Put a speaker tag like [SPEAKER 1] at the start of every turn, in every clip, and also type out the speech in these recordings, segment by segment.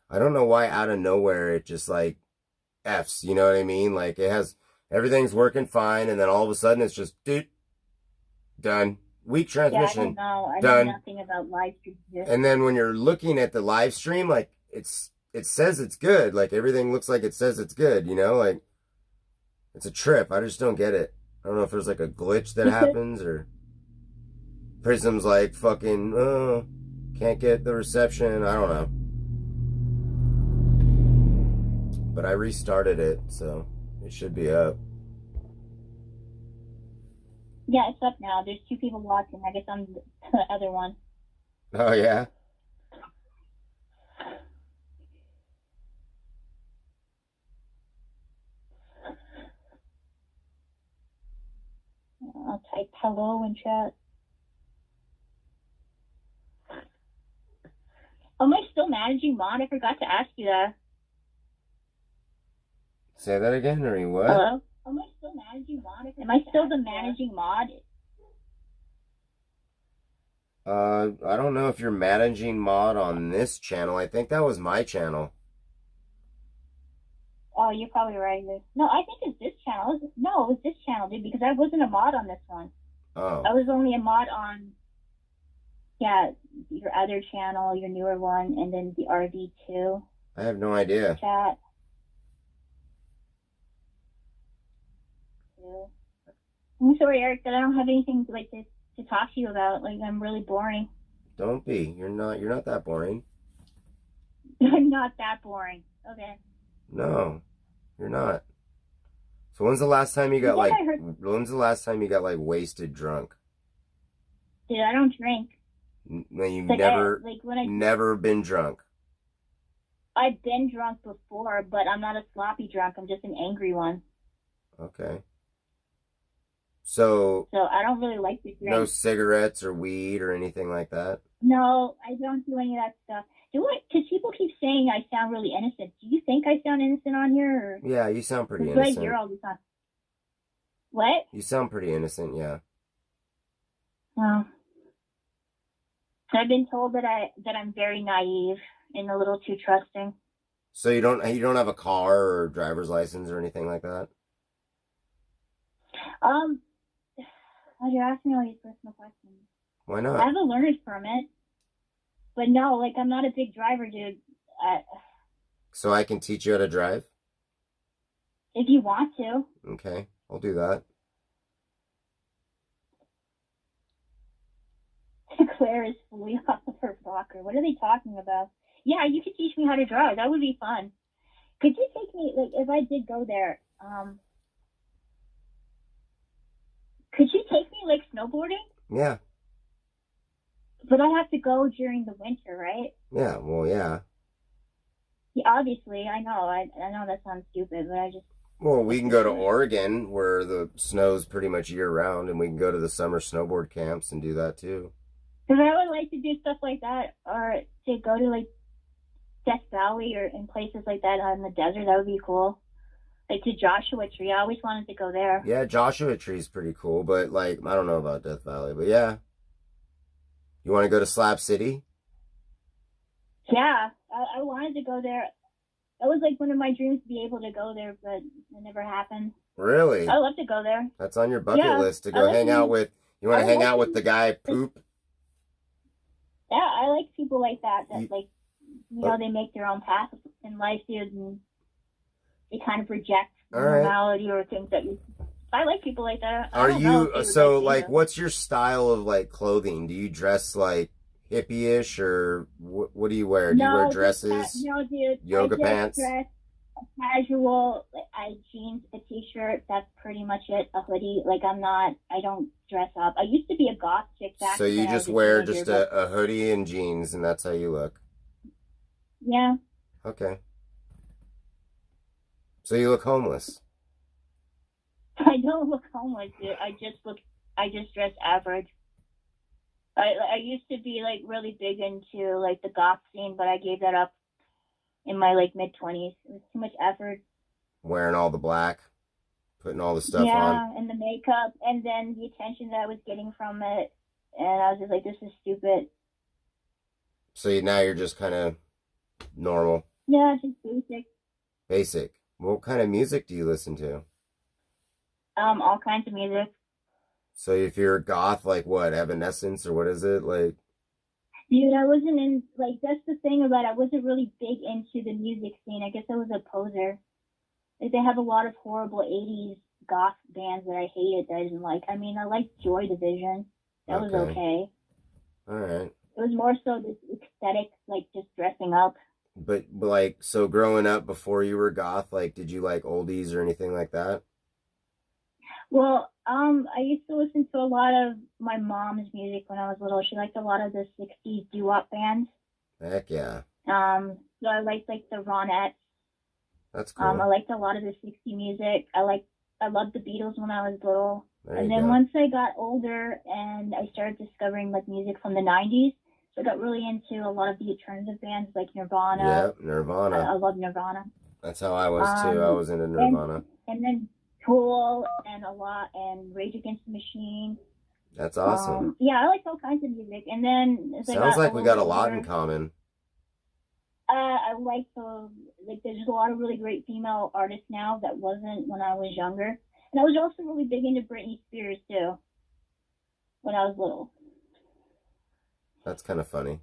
[SPEAKER 1] I don't know why out of nowhere it just like F's, you know what I mean? Like it has everything's working fine and then all of a sudden it's just dude done. Weak
[SPEAKER 2] Yeah, I don't
[SPEAKER 1] transmission,
[SPEAKER 2] know. I know
[SPEAKER 1] done.
[SPEAKER 2] nothing about live streams.
[SPEAKER 1] And then when you're looking at the live stream, like it says it's good. Like everything looks like it says it's good, you know? Like it's a trip. I just don't get it. I don't know if there's like a glitch that
[SPEAKER 2] Because
[SPEAKER 1] happens or Prism's like fucking oh can't get the reception. I don't know. But I restarted it, so it should be up.
[SPEAKER 2] yeah, it's up now. There's two people watching. I guess I'm the other one.
[SPEAKER 1] Oh yeah?
[SPEAKER 2] I'll type hello in chat. Am I still managing mod? I forgot to ask you that.
[SPEAKER 1] Say that again, or you what?
[SPEAKER 2] Hello? Am I still managing mod? Am I still the managing mod?
[SPEAKER 1] I don't know if you're managing mod on this channel. I think that was my channel.
[SPEAKER 2] Oh, you're probably right. No, I think it's this channel. No, it was this channel, dude, because I wasn't a mod on this one.
[SPEAKER 1] Oh.
[SPEAKER 2] I was only a mod on, yeah, your other channel, your newer one, and then the RV2
[SPEAKER 1] I have no idea.
[SPEAKER 2] chat. I'm sorry, Eric, that I don't have anything like this to talk to you about. Like, I'm really boring.
[SPEAKER 1] Don't be. You're not that boring.
[SPEAKER 2] I'm not that boring. Okay.
[SPEAKER 1] No. You're not. So when's the last time you got like when's the last time you got like wasted drunk?
[SPEAKER 2] Dude, I don't drink.
[SPEAKER 1] When you've
[SPEAKER 2] Like
[SPEAKER 1] never been drunk.
[SPEAKER 2] I've been drunk before, but I'm not a sloppy drunk. I'm just an angry one.
[SPEAKER 1] Okay. So
[SPEAKER 2] I don't really like to drink.
[SPEAKER 1] No cigarettes or weed or anything like that?
[SPEAKER 2] No, I don't do any of that stuff. Do I? Because people keep saying I sound really innocent. Do you think I sound innocent on here? Or?
[SPEAKER 1] Yeah, you sound pretty innocent.
[SPEAKER 2] I hear all the time. What?
[SPEAKER 1] You sound pretty innocent, yeah.
[SPEAKER 2] Well, I've been told that I'm very naive and a little too trusting.
[SPEAKER 1] So you don't have a car or driver's license or anything like that?
[SPEAKER 2] Why'd you ask me all these personal questions?
[SPEAKER 1] Why not?
[SPEAKER 2] I have a learner's permit. But no, like, I'm not a big driver, dude.
[SPEAKER 1] So I can teach you how to drive?
[SPEAKER 2] If you want to.
[SPEAKER 1] Okay, I'll do that.
[SPEAKER 2] Claire is fully off of her blocker. What are they talking about? Yeah, you could teach me how to drive. That would be fun. Could you take me, like, if I did go there, could you take me, like, snowboarding?
[SPEAKER 1] Yeah.
[SPEAKER 2] But I have to go during the winter, right?
[SPEAKER 1] Yeah, well, yeah.
[SPEAKER 2] Yeah, obviously, I know. I know that sounds stupid, but I just...
[SPEAKER 1] Well, we can go to Oregon, where the snow's pretty much year-round, and we can go to the summer snowboard camps and do that, too.
[SPEAKER 2] Because I would like to do stuff like that, or to go to, like, Death Valley or in places like that in the desert. That would be cool. Like, to Joshua Tree. I always wanted to go there.
[SPEAKER 1] Yeah, Joshua Tree's pretty cool, but, like, I don't know about Death Valley, but yeah. You want to go to Slab City?
[SPEAKER 2] Yeah, I wanted to go there. That was like one of my dreams to be able to go there, but it never happened.
[SPEAKER 1] Really?
[SPEAKER 2] I love to go there.
[SPEAKER 1] That's on your bucket list to go hang out with. You want to hang out with the guy Poop?
[SPEAKER 2] Yeah, I like people like that. Like, you know, they make their own path in life, dude, and they kind of reject normality or things that you. I like people like that.
[SPEAKER 1] Are you so like? What's your style of like clothing? Do you dress like hippie-ish or what do you wear? Do you wear dresses?
[SPEAKER 2] No, dude.
[SPEAKER 1] Yoga pants.
[SPEAKER 2] Dress casual. Like, jeans, a t-shirt. That's pretty much it. A hoodie. Like, I don't dress up. I used to be a goth chick back.
[SPEAKER 1] So you just wear just a hoodie and jeans, and that's how you look.
[SPEAKER 2] Yeah.
[SPEAKER 1] Okay. So you look homeless.
[SPEAKER 2] I don't look homeless, dude. I just dress average. I used to be like really big into like the goth scene, but I gave that up in my like mid-20s. It was too much effort.
[SPEAKER 1] Wearing all the black, putting all the stuff on.
[SPEAKER 2] Yeah, and the makeup, and then the attention that I was getting from it, and I was just like, this is stupid.
[SPEAKER 1] So now you're just kind of normal.
[SPEAKER 2] Yeah, just basic.
[SPEAKER 1] Basic. What kind of music do you listen to?
[SPEAKER 2] All kinds of music.
[SPEAKER 1] So if you're goth, like what, Evanescence or what is it? Like,
[SPEAKER 2] Dude, I wasn't in like that's the thing about it. I wasn't really big into the music scene. I guess I was a poser. Like they have a lot of horrible '80s goth bands that I hated that I didn't like. I mean, I liked Joy Division. That was
[SPEAKER 1] okay.
[SPEAKER 2] okay.
[SPEAKER 1] All right.
[SPEAKER 2] It was more so this aesthetic, like just dressing up.
[SPEAKER 1] But like, so growing up before you were goth, like, did you like oldies or anything like that?
[SPEAKER 2] Well, I used to listen to a lot of my mom's music when I was little. She liked a lot of the '60s doo-wop bands.
[SPEAKER 1] Heck yeah.
[SPEAKER 2] So I liked like the Ronettes.
[SPEAKER 1] That's
[SPEAKER 2] I
[SPEAKER 1] cool.
[SPEAKER 2] liked a lot of the '60s music. I loved the Beatles when I was little.
[SPEAKER 1] There
[SPEAKER 2] And
[SPEAKER 1] you
[SPEAKER 2] then
[SPEAKER 1] go.
[SPEAKER 2] once I got older and I started discovering like music from the '90s, so I got really into a lot of the alternative bands like Nirvana.
[SPEAKER 1] Yep, Nirvana.
[SPEAKER 2] I love Nirvana.
[SPEAKER 1] That's how I was too. I
[SPEAKER 2] Um,
[SPEAKER 1] was into
[SPEAKER 2] and
[SPEAKER 1] Nirvana.
[SPEAKER 2] and then Tool and a lot and Rage Against the Machine.
[SPEAKER 1] That's awesome.
[SPEAKER 2] Yeah, I liked all kinds of music. And then as I
[SPEAKER 1] Sounds
[SPEAKER 2] got a
[SPEAKER 1] like we
[SPEAKER 2] little
[SPEAKER 1] got
[SPEAKER 2] bit
[SPEAKER 1] a lot in
[SPEAKER 2] older,
[SPEAKER 1] common.
[SPEAKER 2] I like the like. There's a lot of really great female artists now that wasn't when I was younger. And I was also really big into Britney Spears too when I was little.
[SPEAKER 1] That's kind of funny.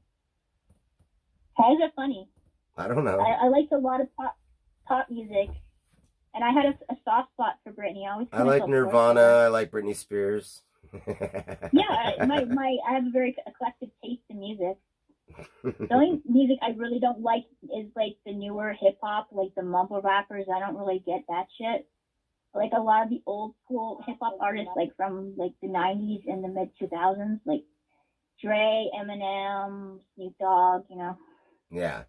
[SPEAKER 2] How is that funny?
[SPEAKER 1] I don't know.
[SPEAKER 2] I liked a lot of pop music, and I had a soft spot for Britney. I always
[SPEAKER 1] I
[SPEAKER 2] kind of
[SPEAKER 1] like
[SPEAKER 2] felt sorry for
[SPEAKER 1] Nirvana.
[SPEAKER 2] her.
[SPEAKER 1] I like Britney Spears.
[SPEAKER 2] Yeah, I have a very eclectic taste in music. The only music I really don't like is like the newer hip hop, like the mumble rappers. I don't really get that shit. Like a lot of the old school hip hop artists, like from like the '90s and the mid 2000s, like Dre, Eminem, Snoop Dogg.
[SPEAKER 1] Yeah,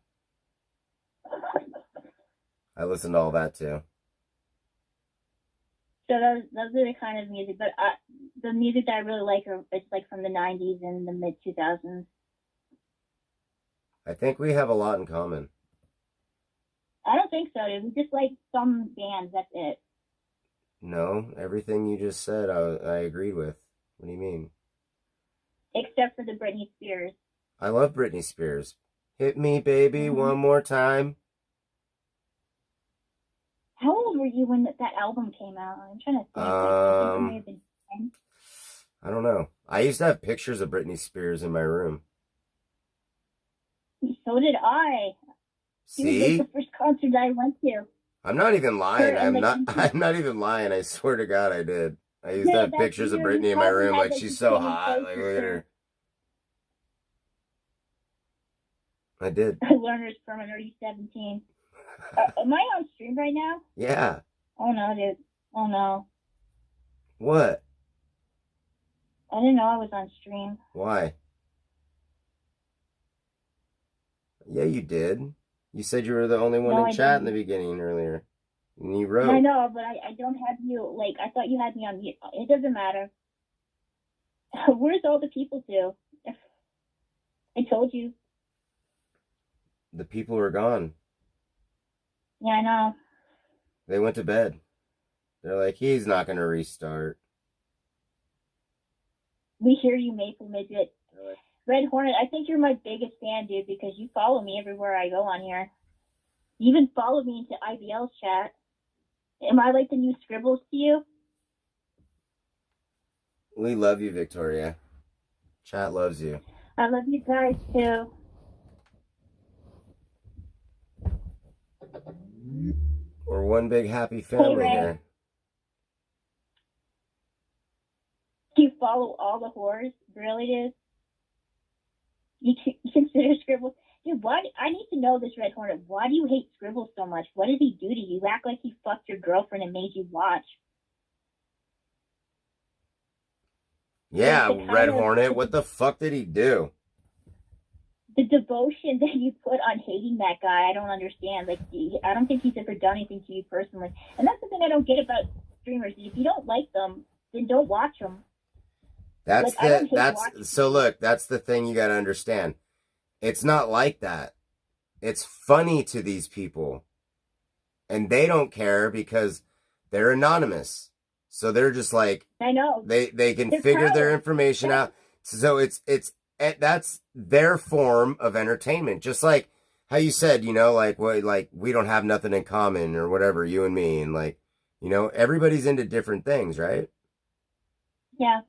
[SPEAKER 1] I listen to all that too.
[SPEAKER 2] So those are the kind of music. But the music that I really like it's like from the '90s and the mid 2000s.
[SPEAKER 1] I think we have a lot in common.
[SPEAKER 2] I don't think so, dude. We just like some bands. That's it.
[SPEAKER 1] No, everything you just said, I agreed with. What do you mean?
[SPEAKER 2] Except for the Britney Spears.
[SPEAKER 1] I love Britney Spears. Hit me, baby,
[SPEAKER 2] Mm-hmm.
[SPEAKER 1] one more time.
[SPEAKER 2] How old were you when that album came out? I'm trying to think. I think you may have been 10.
[SPEAKER 1] I don't know. I used to have pictures of Britney Spears in my room.
[SPEAKER 2] So did I. She was like
[SPEAKER 1] See?
[SPEAKER 2] the first concert I went to.
[SPEAKER 1] I'm not even lying.
[SPEAKER 2] Her and like
[SPEAKER 1] I'm not even lying. I swear to God I did. I used to have
[SPEAKER 2] that
[SPEAKER 1] pictures of
[SPEAKER 2] year you
[SPEAKER 1] Britney in my
[SPEAKER 2] probably
[SPEAKER 1] room
[SPEAKER 2] had
[SPEAKER 1] like
[SPEAKER 2] like the
[SPEAKER 1] she's so
[SPEAKER 2] same
[SPEAKER 1] hot.
[SPEAKER 2] clothes
[SPEAKER 1] Like
[SPEAKER 2] as
[SPEAKER 1] look at
[SPEAKER 2] her.
[SPEAKER 1] her. I did.
[SPEAKER 2] Learner's Permanent. Are you 17? Am I on stream right now?
[SPEAKER 1] Yeah.
[SPEAKER 2] Oh no, dude. Oh no.
[SPEAKER 1] What?
[SPEAKER 2] I didn't know I was on stream.
[SPEAKER 1] Why? Yeah, you did. You said you were the only one
[SPEAKER 2] No,
[SPEAKER 1] in
[SPEAKER 2] I
[SPEAKER 1] chat in the
[SPEAKER 2] didn't.
[SPEAKER 1] beginning earlier. And you
[SPEAKER 2] I
[SPEAKER 1] wrote.
[SPEAKER 2] know, but I don't have you. Like, I thought you had me on mute. It doesn't matter. Where's all the people to? I told you.
[SPEAKER 1] The people are gone.
[SPEAKER 2] Yeah, I know.
[SPEAKER 1] They went to bed. They're like, he's not going to restart.
[SPEAKER 2] We hear you, Maple Midget. Red Hornet, I think you're my biggest fan, dude, because you follow me everywhere I go on here. You even follow me into IBL's chat. Am I like the new Scribbles to you?
[SPEAKER 1] We love you, Victoria. Chat loves you.
[SPEAKER 2] I love you guys, too.
[SPEAKER 1] We're one big happy family
[SPEAKER 2] Ray.
[SPEAKER 1] here.
[SPEAKER 2] Do you follow all the whores? Really, dude? You consider Scribbles? Dude, why? I need to know this, Red Hornet. Why do you hate Scribbles so much? What did he do to you? You act like he fucked your girlfriend and made you watch.
[SPEAKER 1] Yeah,
[SPEAKER 2] Like
[SPEAKER 1] Red Hornet. What the fuck did he do?
[SPEAKER 2] The devotion that you put on hating that guy, I don't understand. Like, I don't think he's ever done anything to you personally. And that's the thing I don't get about streamers. If you don't like them, then don't watch them.
[SPEAKER 1] That's
[SPEAKER 2] Like,
[SPEAKER 1] so look, that's the thing you got to understand. It's not like that. It's funny to these people. And they don't care because they're anonymous. So they're just like,
[SPEAKER 2] I know.
[SPEAKER 1] They can
[SPEAKER 2] They're
[SPEAKER 1] figure their
[SPEAKER 2] proud.
[SPEAKER 1] information out. So that's their form of entertainment. Just like how you said, you know, like what, like we don't have nothing in common or whatever, you and me, and like, you know, everybody's into different things, right?
[SPEAKER 2] Yeah.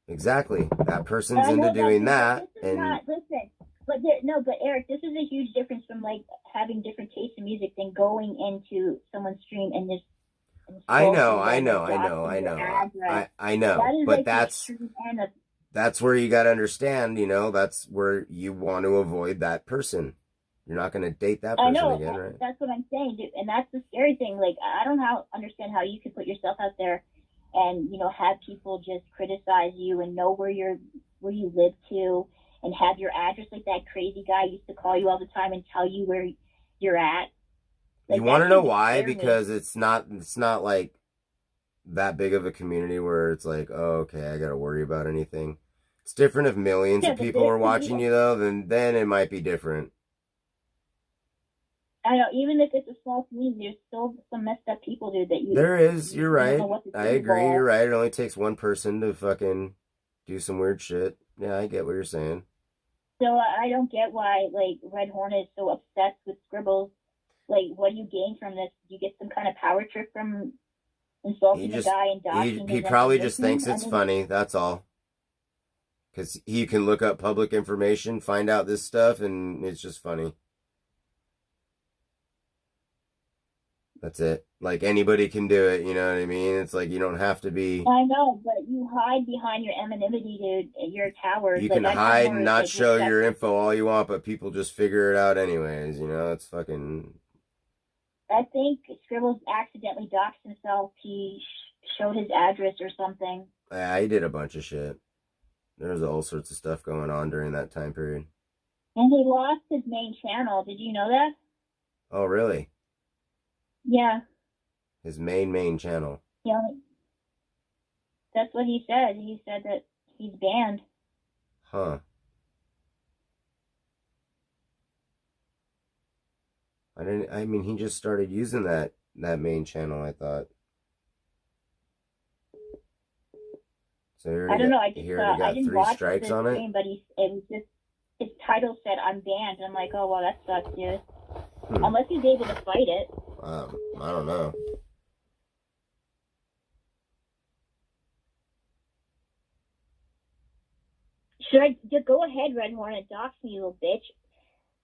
[SPEAKER 1] Exactly. That person's
[SPEAKER 2] I
[SPEAKER 1] into
[SPEAKER 2] know that
[SPEAKER 1] doing
[SPEAKER 2] too, but
[SPEAKER 1] that,
[SPEAKER 2] this is
[SPEAKER 1] and
[SPEAKER 2] not, listen, but there, no, but Eric, this is a huge difference from like having different tastes in music than going into someone's stream and just
[SPEAKER 1] I know,
[SPEAKER 2] insulting
[SPEAKER 1] I
[SPEAKER 2] them or
[SPEAKER 1] know, I know,
[SPEAKER 2] doxing
[SPEAKER 1] I
[SPEAKER 2] their
[SPEAKER 1] know,
[SPEAKER 2] address.
[SPEAKER 1] I know,
[SPEAKER 2] That is
[SPEAKER 1] but
[SPEAKER 2] like the extreme end of.
[SPEAKER 1] that's where you got to understand, you know, that's where you want to avoid that person. You're not going to date that
[SPEAKER 2] I
[SPEAKER 1] person
[SPEAKER 2] know
[SPEAKER 1] again, right?
[SPEAKER 2] that's what I'm saying, dude, and that's the scary thing. Like, I don't understand how you could put yourself out there, and have people just criticize you and know where you live to, and have your address. Like that crazy guy used to call you all the time and tell you where you're at.
[SPEAKER 1] You
[SPEAKER 2] Like
[SPEAKER 1] want
[SPEAKER 2] that
[SPEAKER 1] to know
[SPEAKER 2] shit would
[SPEAKER 1] why?
[SPEAKER 2] scare me.
[SPEAKER 1] Because it's not like that big of a community where it's like, oh, okay, I got to worry about anything. It's different if millions
[SPEAKER 2] Yeah,
[SPEAKER 1] of
[SPEAKER 2] but
[SPEAKER 1] people
[SPEAKER 2] there
[SPEAKER 1] are
[SPEAKER 2] could be.
[SPEAKER 1] watching you though, then it might be different.
[SPEAKER 2] I know, even if it's a small community, there's still some messed up people, dude, that
[SPEAKER 1] There is, you're
[SPEAKER 2] you don't know
[SPEAKER 1] right.
[SPEAKER 2] what to
[SPEAKER 1] I
[SPEAKER 2] think
[SPEAKER 1] agree, you're
[SPEAKER 2] about.
[SPEAKER 1] right. It only takes one person to fucking do some weird shit. Yeah, I get what you're saying.
[SPEAKER 2] So I don't get why like Red Hornet is so obsessed with Scribbles. Like, what do you gain from this? Do you get some kind of power trip from
[SPEAKER 1] He
[SPEAKER 2] insulting the
[SPEAKER 1] just
[SPEAKER 2] guy and
[SPEAKER 1] he
[SPEAKER 2] doxing
[SPEAKER 1] he
[SPEAKER 2] his
[SPEAKER 1] probably just
[SPEAKER 2] information?
[SPEAKER 1] thinks
[SPEAKER 2] I
[SPEAKER 1] it's
[SPEAKER 2] mean,
[SPEAKER 1] funny. That's all. Because he can look up public information, find out this stuff, and it's just funny. That's it. Like anybody can do it. You know what I mean? It's like you don't have to be.
[SPEAKER 2] I know, but you hide behind your anonymity, dude. And you're a coward.
[SPEAKER 1] You
[SPEAKER 2] Like,
[SPEAKER 1] can
[SPEAKER 2] I'd have
[SPEAKER 1] hide and
[SPEAKER 2] more
[SPEAKER 1] not
[SPEAKER 2] like
[SPEAKER 1] show
[SPEAKER 2] respect.
[SPEAKER 1] your info all you want, but people just figure it out anyways. You know, it's fucking.
[SPEAKER 2] I think Scribbles accidentally doxed himself. He showed his address or something.
[SPEAKER 1] Yeah, he did a bunch of shit. There was all sorts of stuff going on during that time period.
[SPEAKER 2] And he lost his main channel. Did you know that?
[SPEAKER 1] Oh, really?
[SPEAKER 2] Yeah.
[SPEAKER 1] His main channel.
[SPEAKER 2] Yeah. That's what he said. He said that he's banned.
[SPEAKER 1] Huh. I mean, he just started using that main channel, I thought. So
[SPEAKER 2] I don't know.
[SPEAKER 1] he already
[SPEAKER 2] I
[SPEAKER 1] got
[SPEAKER 2] didn't
[SPEAKER 1] three
[SPEAKER 2] watch
[SPEAKER 1] strikes
[SPEAKER 2] the
[SPEAKER 1] on it.
[SPEAKER 2] stream, but it was just his title said I'm banned. And I'm like, oh well, that sucks, dude. Unless he's able to fight it.
[SPEAKER 1] I don't know.
[SPEAKER 2] Should I just go ahead, Red Hornet, dox me, you little bitch?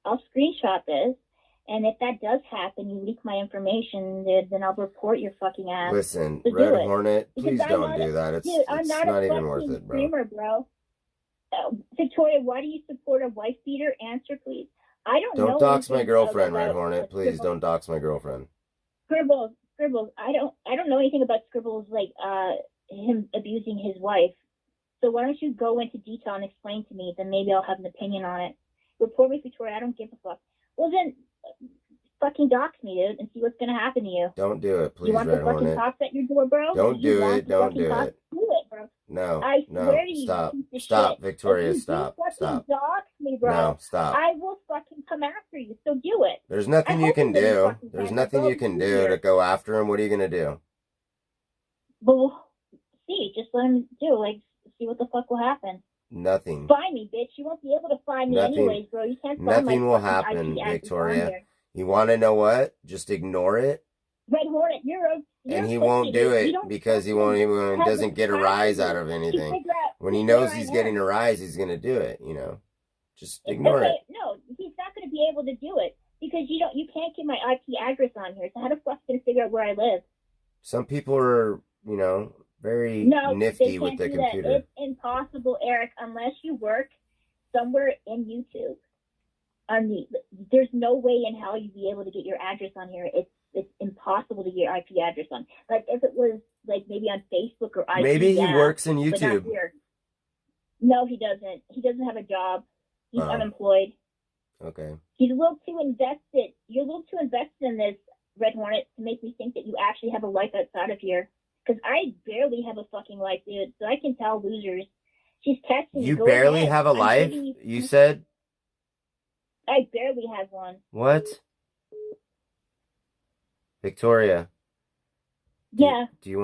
[SPEAKER 2] I'll screenshot this, and if that does happen, you leak my information, dude, then I'll report your fucking ass.
[SPEAKER 1] Listen,
[SPEAKER 2] So
[SPEAKER 1] Red
[SPEAKER 2] do it.
[SPEAKER 1] Hornet, please
[SPEAKER 2] Because
[SPEAKER 1] don't do that.
[SPEAKER 2] I'm
[SPEAKER 1] It's
[SPEAKER 2] not a
[SPEAKER 1] not even worth
[SPEAKER 2] fucking
[SPEAKER 1] it, bro.
[SPEAKER 2] streamer, bro. Victoria, why do you support a wife beater? Answer, please. I don't know.
[SPEAKER 1] Don't dox my
[SPEAKER 2] anything
[SPEAKER 1] girlfriend, Red
[SPEAKER 2] about
[SPEAKER 1] Hornet. Please don't dox my girlfriend.
[SPEAKER 2] Scribbles. I don't know anything about Scribbles, like him abusing his wife. So why don't you go into detail and explain to me? Then maybe I'll have an opinion on it. Report me, Victoria. I don't give a fuck. Well then, fucking dox me, dude, and see what's gonna happen to you.
[SPEAKER 1] Don't do it, please,
[SPEAKER 2] You want
[SPEAKER 1] Red
[SPEAKER 2] the fucking
[SPEAKER 1] Hornet.
[SPEAKER 2] cops at your door, bro?
[SPEAKER 1] Don't do it. Don't do
[SPEAKER 2] Cops?
[SPEAKER 1] it.
[SPEAKER 2] Do it, bro.
[SPEAKER 1] No.
[SPEAKER 2] I swear to you,
[SPEAKER 1] Stop.
[SPEAKER 2] you piece of
[SPEAKER 1] Stop,
[SPEAKER 2] shit.
[SPEAKER 1] Victoria.
[SPEAKER 2] If you
[SPEAKER 1] Stop.
[SPEAKER 2] do fucking
[SPEAKER 1] Stop.
[SPEAKER 2] dox me, bro,
[SPEAKER 1] No, stop.
[SPEAKER 2] I will fucking come after you. So do it.
[SPEAKER 1] There's nothing you can do. There's nothing you can do to
[SPEAKER 2] Here.
[SPEAKER 1] go after him. What are you gonna do?
[SPEAKER 2] Well, see, just let him do. Like, see what the fuck will happen.
[SPEAKER 1] Nothing.
[SPEAKER 2] Find me, bitch. You won't be able to find me anyways, bro. You can't find my
[SPEAKER 1] Nothing will
[SPEAKER 2] fucking
[SPEAKER 1] happen,
[SPEAKER 2] IP address
[SPEAKER 1] Victoria. You want to know what? Just ignore it.
[SPEAKER 2] Red Hornet,
[SPEAKER 1] And he won't do it because he doesn't get a rise out of anything. When he knows he's getting a rise, he's gonna do it. You know, just ignore it.
[SPEAKER 2] No, he's not gonna be able to do it because you can't get my IP address on here. So how the fuck's gonna figure out where I live?
[SPEAKER 1] Some people are, very nifty with the computer.
[SPEAKER 2] It's impossible, Eric, unless you work somewhere in YouTube. There's no way in hell you'd be able to get your address on here. It's impossible to get your IP address on. Like if it was like maybe on Facebook or IP.
[SPEAKER 1] Maybe he works in YouTube.
[SPEAKER 2] But not here. No, he doesn't. He doesn't have a job. He's unemployed.
[SPEAKER 1] Okay.
[SPEAKER 2] He's a little too invested. You're a little too invested in this, Red Hornet, to make me think that you actually have a life outside of here. Because I barely have a fucking life, dude. So I can tell losers. She's texting me.
[SPEAKER 1] You barely have a life? You said?
[SPEAKER 2] I barely have one.
[SPEAKER 1] What? Victoria.
[SPEAKER 2] Yeah.
[SPEAKER 1] Do you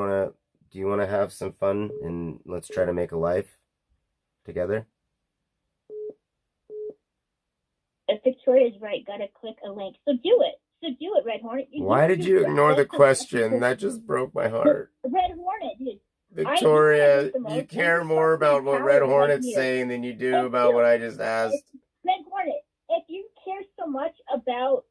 [SPEAKER 1] wanna have some fun and let's try to make a life together?
[SPEAKER 2] Victoria's right. Gotta click a link. So do it. So do it, Red Hornet.
[SPEAKER 1] Why did you ignore the question? That just broke my heart.
[SPEAKER 2] Red Hornet, dude.
[SPEAKER 1] Victoria, you care more about what Red Hornet's saying than you do about what I just asked.
[SPEAKER 2] Red Hornet, if you care so much about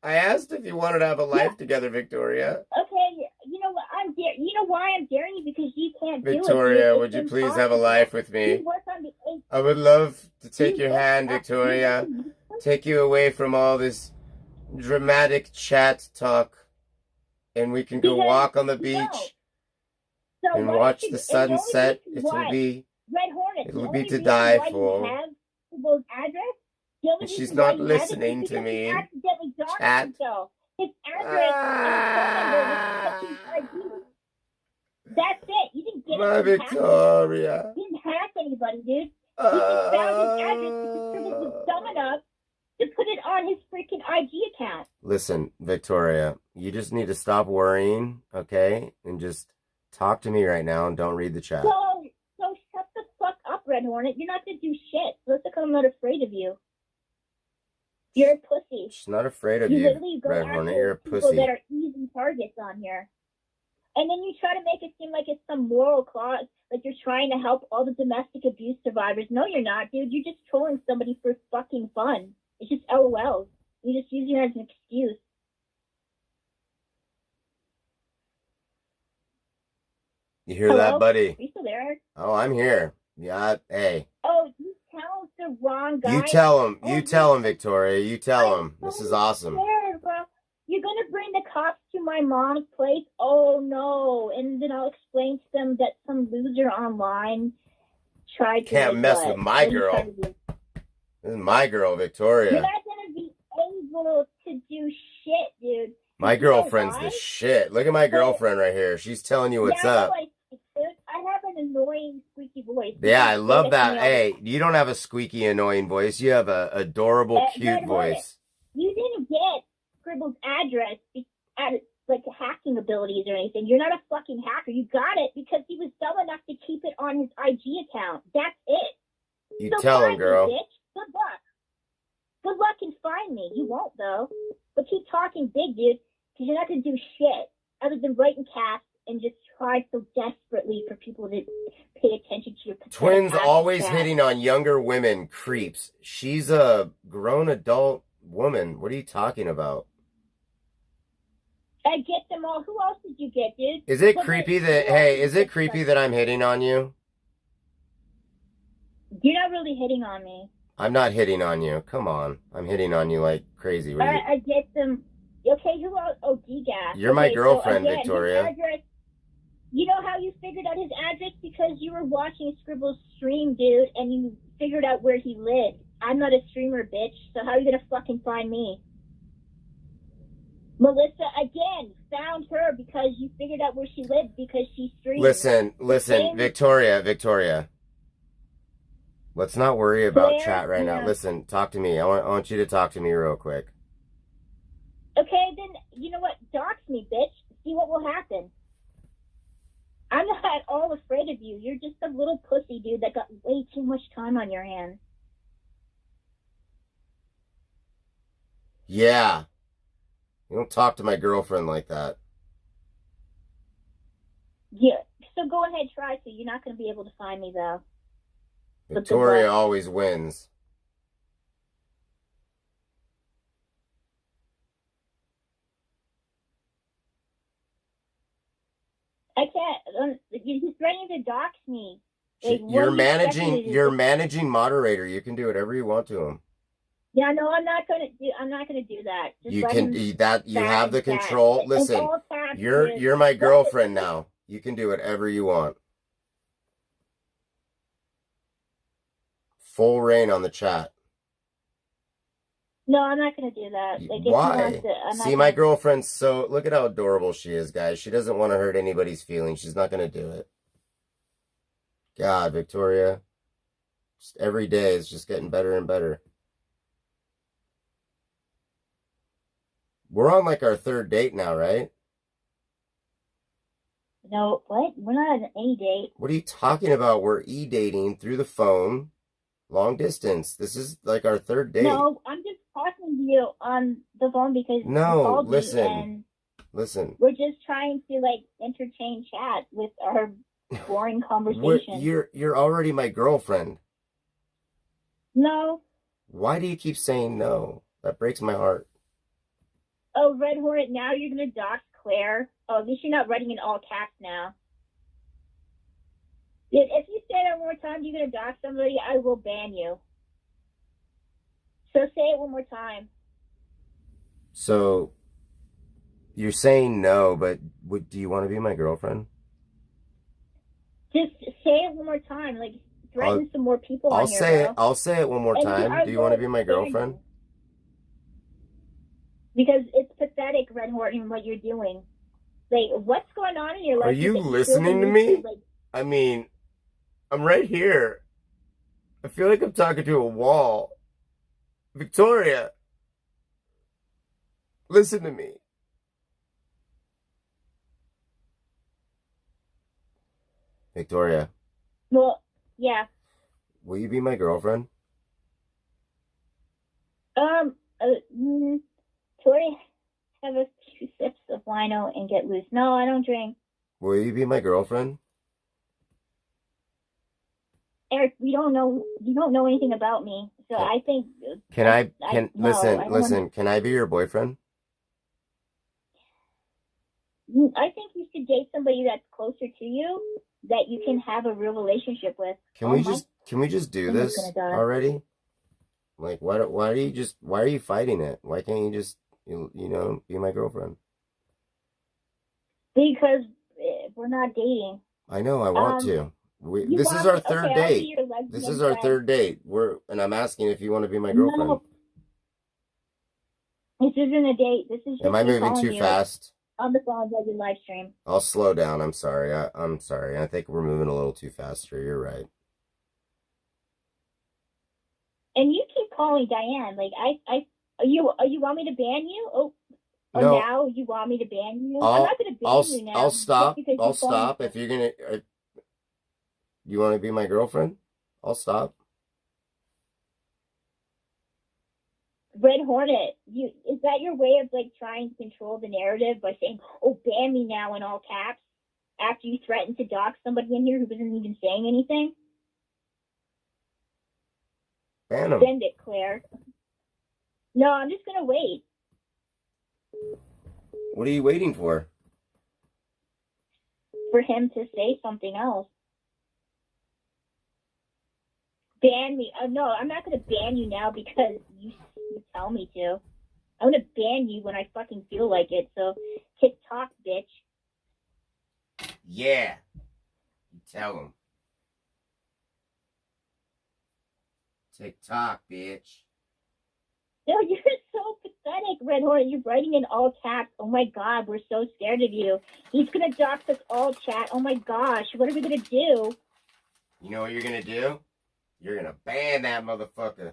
[SPEAKER 1] I asked if you wanted to have a life together, Victoria.
[SPEAKER 2] Okay, you know what? You know why I'm daring you? Because you can't do it.
[SPEAKER 1] Victoria, would you please have a life with me? I would love to take your hand, Victoria. Take you away from all this dramatic chat talk. And we can go walk on the beach and watch the sunset. It'll be to die for. And she's not listening to me. Chat.
[SPEAKER 2] That's it. You didn't get
[SPEAKER 1] my Victoria.
[SPEAKER 2] You didn't hack anybody, dude. He just found his address because Scribbles was dumb enough to put it on his freaking IG account.
[SPEAKER 1] Listen, Victoria, you just need to stop worrying, okay? And just talk to me right now and don't read the chat.
[SPEAKER 2] So shut the fuck up, Red Hornet. You're not gonna do shit. Looks like I'm not afraid of you. You're a pussy.
[SPEAKER 1] She's not afraid of you, Red Hornet. You're a pussy.
[SPEAKER 2] People that are easy targets on here. And then you try to make it seem like it's some moral cause, like you're trying to help all the domestic abuse survivors. No, you're not, dude. You're just trolling somebody for fucking fun. It's just LOL. You just use it as an excuse.
[SPEAKER 1] You hear that, buddy?
[SPEAKER 2] Are you still there?
[SPEAKER 1] Oh, I'm here. Yeah, hey.
[SPEAKER 2] Oh, you tell the wrong guy.
[SPEAKER 1] You tell him. You tell him, Victoria. You tell him. This is awesome.
[SPEAKER 2] Scared, bro. You're going to bring the cops to my mom's place? Oh, no. And then I'll explain to them that some loser online tried to...
[SPEAKER 1] Can't mess with my girl. This is my girl, Victoria.
[SPEAKER 2] You're not going to be able to do shit, dude.
[SPEAKER 1] My girlfriend's the shit. Look at my girlfriend right here. She's telling you what's up.
[SPEAKER 2] I have an annoying, squeaky voice.
[SPEAKER 1] Yeah, I love that. Hey, you don't have a squeaky, annoying voice. You have a adorable, cute voice.
[SPEAKER 2] You didn't get Scribble's address at like hacking abilities or anything. You're not a fucking hacker. You got it because he was dumb enough to keep it on his IG account. That's it.
[SPEAKER 1] You tell him, girl.
[SPEAKER 2] Bitch. Good luck. Good luck and find me. You won't, though. But keep talking big, dude, because you're not going to do shit other than write and cast and just try so desperately for people to pay attention to your...
[SPEAKER 1] Twins always hitting on younger women. Creeps. She's a grown adult woman. What are you talking about?
[SPEAKER 2] I get them all. Who else did you get, dude?
[SPEAKER 1] Is it creepy that... Hey, is it creepy that I'm hitting on you?
[SPEAKER 2] You're not really hitting on me.
[SPEAKER 1] I'm not hitting on you. Come on. I'm hitting on you like crazy.
[SPEAKER 2] I get them. Okay, who else? Oh, D-Gas.
[SPEAKER 1] You're my girlfriend, Victoria.
[SPEAKER 2] You know how you figured out his address? Because you were watching Scribble's stream, dude, and you figured out where he lived. I'm not a streamer, bitch, so how are you going to fucking find me? Melissa, again, found her because you figured out where she lived because she streamed.
[SPEAKER 1] Listen, Victoria. Let's not worry about chat right now. Listen, talk to me. I want you to talk to me real quick.
[SPEAKER 2] Okay, then, you know what? Dox me, bitch. See what will happen. I'm not at all afraid of you. You're just a little pussy, dude, that got way too much time on your hands.
[SPEAKER 1] Yeah. You don't talk to my girlfriend like that.
[SPEAKER 2] Yeah, so go ahead, try to. You're not going to be able to find me, though.
[SPEAKER 1] Victoria always wins.
[SPEAKER 2] I can't. He's threatening to dox me. Like,
[SPEAKER 1] you're managing moderator. You can do whatever you want to him.
[SPEAKER 2] Yeah, no, I'm not gonna do that. Just
[SPEAKER 1] you can do that. You have the control. Listen, you're my girlfriend now. You can do whatever you want. Full reign on the chat.
[SPEAKER 2] No, I'm not going to do that. Like,
[SPEAKER 1] why? See, my girlfriend's so... Look at how adorable she is, guys. She doesn't want to hurt anybody's feelings. She's not going to do it. God, Victoria. Just every day is just getting better and better. We're on like our third date now, right?
[SPEAKER 2] No, what? We're not on any date.
[SPEAKER 1] What are you talking about? We're e-dating through the phone. Long distance. This is like our third date.
[SPEAKER 2] No, I'm just talking to you on the phone because you
[SPEAKER 1] No,
[SPEAKER 2] called me
[SPEAKER 1] listen.
[SPEAKER 2] and
[SPEAKER 1] Listen.
[SPEAKER 2] we're just trying to like entertain chat with our boring conversation.
[SPEAKER 1] You're already my girlfriend.
[SPEAKER 2] No.
[SPEAKER 1] Why do you keep saying no? That breaks my heart.
[SPEAKER 2] Oh, Red Hornet, now you're gonna dox Claire. Oh, at least you're not writing in all caps now. If you say that one more time, you're gonna dox somebody, I will ban you. So say it one more time.
[SPEAKER 1] So you're saying no, but do you want to be my girlfriend?
[SPEAKER 2] Just say it one more time. Like
[SPEAKER 1] I'll
[SPEAKER 2] threaten some more people
[SPEAKER 1] I'll
[SPEAKER 2] on here,
[SPEAKER 1] say it.
[SPEAKER 2] bro.
[SPEAKER 1] I'll say it one more
[SPEAKER 2] And
[SPEAKER 1] time.
[SPEAKER 2] I
[SPEAKER 1] Do you want to
[SPEAKER 2] will
[SPEAKER 1] be my
[SPEAKER 2] ban
[SPEAKER 1] girlfriend?
[SPEAKER 2] you. Because it's pathetic, Red Horton, what you're doing. Like, what's going on in your life?
[SPEAKER 1] Are you
[SPEAKER 2] that you feel the
[SPEAKER 1] listening to
[SPEAKER 2] need
[SPEAKER 1] me?
[SPEAKER 2] like,
[SPEAKER 1] I mean, I'm right here. I feel like I'm talking to a wall. Victoria, listen to me. Victoria,
[SPEAKER 2] well, yeah.
[SPEAKER 1] will you be my girlfriend?
[SPEAKER 2] Tori, have a few sips of wino and get loose. No, I don't drink.
[SPEAKER 1] Will you be my girlfriend?
[SPEAKER 2] Eric, you don't know anything about me, so
[SPEAKER 1] Can,
[SPEAKER 2] I think
[SPEAKER 1] listen, can I be your boyfriend?
[SPEAKER 2] I think you should date somebody that's closer to you that you can have a real relationship with.
[SPEAKER 1] Can we just do this already? Like, why are you fighting it? Why can't you just, be my girlfriend?
[SPEAKER 2] Because we're not dating.
[SPEAKER 1] I know, I want to. This is our third date. This is our third date. And I'm asking if you want to be my girlfriend.
[SPEAKER 2] No, this isn't a date. This is just
[SPEAKER 1] Am I moving too fast?
[SPEAKER 2] On the phone as your live stream.
[SPEAKER 1] I'll slow down. I'm sorry. I'm sorry. I think we're moving a little too fast here. You're right.
[SPEAKER 2] And you keep calling Diane. Like you want me to ban you? Oh
[SPEAKER 1] no,
[SPEAKER 2] now you want me to ban you? I'm not gonna ban you now.
[SPEAKER 1] I'll stop. I'll stop if you're gonna. You want to be my girlfriend? I'll stop.
[SPEAKER 2] Red Hornet, is that your way of like trying to control the narrative by saying, "Oh, ban me now" in all caps after you threatened to dox somebody in here who wasn't even saying anything?
[SPEAKER 1] Ban him.
[SPEAKER 2] Send it, Claire. No, I'm just gonna wait.
[SPEAKER 1] What are you waiting for?
[SPEAKER 2] For him to say something else. Ban me. No, I'm not going to ban you now because you tell me to. I'm going to ban you when I fucking feel like it. So, TikTok, bitch.
[SPEAKER 1] Yeah. You tell him. TikTok, bitch.
[SPEAKER 2] No, you're so pathetic, Red Hornet. You're writing in all caps. Oh my god, we're so scared of you. He's going to dox us all, chat. Oh my gosh, what are we going to do?
[SPEAKER 1] You know what you're going to do? You're going to ban that motherfucker.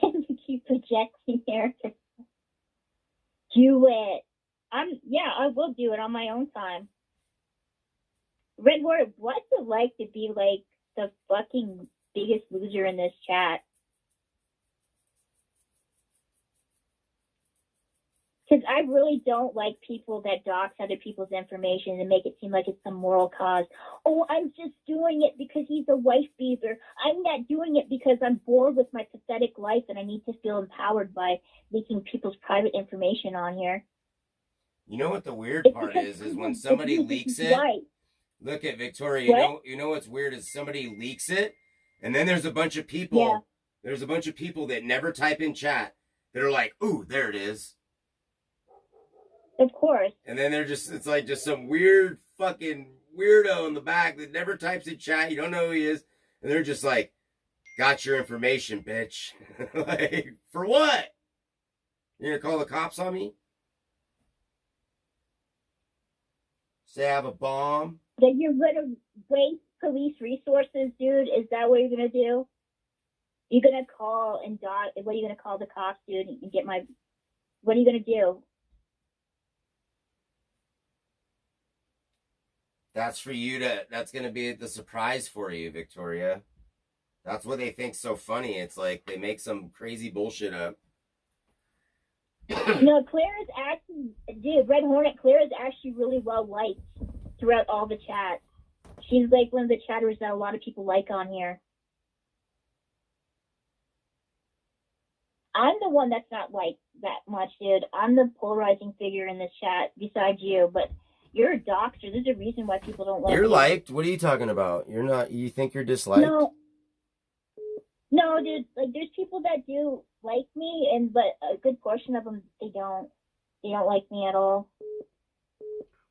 [SPEAKER 2] You keep projecting here. Do it. I will do it on my own time. Red Hornet, what's it like to be like the fucking biggest loser in this chat? Because I really don't like people that dox other people's information and make it seem like it's some moral cause. Oh, I'm just doing it because he's a wife beater. I'm not doing it because I'm bored with my pathetic life and I need to feel empowered by leaking people's private information on here.
[SPEAKER 1] You know what the weird part is when somebody leaks it. Right. Look at Victoria. You know what's weird is somebody leaks it, and then there's a bunch of people. Yeah. There's a bunch of people that never type in chat that are like, "Ooh, there it is."
[SPEAKER 2] Of course.
[SPEAKER 1] And then it's like just some weird fucking weirdo in the back that never types in chat. You don't know who he is. And they're just like, got your information, bitch. Like, for what? You're going to call the cops on me? Say I have a bomb?
[SPEAKER 2] That you're going to waste police resources, dude? Is that what you're going to do? You're going to call and what are you going to call the cops, dude, and get my... What are you going to do?
[SPEAKER 1] That's for you to, that's going to be the surprise for you, Victoria. That's what they think's so funny. It's like they make some crazy bullshit up.
[SPEAKER 2] No, Claire is actually, dude, Red Hornet, Claire is actually really well liked throughout all the chats. She's like one of the chatters that a lot of people like on here. I'm the one that's not liked that much, dude. I'm the polarizing figure in this chat besides you, but you're a doctor. There's a reason why people don't like you.
[SPEAKER 1] You're liked? What are you talking about? You're not, you think you're disliked?
[SPEAKER 2] No, dude, like there's people that do like me, but a good portion of them, they don't like me at all.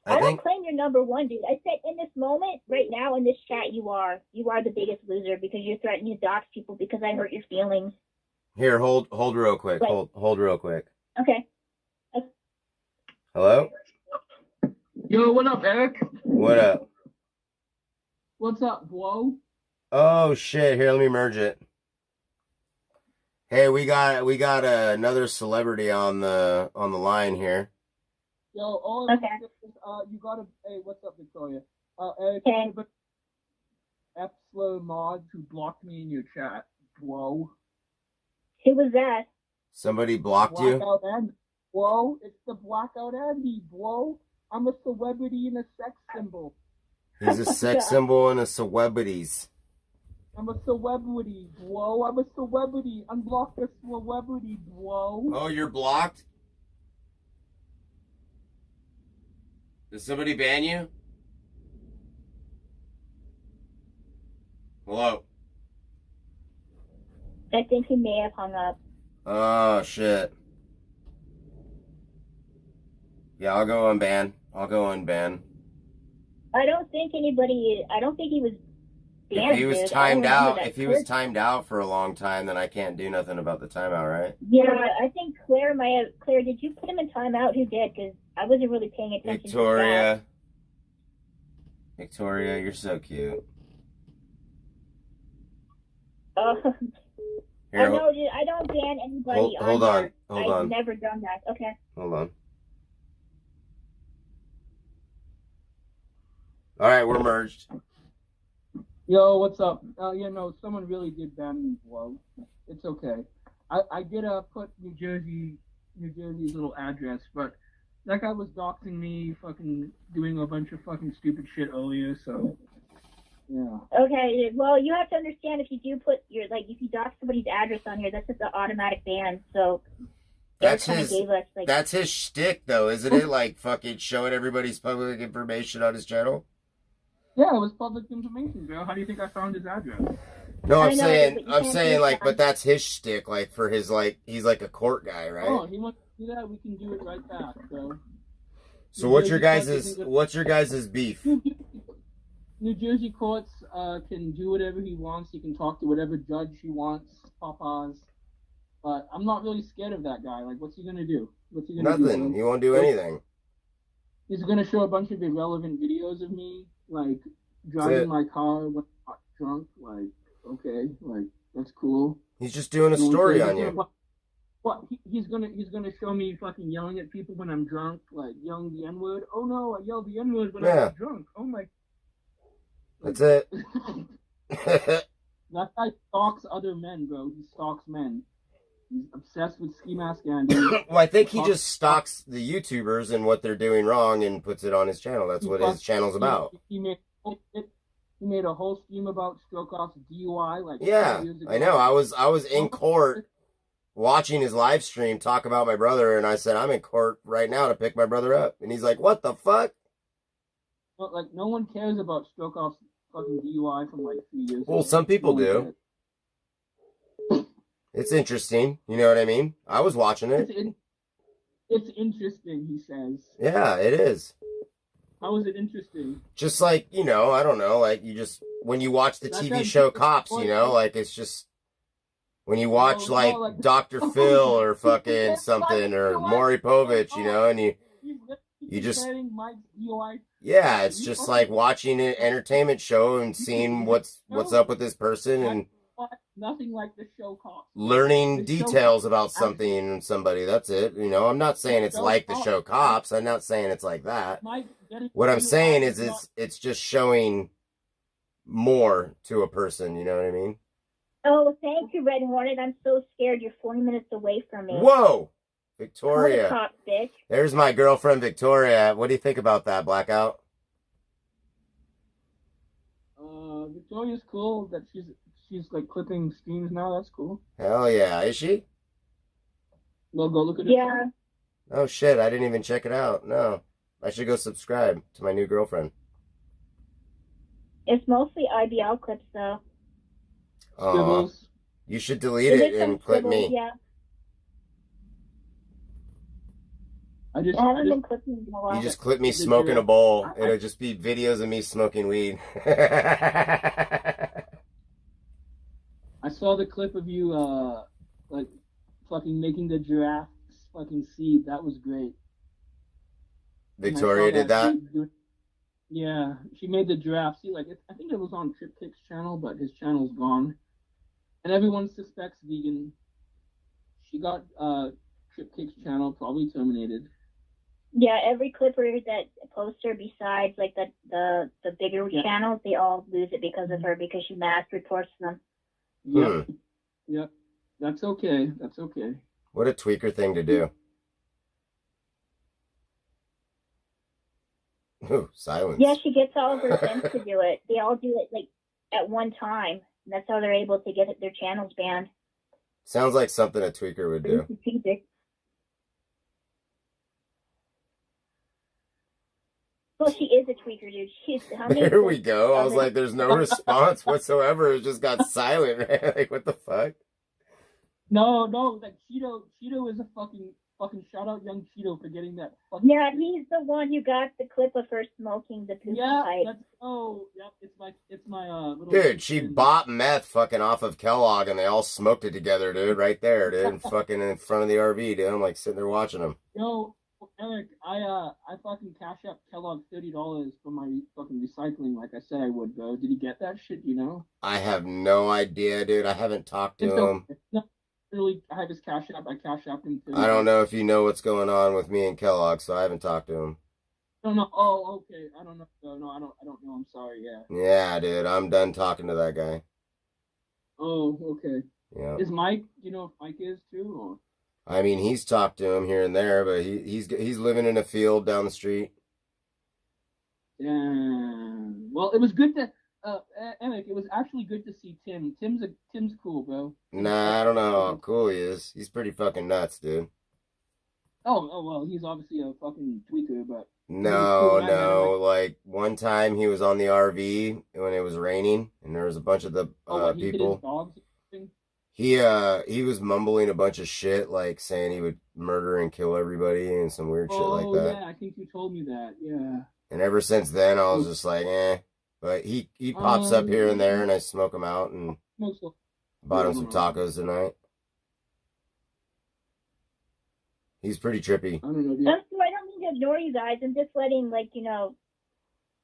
[SPEAKER 2] I don't claim you're number one, dude. I said in this moment, right now in this chat, you are the biggest loser because you're threatening to dox people because I hurt your feelings.
[SPEAKER 1] Here, hold real quick. Right. Hold real quick.
[SPEAKER 2] Okay.
[SPEAKER 1] Hello?
[SPEAKER 3] Yo, what up, Eric?
[SPEAKER 1] What up?
[SPEAKER 3] What's up, bro?
[SPEAKER 1] Oh shit! Here, let me merge it. Hey, we got another celebrity on the line here.
[SPEAKER 3] Yo, all
[SPEAKER 2] okay.
[SPEAKER 3] You gotta. Hey, what's up, Victoria? Eric, okay. Epsilon Mod who blocked me in your chat, bro.
[SPEAKER 2] Who was that?
[SPEAKER 1] Somebody blocked you?
[SPEAKER 3] Blackout Andy. Bro, it's the Blackout Andy, bro. I'm a celebrity and a sex symbol.
[SPEAKER 1] He's a sex symbol and a celebrities.
[SPEAKER 3] I'm a celebrity, bro. I'm a celebrity. Unblock the celebrity, bro.
[SPEAKER 1] Oh, you're blocked? Did somebody ban you? Hello?
[SPEAKER 2] I think he may have hung up.
[SPEAKER 1] Oh, shit. Yeah, I'll go unban. I don't think he was banned. If he was timed out, timed out for a long time, then I can't do nothing about the timeout, right?
[SPEAKER 2] Yeah, I think Claire, did you put him in timeout? Who did? Because I wasn't really paying attention to that.
[SPEAKER 1] Victoria, you're so cute.
[SPEAKER 2] Here, I know, dude, I don't ban anybody.
[SPEAKER 1] Hold on.
[SPEAKER 2] I've never done that. Okay.
[SPEAKER 1] Hold on. All right, we're merged.
[SPEAKER 3] Yo, what's up? Someone really did ban me, bro. It's okay. I did put New Jersey's little address, but that guy was doxing me, fucking doing a bunch of fucking stupid shit earlier, so yeah.
[SPEAKER 2] Okay, well, you have to understand if you do put if you dox somebody's address on here, that's just an automatic ban, so
[SPEAKER 1] that's his shtick, though, isn't it? Like, fucking showing everybody's public information on his channel?
[SPEAKER 3] Yeah, it was public information, bro. How do you think I found his address?
[SPEAKER 1] No, I'm saying, like, but that's his shtick, like, for his, like, he's like a court guy, right?
[SPEAKER 3] Oh, he wants to do that, we can do it right back, bro.
[SPEAKER 1] So what's your guys' beef?
[SPEAKER 3] New Jersey courts can do whatever he wants. He can talk to whatever judge he wants, papas. But I'm not really scared of that guy. Like, what's he gonna do?
[SPEAKER 1] Nothing. He won't do anything.
[SPEAKER 3] He's gonna show a bunch of irrelevant videos of me, like driving my car when I'm not drunk. Like, okay, like that's cool.
[SPEAKER 1] He's just doing a story on you.
[SPEAKER 3] What? He's gonna show me fucking yelling at people when I'm drunk, like yelling the N-word. Oh no, I yelled the N-word when I was drunk. Oh my.
[SPEAKER 1] That's it.
[SPEAKER 3] That guy stalks other men, bro. He stalks men. He's obsessed with Ski Mask Andy.
[SPEAKER 1] Well, I think he just stalks the YouTubers and what they're doing wrong and puts it on his channel. That's what his channel's about.
[SPEAKER 3] He made a whole stream about Strokoff's DUI. Like,
[SPEAKER 1] yeah, I know. I was in court watching his live stream talk about my brother, and I said, I'm in court right now to pick my brother up. And he's like, what the fuck?
[SPEAKER 3] Well, like, no one cares about Strokoff's fucking DUI from like 3 years ago.
[SPEAKER 1] Well, some people do. It's interesting. You know what I mean? I was watching it.
[SPEAKER 3] It's interesting, he says.
[SPEAKER 1] Yeah, it is.
[SPEAKER 3] How is it interesting?
[SPEAKER 1] Just like, I don't know, like you just, when you watch the TV show Cops, like it's just, when you watch like Dr. Phil or fucking something or Maury Povich, and you just, it's just like watching an entertainment show and seeing what's up with this person, and
[SPEAKER 3] Nothing like the show Cops.
[SPEAKER 1] Learning
[SPEAKER 3] The show
[SPEAKER 1] details
[SPEAKER 3] Cops
[SPEAKER 1] about
[SPEAKER 3] actually,
[SPEAKER 1] something and somebody. That's it. You know, I'm not saying it's
[SPEAKER 3] show
[SPEAKER 1] like the
[SPEAKER 3] Cops.
[SPEAKER 1] show Cops. I'm not saying it's like that.
[SPEAKER 3] Mike, getting
[SPEAKER 1] What I'm
[SPEAKER 3] you
[SPEAKER 1] saying
[SPEAKER 3] off
[SPEAKER 1] is
[SPEAKER 3] is not.
[SPEAKER 1] it's just showing more to a person. You know what I mean?
[SPEAKER 2] Oh, thank you, Red Hornet. I'm so scared. You're 40 minutes away from me.
[SPEAKER 1] Whoa,
[SPEAKER 2] Call the
[SPEAKER 1] Victoria.
[SPEAKER 2] cops, bitch.
[SPEAKER 1] There's my girlfriend Victoria. What do you think about that, Blackout?
[SPEAKER 3] Victoria's cool. That she's like clipping streams now. That's cool.
[SPEAKER 1] Hell yeah. Is she?
[SPEAKER 3] Well, go look at it.
[SPEAKER 2] Yeah.
[SPEAKER 1] Oh shit, I didn't even check it out. No. I should go subscribe to my new girlfriend.
[SPEAKER 2] It's mostly IBL clips, though.
[SPEAKER 3] Scribbles.
[SPEAKER 1] You should delete
[SPEAKER 2] Is
[SPEAKER 1] it
[SPEAKER 2] there some
[SPEAKER 1] and clip
[SPEAKER 2] scribbles?
[SPEAKER 1] me.
[SPEAKER 2] Yeah.
[SPEAKER 3] I
[SPEAKER 2] I haven't been clipping in a while.
[SPEAKER 1] You just clip me
[SPEAKER 3] Did
[SPEAKER 1] smoking
[SPEAKER 3] you-
[SPEAKER 1] a bowl.
[SPEAKER 3] I-
[SPEAKER 1] It'll just be videos of me smoking weed.
[SPEAKER 3] I saw the clip of you, like, fucking making the giraffes fucking seed. That was great. And I
[SPEAKER 1] Victoria
[SPEAKER 3] saw
[SPEAKER 1] did that?
[SPEAKER 3] Yeah, she made the giraffe seed. Like, I think it was on Trip Kick's channel, but his channel's gone. And everyone suspects vegan. She got Trip Kick's channel probably terminated.
[SPEAKER 2] Yeah, every clipper that posts her besides like the bigger channels, they all lose it because of her because she mass reports them.
[SPEAKER 3] Yep. Yep. That's okay. That's okay.
[SPEAKER 1] What a tweaker thing to do. Ooh, silence.
[SPEAKER 2] Yeah, she gets all of her friends to do it. They all do it like at one time. And that's how they're able to get their channels banned.
[SPEAKER 1] Sounds like something a tweaker would do.
[SPEAKER 2] Pretty strategic. Well, she is a tweaker, dude. She's how many?
[SPEAKER 1] There we go. I was
[SPEAKER 2] other-
[SPEAKER 1] like, there's no response whatsoever. It just got silent, man. Like, what the fuck?
[SPEAKER 3] No, like Cheeto is a fucking shout out young Cheeto for getting that fucking.
[SPEAKER 2] Yeah, he's the one who got the clip of her smoking the poop pipe.
[SPEAKER 3] Yep, it's my little.
[SPEAKER 1] Dude, she bought meth fucking off of Kellogg and they all smoked it together, dude. Right there, dude. Fucking in front of the RV, dude. I'm like sitting there watching them.
[SPEAKER 3] Yo, Eric, I fucking cash up Kellogg $30 for my fucking recycling like I said I would, bro. Did he get that shit, you know?
[SPEAKER 1] I have no idea, dude. I haven't talked to him.
[SPEAKER 3] Really, I have his cash app. I cash app him.
[SPEAKER 1] I don't know if you know what's going on with me and Kellogg, so I haven't talked to him.
[SPEAKER 3] I don't know. Oh, okay. I don't know. No, I don't know. I'm sorry. Yeah.
[SPEAKER 1] Yeah, dude. I'm done talking to that guy.
[SPEAKER 3] Oh, okay.
[SPEAKER 1] Yeah.
[SPEAKER 3] Is Mike? Do you know if Mike is too? Or?
[SPEAKER 1] I mean, he's talked to him here and there, but he's living in a field down the street.
[SPEAKER 3] Yeah. Well, it was good to. Eric, it was actually good to see Tim. Tim's cool, bro.
[SPEAKER 1] Nah, I don't know how cool he is. He's pretty fucking nuts, dude.
[SPEAKER 3] Oh well, he's obviously a fucking tweaker, but
[SPEAKER 1] No. Like one time he was on the RV when it was raining, and there was a bunch of the
[SPEAKER 3] he hit his
[SPEAKER 1] people.
[SPEAKER 3] dogs.
[SPEAKER 1] He was mumbling a bunch of shit, like saying he would murder and kill everybody and some weird shit like that.
[SPEAKER 3] Yeah, I think you told me that. Yeah.
[SPEAKER 1] And ever since then, I was just like, eh. But he pops up here and there, and I smoke him out, and bought him some tacos tonight. He's pretty trippy.
[SPEAKER 3] I don't know.
[SPEAKER 2] I don't mean to ignore you guys. I'm just letting, like,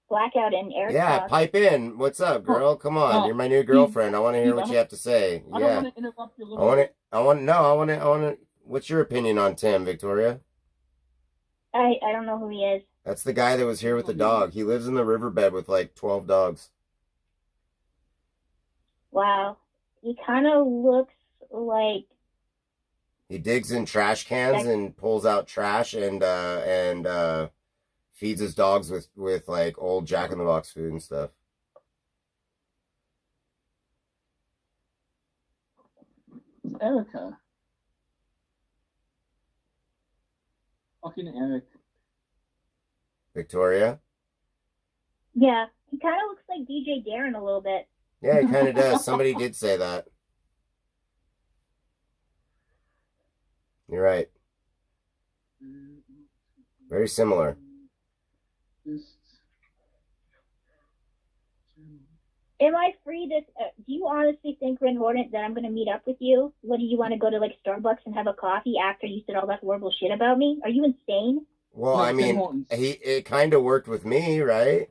[SPEAKER 2] Blackout and Eric
[SPEAKER 1] Yeah,
[SPEAKER 2] talk.
[SPEAKER 1] pipe in. What's up, girl? Come on, you're my new girlfriend. I want to hear what you have to say.
[SPEAKER 3] I don't want to interrupt your little.
[SPEAKER 1] I want to. What's your opinion on Tim, Victoria?
[SPEAKER 2] I don't know who he is.
[SPEAKER 1] That's the guy that was here with the dog. He lives in the riverbed with like 12 dogs.
[SPEAKER 2] Wow. He kind of looks like...
[SPEAKER 1] He digs in trash cans and pulls out trash and feeds his dogs with like old Jack in the Box food and stuff.
[SPEAKER 3] It's Erica. Fucking Eric.
[SPEAKER 1] Victoria?
[SPEAKER 2] Yeah. He kind of looks like DJ Darren a little bit.
[SPEAKER 1] Yeah, he kind of does. Somebody did say that. You're right. Very similar.
[SPEAKER 2] Am I free this? Do you honestly think, Red Hornet, that I'm going to meet up with you? What, do you want to go to, like, Starbucks and have a coffee after you said all that horrible shit about me? Are you insane?
[SPEAKER 1] Well,
[SPEAKER 3] No,
[SPEAKER 1] I mean, it kind of worked with me, right?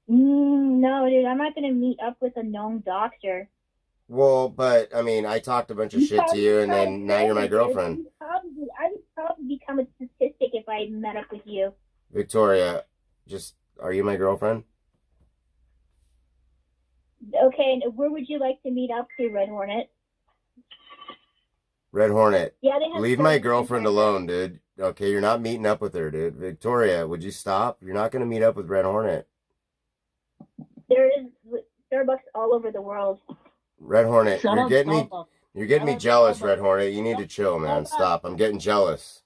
[SPEAKER 2] No, dude, I'm not going to meet up with a known doctor.
[SPEAKER 1] Well, but I mean, I talked a bunch of shit to you, and then now you're my girlfriend.
[SPEAKER 2] I would probably become a statistic if I met up with you.
[SPEAKER 1] Victoria, are you my girlfriend?
[SPEAKER 2] Okay, and where would you like to meet up to, Red Hornet?
[SPEAKER 1] Red Hornet,
[SPEAKER 2] Yeah, they have
[SPEAKER 1] leave my
[SPEAKER 2] certain
[SPEAKER 1] girlfriend
[SPEAKER 2] things like
[SPEAKER 1] alone, dude. Okay, you're not meeting up with her, dude. Victoria, would you stop? You're not gonna meet up with Red Hornet.
[SPEAKER 2] that. There is Starbucks all over the world.
[SPEAKER 1] Red Hornet,
[SPEAKER 3] Shut up, Starbucks.
[SPEAKER 1] you're getting me
[SPEAKER 3] Shut up,
[SPEAKER 1] jealous,
[SPEAKER 3] Starbucks.
[SPEAKER 1] Red Hornet. You need to chill, man.
[SPEAKER 3] Starbucks.
[SPEAKER 1] Stop. I'm getting jealous.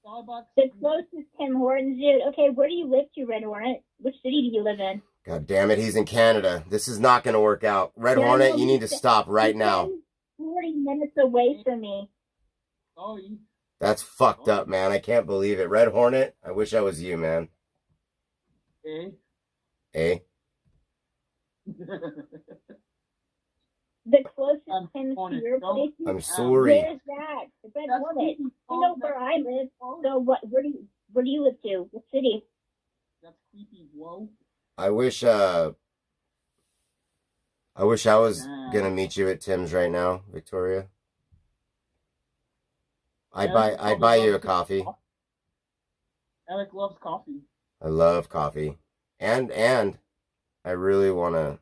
[SPEAKER 3] Starbucks.
[SPEAKER 2] The closest Tim Hortons, dude. Okay, where do you live to, Red Hornet? Which city do you live in?
[SPEAKER 1] God damn it, he's in Canada. This is not gonna work out. Red
[SPEAKER 2] Yeah,
[SPEAKER 1] Hornet,
[SPEAKER 2] no,
[SPEAKER 1] you need to stop right now.
[SPEAKER 2] 40 minutes away from me.
[SPEAKER 3] Oh,
[SPEAKER 1] That's fucked up, man. I can't believe it. Red Hornet, I wish I was you, man.
[SPEAKER 3] eh?
[SPEAKER 1] Eh?
[SPEAKER 2] The closest Tim's to your place.
[SPEAKER 1] I'm sorry.
[SPEAKER 2] Where's that? The Red Hornet. You know where I live. So what? Where do you live to? What city?
[SPEAKER 3] That's creepy. Whoa.
[SPEAKER 1] I wish I was gonna meet you at Tim's right now, Victoria. I'd buy you a coffee.
[SPEAKER 3] Eric loves coffee.
[SPEAKER 1] I love coffee. And I really wanna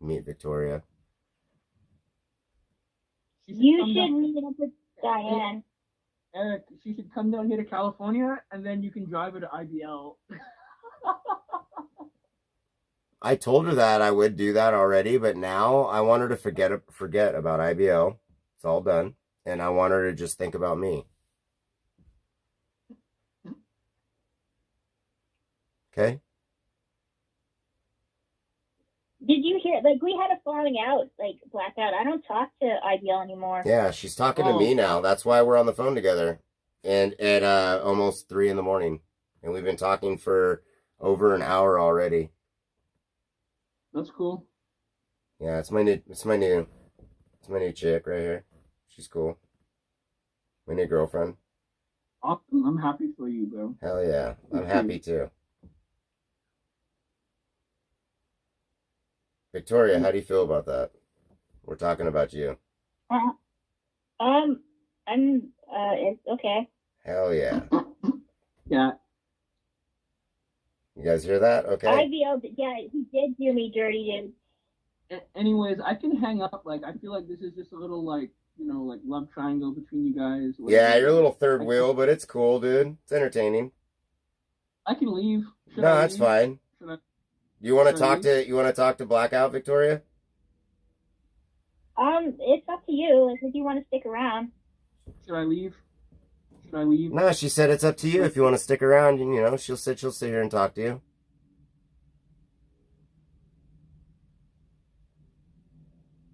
[SPEAKER 1] meet Victoria.
[SPEAKER 2] You should meet up with Diane.
[SPEAKER 3] Eric, she should come down here to California, and then you can drive her to IBL.
[SPEAKER 1] I told her that I would do that already, but now I want her to forget about IBL. It's all done. And I want her to just think about me. Okay?
[SPEAKER 2] Did you hear? Like, we had a falling out, like, blackout. I don't talk to IBL anymore.
[SPEAKER 1] Yeah, she's talking to me now. That's why we're on the phone together. And at almost 3 a.m. And we've been talking for over an hour already.
[SPEAKER 3] That's cool.
[SPEAKER 1] Yeah, it's my new chick right here. She's cool. My new girlfriend.
[SPEAKER 3] Awesome. I'm happy for you, bro.
[SPEAKER 1] Hell yeah. I'm happy too. Victoria, how do you feel about that? We're talking about you.
[SPEAKER 2] It's okay.
[SPEAKER 1] Hell yeah.
[SPEAKER 3] Yeah.
[SPEAKER 1] You guys hear that? Okay.
[SPEAKER 2] IBL, yeah, he did do me dirty, dude.
[SPEAKER 3] Anyways, I can hang up. Like, I feel like this is just a little, like, like love triangle between you guys.
[SPEAKER 1] Yeah, you're a little third wheel, but it's cool, dude. It's entertaining.
[SPEAKER 3] I can leave.
[SPEAKER 1] No, that's fine. You want to talk to Blackout, Victoria?
[SPEAKER 2] It's up to you. If you want to stick around.
[SPEAKER 3] Should I leave?
[SPEAKER 1] No, she said it's up to you if you want to stick around. And she'll sit here and talk to you.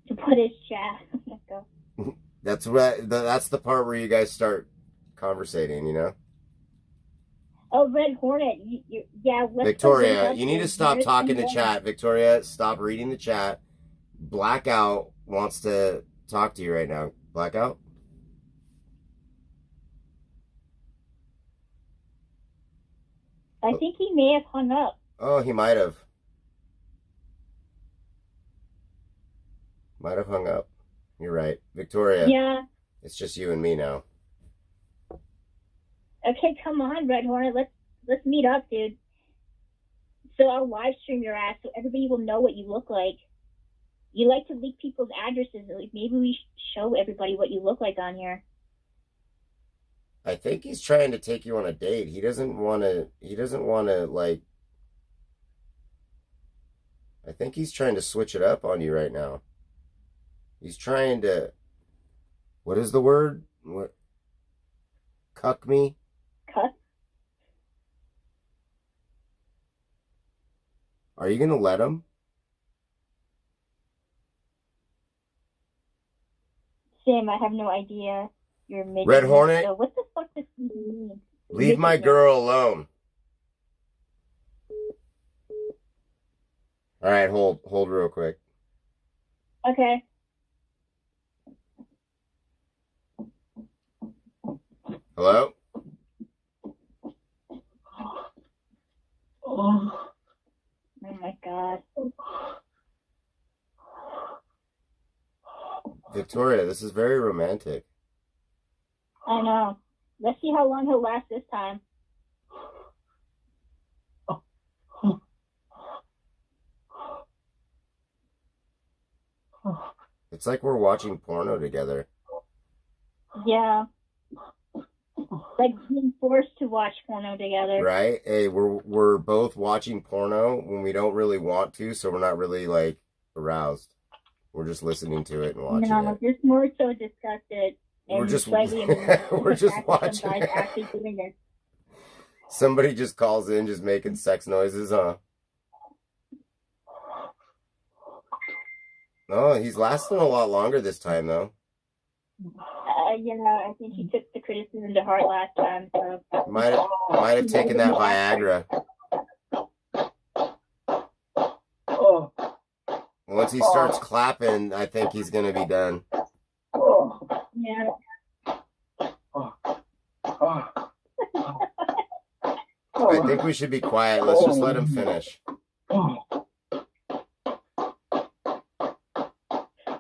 [SPEAKER 2] To put his chat.
[SPEAKER 1] That's the part where you guys start conversating.
[SPEAKER 2] Oh, Red Hornet. Yeah.
[SPEAKER 1] Victoria, you need to stop talking to chat. Victoria, stop reading the chat. Blackout wants to talk to you right now. Blackout?
[SPEAKER 2] I think he may have hung up.
[SPEAKER 1] Oh, he might have. Might have hung up. You're right. Victoria.
[SPEAKER 2] Yeah.
[SPEAKER 1] It's just you and me now.
[SPEAKER 2] Okay, come on, Red Hornet. Let's meet up, dude. So I'll live stream your ass so everybody will know what you look like. You like to leak people's addresses. Like, maybe we should show everybody what you look like on here.
[SPEAKER 1] I think he's trying to take you on a date. He doesn't want to like. I think he's trying to switch it up on you right now. He's trying to. What is the word? What? Cuck me?
[SPEAKER 2] Cuck?
[SPEAKER 1] Are you gonna let him?
[SPEAKER 2] Sam, I have no idea. You're making
[SPEAKER 1] Red Hornet?
[SPEAKER 2] So what the fuck does he mean?
[SPEAKER 1] Leave my girl alone. All right, hold real quick.
[SPEAKER 2] Okay.
[SPEAKER 1] Hello?
[SPEAKER 2] Oh my god.
[SPEAKER 1] Victoria, this is very romantic.
[SPEAKER 2] I know. Let's see how long he'll last this time.
[SPEAKER 1] It's like we're watching porno together.
[SPEAKER 2] Yeah. Like being forced to watch porno together.
[SPEAKER 1] Right? Hey, we're both watching porno when we don't really want to, so we're not really like aroused. We're just listening to it and watching it.
[SPEAKER 2] Just more so disgusted. And
[SPEAKER 1] We're just
[SPEAKER 2] slightly
[SPEAKER 1] we're just watching.
[SPEAKER 2] Some guys actually doing this.
[SPEAKER 1] Somebody just calls in, just making sex noises, huh? Oh, he's lasting a lot longer this time, though.
[SPEAKER 2] I think he took the criticism to heart last time. So.
[SPEAKER 1] Might have taken that Viagra.
[SPEAKER 3] Oh.
[SPEAKER 1] Once he starts clapping, I think he's gonna be done.
[SPEAKER 2] Yeah.
[SPEAKER 1] I think we should be quiet. Let's just let him finish.
[SPEAKER 2] What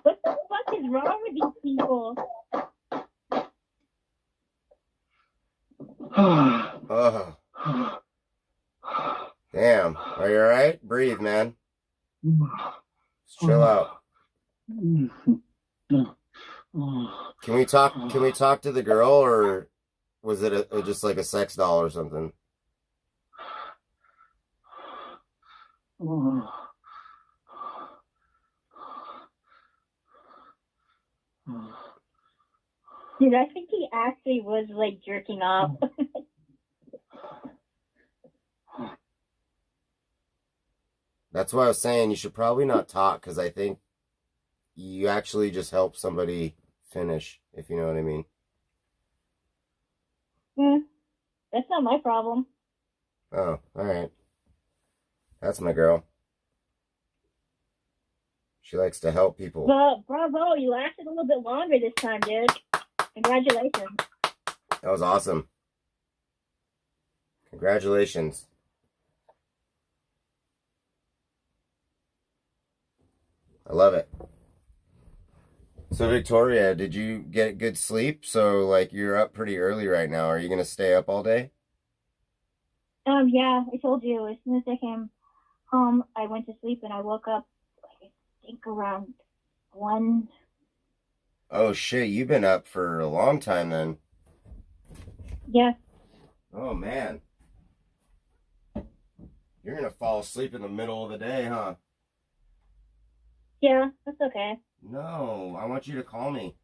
[SPEAKER 2] the fuck is wrong with these people?
[SPEAKER 1] Oh. Damn. Are you alright? Breathe, man. Just chill out. Can we talk to the girl, or was it just like a sex doll or something?
[SPEAKER 2] Dude, I think he actually was like jerking off.
[SPEAKER 1] That's why I was saying you should probably not talk, because I think you actually just help somebody finish, if you know what I mean.
[SPEAKER 2] That's not my problem.
[SPEAKER 1] Oh, alright. That's my girl. She likes to help people.
[SPEAKER 2] But bravo, you lasted a little bit longer this time, dude. Congratulations.
[SPEAKER 1] That was awesome. Congratulations. I love it. So Victoria, did you get good sleep? So like you're up pretty early right now. Are you gonna stay up all day?
[SPEAKER 2] Yeah, I told you as soon as I came home, I went to sleep and I woke up I think around 1.
[SPEAKER 1] Oh shit, you've been up for a long time then.
[SPEAKER 2] Yeah.
[SPEAKER 1] Oh man. You're gonna fall asleep in the middle of the day, huh?
[SPEAKER 2] Yeah, that's okay.
[SPEAKER 1] No, I want you to call me.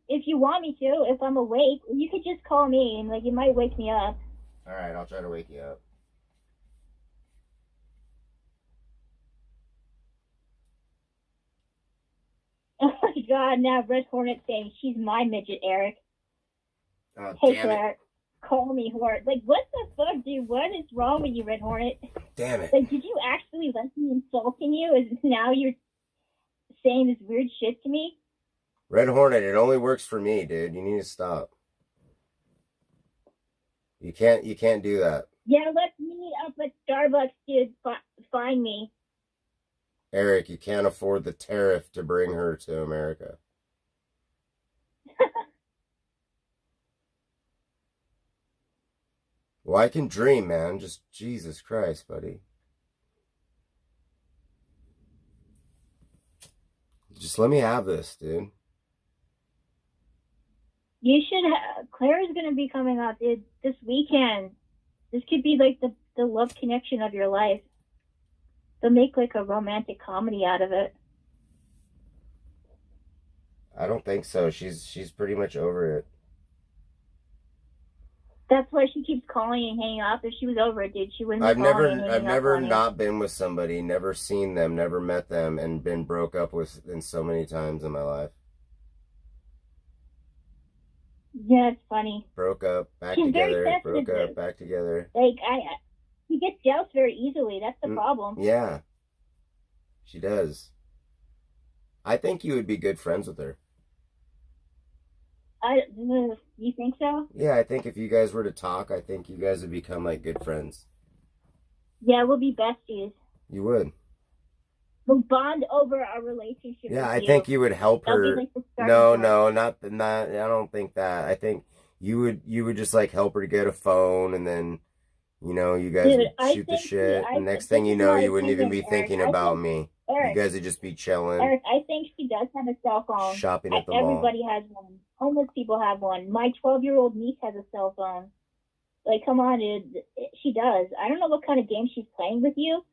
[SPEAKER 2] If you want me to, if I'm awake, you could just call me and like you might wake me up.
[SPEAKER 1] Alright, I'll try to wake you up.
[SPEAKER 2] Oh my god, now Red Hornet saying she's my midget, Eric.
[SPEAKER 1] Oh,
[SPEAKER 2] Hey
[SPEAKER 1] damn
[SPEAKER 2] Claire, call me Hornet. Like, what the fuck, dude? What is wrong with you, Red Hornet?
[SPEAKER 1] Damn it.
[SPEAKER 2] Like, did you actually let me insulting you? Is now you're saying this weird shit to me?
[SPEAKER 1] Red Hornet, it only works for me, dude. You need to stop. You can't do that.
[SPEAKER 2] Yeah, let's meet up at Starbucks, dude. Find me.
[SPEAKER 1] Eric, you can't afford the tariff to bring her to America. Well, I can dream, man. Just Jesus Christ, buddy. Just let me have this, dude.
[SPEAKER 2] You should have. Claire's gonna be coming up, dude, this weekend. This could be like the love connection of your life. They'll make like a romantic comedy out of it.
[SPEAKER 1] I don't think so. She's pretty much over it.
[SPEAKER 2] That's why she keeps calling and hanging up. If she was over it, dude, she wouldn't be
[SPEAKER 1] I've
[SPEAKER 2] calling and hanging
[SPEAKER 1] I've
[SPEAKER 2] up
[SPEAKER 1] never
[SPEAKER 2] on you.
[SPEAKER 1] not been with somebody, never seen them, never met them, and been broke up with in so many times in my life.
[SPEAKER 2] Yeah, it's funny.
[SPEAKER 1] Broke up, back
[SPEAKER 2] She's very
[SPEAKER 1] together, broke
[SPEAKER 2] sensitive.
[SPEAKER 1] up, back together.
[SPEAKER 2] Like she gets jealous very easily. That's the problem.
[SPEAKER 1] Yeah, she does. I think you would be good friends with her.
[SPEAKER 2] You think so?
[SPEAKER 1] Yeah, I think if you guys were to talk, I think you guys would become like good friends.
[SPEAKER 2] Yeah, we'll be besties.
[SPEAKER 1] You would.
[SPEAKER 2] We'll bond over our relationship
[SPEAKER 1] Yeah,
[SPEAKER 2] with
[SPEAKER 1] I
[SPEAKER 2] you.
[SPEAKER 1] think you would help
[SPEAKER 2] That'll be
[SPEAKER 1] her.
[SPEAKER 2] like the starting
[SPEAKER 1] No,
[SPEAKER 2] point.
[SPEAKER 1] no, not. I don't think that. I think you would just like help her to get a phone, and then you guys
[SPEAKER 2] Dude,
[SPEAKER 1] would
[SPEAKER 2] I
[SPEAKER 1] shoot the
[SPEAKER 2] think she,
[SPEAKER 1] shit.
[SPEAKER 2] I,
[SPEAKER 1] And next
[SPEAKER 2] this
[SPEAKER 1] thing you
[SPEAKER 2] is
[SPEAKER 1] know,
[SPEAKER 2] my
[SPEAKER 1] you wouldn't even
[SPEAKER 2] opinion,
[SPEAKER 1] be
[SPEAKER 2] Eric.
[SPEAKER 1] thinking
[SPEAKER 2] I
[SPEAKER 1] about
[SPEAKER 2] think,
[SPEAKER 1] me. You
[SPEAKER 2] Eric,
[SPEAKER 1] guys would just be chilling,
[SPEAKER 2] Eric, I think she does have a cell phone.
[SPEAKER 1] shopping at the mall.
[SPEAKER 2] Everybody has one. Homeless people have one. My 12-year-old niece has a cell phone. Like, come on, dude. She does. I don't know what kind of game she's playing with you.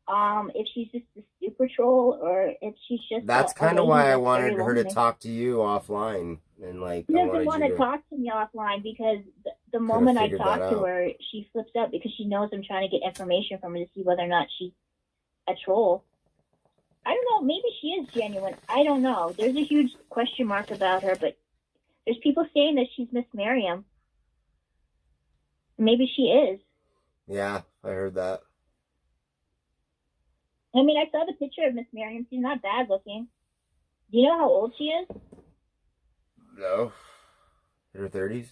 [SPEAKER 2] If she's just a super troll or if she's just
[SPEAKER 1] That's
[SPEAKER 2] a
[SPEAKER 1] kind of
[SPEAKER 2] lady
[SPEAKER 1] why I
[SPEAKER 2] that's very
[SPEAKER 1] wanted her to
[SPEAKER 2] lonely.
[SPEAKER 1] talk to you offline, and like
[SPEAKER 2] She
[SPEAKER 1] I
[SPEAKER 2] doesn't
[SPEAKER 1] wanted
[SPEAKER 2] want
[SPEAKER 1] you
[SPEAKER 2] to
[SPEAKER 1] to
[SPEAKER 2] talk to me offline because the
[SPEAKER 1] could have
[SPEAKER 2] moment I
[SPEAKER 1] figured that
[SPEAKER 2] talk to
[SPEAKER 1] out.
[SPEAKER 2] her, she flips up because she knows I'm trying to get information from her to see whether or not she's a troll. I don't know. Maybe she is genuine. I don't know. There's a huge question mark about her, but there's people saying that she's Miss Miriam. Maybe she is.
[SPEAKER 1] Yeah, I heard that.
[SPEAKER 2] I mean, I saw the picture of Miss Miriam. She's not bad looking. Do you know how old she is?
[SPEAKER 1] No, in her 30s.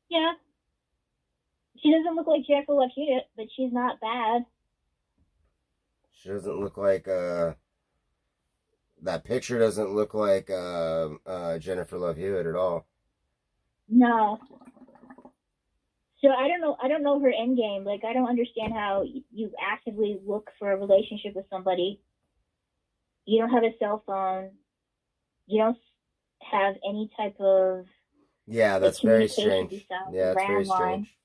[SPEAKER 2] Yeah. She doesn't look like Jennifer Love Hewitt, but she's not bad.
[SPEAKER 1] She doesn't look like that picture doesn't look like Jennifer Love Hewitt at all.
[SPEAKER 2] No. So I don't know. I don't know her end game. Like, I don't understand how you actively look for a relationship with somebody. You don't have a cell phone. You don't have any type of
[SPEAKER 1] Yeah, that's very strange.
[SPEAKER 2] besides
[SPEAKER 1] Yeah,
[SPEAKER 2] the
[SPEAKER 1] it's very
[SPEAKER 2] landline,
[SPEAKER 1] strange.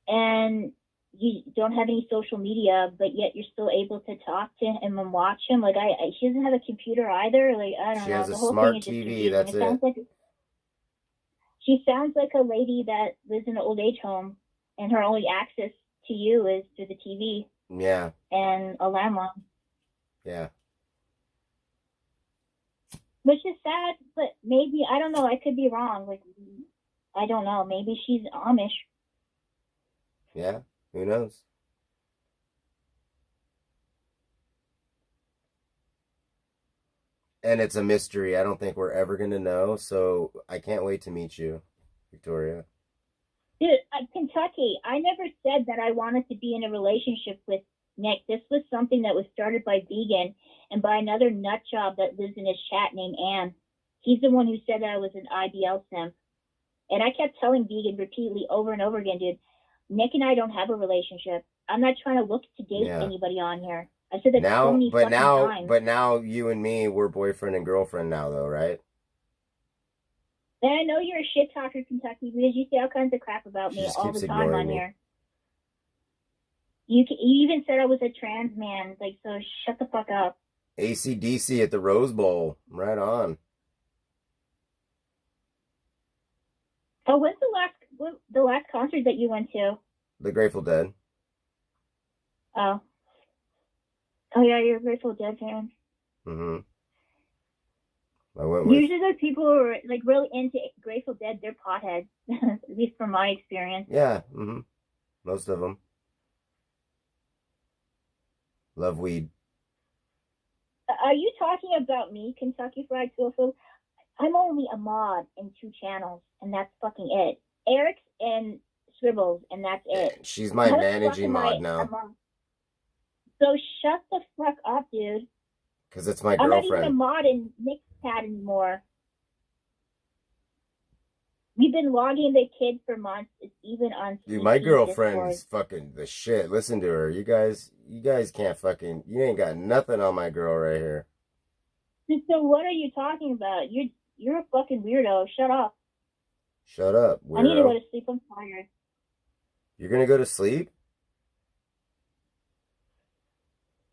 [SPEAKER 2] and you don't have any social media, but yet you're still able to talk to him and watch him. Like, she doesn't have a computer either. Like, I don't
[SPEAKER 1] She
[SPEAKER 2] know.
[SPEAKER 1] has a
[SPEAKER 2] The whole
[SPEAKER 1] smart
[SPEAKER 2] thing is just
[SPEAKER 1] TV.
[SPEAKER 2] confusing.
[SPEAKER 1] That's
[SPEAKER 2] It sounds
[SPEAKER 1] it.
[SPEAKER 2] like she sounds like a lady that lives in an old age home, and her only access to you is through the TV
[SPEAKER 1] Yeah,
[SPEAKER 2] and a landline,
[SPEAKER 1] yeah.
[SPEAKER 2] which is sad. But maybe, I don't know. I could be wrong. Like, I don't know. Maybe she's Amish.
[SPEAKER 1] Yeah, who knows? And it's a mystery. I don't think we're ever going to know, so I can't wait to meet you, Victoria.
[SPEAKER 2] Dude, Kentucky, I never said that I wanted to be in a relationship with Nick. This was something that was started by Vegan and by another nut job that lives in his chat named Ann. He's the one who said that I was an IBL simp. And I kept telling Vegan repeatedly over and over again, dude, Nick and I don't have a relationship. I'm not trying to look to date anybody on here. I said that so many fucking times.
[SPEAKER 1] But now you and me, we're boyfriend and girlfriend now, though, right?
[SPEAKER 2] And I know you're a shit talker, Kentucky, because you say all kinds of crap about me all the time on here. You even said I was a trans man. Like, so shut the fuck up.
[SPEAKER 1] AC/DC at the Rose Bowl. Right on.
[SPEAKER 2] Oh, when's the last concert that you went to?
[SPEAKER 1] The Grateful Dead.
[SPEAKER 2] Oh. Oh, yeah, you're a Grateful Dead fan.
[SPEAKER 1] Mm-hmm. I went with...
[SPEAKER 2] Usually the people who are, like, really into Grateful Dead, they're potheads. At least from my experience.
[SPEAKER 1] Yeah, mm-hmm. Most of them. Love weed.
[SPEAKER 2] Are you talking about me, Kentucky Fried Tofu? I'm only a mod in 2 channels, and that's fucking it. Eric's and Scribbles, and that's it.
[SPEAKER 1] She's my managing mod now.
[SPEAKER 2] So shut the fuck up, dude.
[SPEAKER 1] Because it's my girlfriend.
[SPEAKER 2] I'm not even a mod in Nick's chat anymore. We've been logging the kid for months. It's even on
[SPEAKER 1] Dude, my girlfriend is
[SPEAKER 2] Discord.
[SPEAKER 1] fucking the shit. Listen to her. You guys can't fucking... You ain't got nothing on my girl right here.
[SPEAKER 2] So what are you talking about? You're a fucking weirdo. Shut up.
[SPEAKER 1] Shut up, weirdo.
[SPEAKER 2] I need to go to sleep. I'm tired.
[SPEAKER 1] You're gonna go to sleep?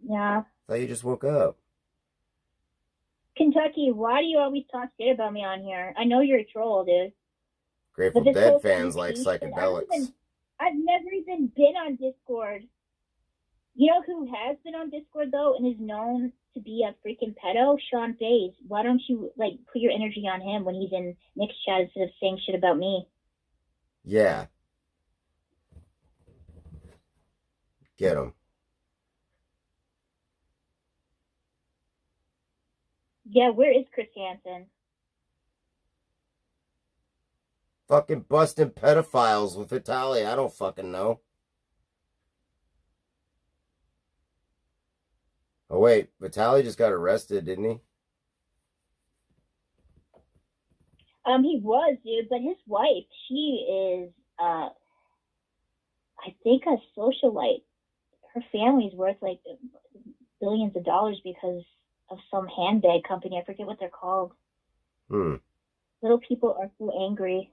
[SPEAKER 2] Yeah.
[SPEAKER 1] I thought you just woke up.
[SPEAKER 2] Kentucky, why do you always talk shit about me on here? I know you're a troll, dude.
[SPEAKER 1] Grateful Dead fans like psychedelics.
[SPEAKER 2] I've never even been on Discord. You know who has been on Discord, though, and is known to be a freaking pedo? Sean Faze. Why don't you, like, put your energy on him when he's in Nick's chat instead of saying shit about me?
[SPEAKER 1] Yeah. Get him.
[SPEAKER 2] Yeah, where is Chris Hansen?
[SPEAKER 1] Fucking busting pedophiles with Vitaly. I don't fucking know. Oh wait, Vitaly just got arrested, didn't he?
[SPEAKER 2] He was, dude, but his wife, she is, I think a socialite. Her family's worth like billions of dollars because of some handbag company. I forget what they're called.
[SPEAKER 1] Hmm.
[SPEAKER 2] Little people are so angry.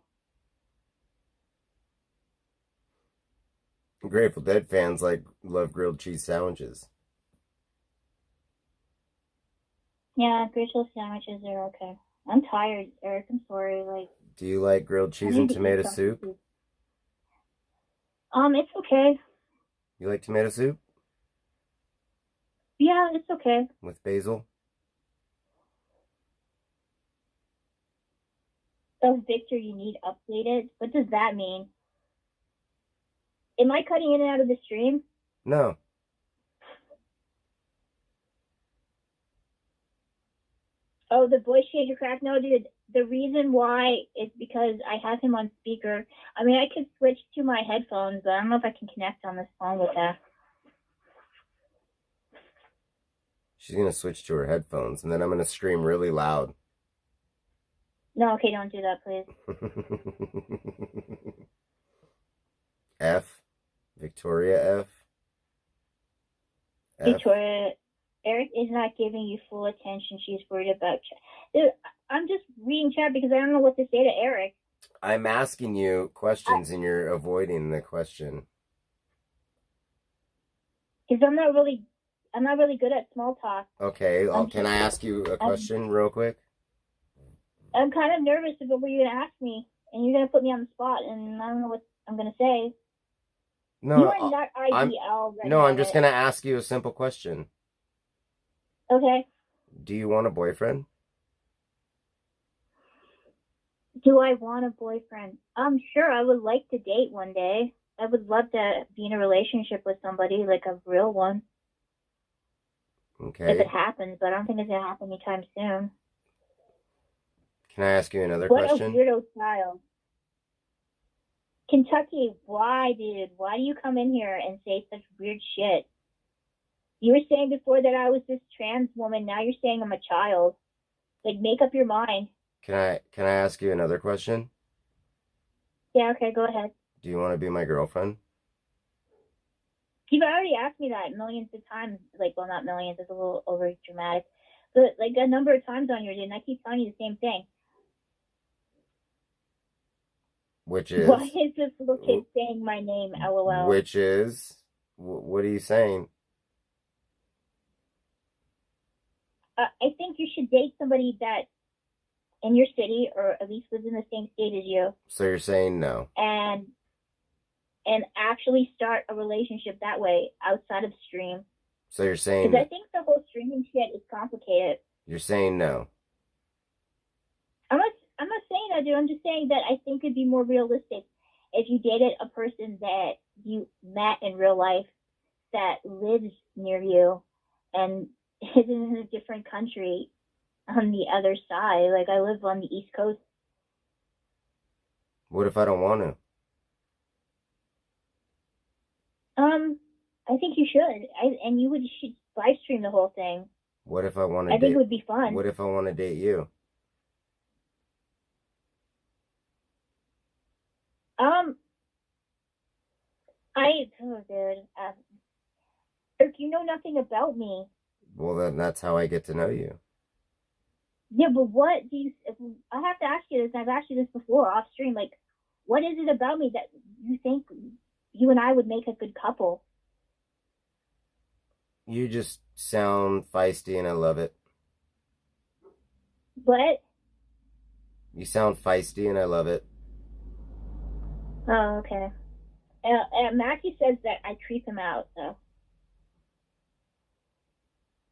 [SPEAKER 1] Grateful Dead fans love grilled cheese sandwiches.
[SPEAKER 2] Yeah, grilled sandwiches are okay. I'm tired, Eric. I'm sorry. Like,
[SPEAKER 1] Do you like grilled
[SPEAKER 2] I
[SPEAKER 1] cheese and
[SPEAKER 2] need to eat
[SPEAKER 1] tomato
[SPEAKER 2] something.
[SPEAKER 1] soup?
[SPEAKER 2] It's okay.
[SPEAKER 1] You like tomato soup
[SPEAKER 2] Yeah, it's okay.
[SPEAKER 1] with basil?
[SPEAKER 2] So, Victor, you need updated. What does that mean? Am I cutting in and out of the stream?
[SPEAKER 1] No.
[SPEAKER 2] Oh, the voice changer crack? No, dude. The reason why is because I have him on speaker. I mean, I could switch to my headphones, but I don't know if I can connect on this phone with that.
[SPEAKER 1] She's gonna switch to her headphones, and then I'm gonna scream really loud.
[SPEAKER 2] No, okay, don't do that, please.
[SPEAKER 1] F. Victoria F. F.
[SPEAKER 2] Victoria, Eric is not giving you full attention. She's worried about Dude, I'm just reading chat because I don't know what to say to Eric.
[SPEAKER 1] I'm asking you questions and you're avoiding the question.
[SPEAKER 2] Because I'm not really good at small talk.
[SPEAKER 1] Okay, can I ask you a question real quick?
[SPEAKER 2] I'm kind of nervous about what you're going to ask me, and you're going to put me on the spot, and I don't know what I'm going to say.
[SPEAKER 1] No,
[SPEAKER 2] you are not IDL right now.
[SPEAKER 1] I'm just going to ask you a simple question.
[SPEAKER 2] Okay.
[SPEAKER 1] Do you want a boyfriend?
[SPEAKER 2] Do I want a boyfriend? Sure, I would like to date one day. I would love to be in a relationship with somebody, like a real one.
[SPEAKER 1] Okay.
[SPEAKER 2] If it happens, but I don't think it's going to happen anytime soon.
[SPEAKER 1] Can I ask you another question?
[SPEAKER 2] What a weirdo child. Kentucky, why, dude? Why do you come in here and say such weird shit? You were saying before that I was this trans woman. Now you're saying I'm a child. Like, make up your mind.
[SPEAKER 1] Can I ask you another question?
[SPEAKER 2] Yeah, okay, go ahead.
[SPEAKER 1] Do you want to be my girlfriend?
[SPEAKER 2] You've already asked me that millions of times. Like, well, not millions. It's a little over dramatic. But, like, a number of times on your day, and I keep telling you the same thing.
[SPEAKER 1] Which is?
[SPEAKER 2] Why is this little kid saying my name, LOL?
[SPEAKER 1] Which is? What are you saying?
[SPEAKER 2] I think you should date somebody that in your city, or at least was in the same state as you.
[SPEAKER 1] So you're saying no?
[SPEAKER 2] And actually start a relationship that way outside of stream.
[SPEAKER 1] So you're saying?
[SPEAKER 2] Because I think the whole streaming shit is complicated.
[SPEAKER 1] You're saying no?
[SPEAKER 2] I'm not saying that, dude. I'm just saying that I think it'd be more realistic if you dated a person that you met in real life that lives near you and is in a different country on the other side. Like, I live on the East Coast.
[SPEAKER 1] What if I don't want to?
[SPEAKER 2] I think you should. And you should live stream the whole thing.
[SPEAKER 1] What if I want to
[SPEAKER 2] I think it would be fun.
[SPEAKER 1] What if I want to date you?
[SPEAKER 2] Dude, Eric, you know nothing about me.
[SPEAKER 1] Well, then that's how I get to know you.
[SPEAKER 2] Yeah, but what do you? I have to ask you this. I've asked you this before off stream. Like, what is it about me that you think you and I would make a good couple?
[SPEAKER 1] You just sound feisty, and I love it.
[SPEAKER 2] What?
[SPEAKER 1] You sound feisty, and I love it.
[SPEAKER 2] Oh, okay. Mackie says that I creep him out, so.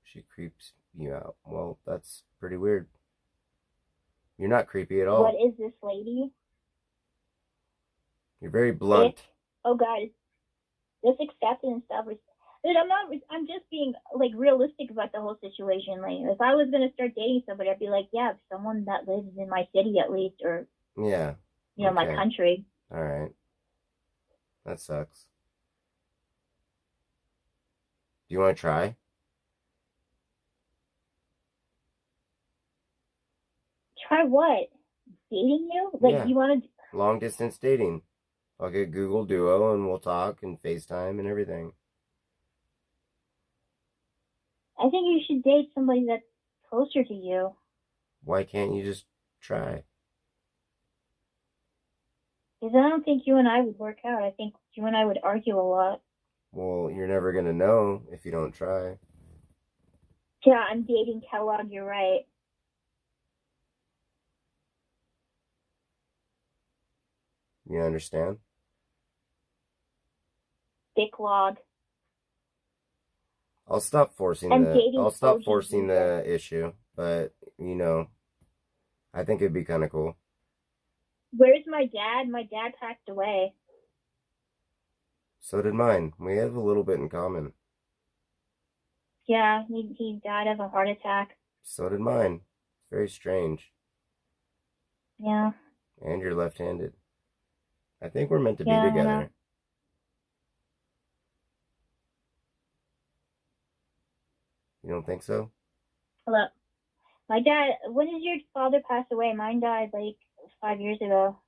[SPEAKER 1] She creeps you out. Well, that's pretty weird. You're not creepy at all.
[SPEAKER 2] What is this lady?
[SPEAKER 1] You're very blunt.
[SPEAKER 2] Oh, God. Just accept it and stuff. Dude, I'm just being, like, realistic about the whole situation. Like, if I was going to start dating somebody, I'd be like, yeah, someone that lives in my city at least, or,
[SPEAKER 1] yeah,
[SPEAKER 2] you know, my country.
[SPEAKER 1] All right. That sucks. Do you want to try?
[SPEAKER 2] Try what? Dating you? Like,
[SPEAKER 1] Yeah,
[SPEAKER 2] you want to?
[SPEAKER 1] long distance dating. I'll get Google Duo and we'll talk and FaceTime and everything.
[SPEAKER 2] I think you should date somebody that's closer to you.
[SPEAKER 1] Why can't you just try?
[SPEAKER 2] Because I don't think you and I would work out. I think you and I would argue a lot.
[SPEAKER 1] Well, you're never gonna know if you don't try.
[SPEAKER 2] Yeah, I'm dating Kellogg. You're right.
[SPEAKER 1] You understand?
[SPEAKER 2] Dick log.
[SPEAKER 1] I'll stop forcing
[SPEAKER 2] I'm
[SPEAKER 1] the
[SPEAKER 2] dating
[SPEAKER 1] I'll stop
[SPEAKER 2] OG
[SPEAKER 1] forcing
[SPEAKER 2] Diva.
[SPEAKER 1] the issue, but I think it'd be kind of cool.
[SPEAKER 2] Where's my dad? My dad passed away.
[SPEAKER 1] So did mine. We have a little bit in common.
[SPEAKER 2] Yeah, he died of a heart attack.
[SPEAKER 1] So did mine. It's very strange.
[SPEAKER 2] Yeah.
[SPEAKER 1] And you're left-handed. I think we're meant to be
[SPEAKER 2] Yeah, I know.
[SPEAKER 1] together. You don't think so?
[SPEAKER 2] Hello. My dad, when did your father pass away? Mine died like 5 years ago.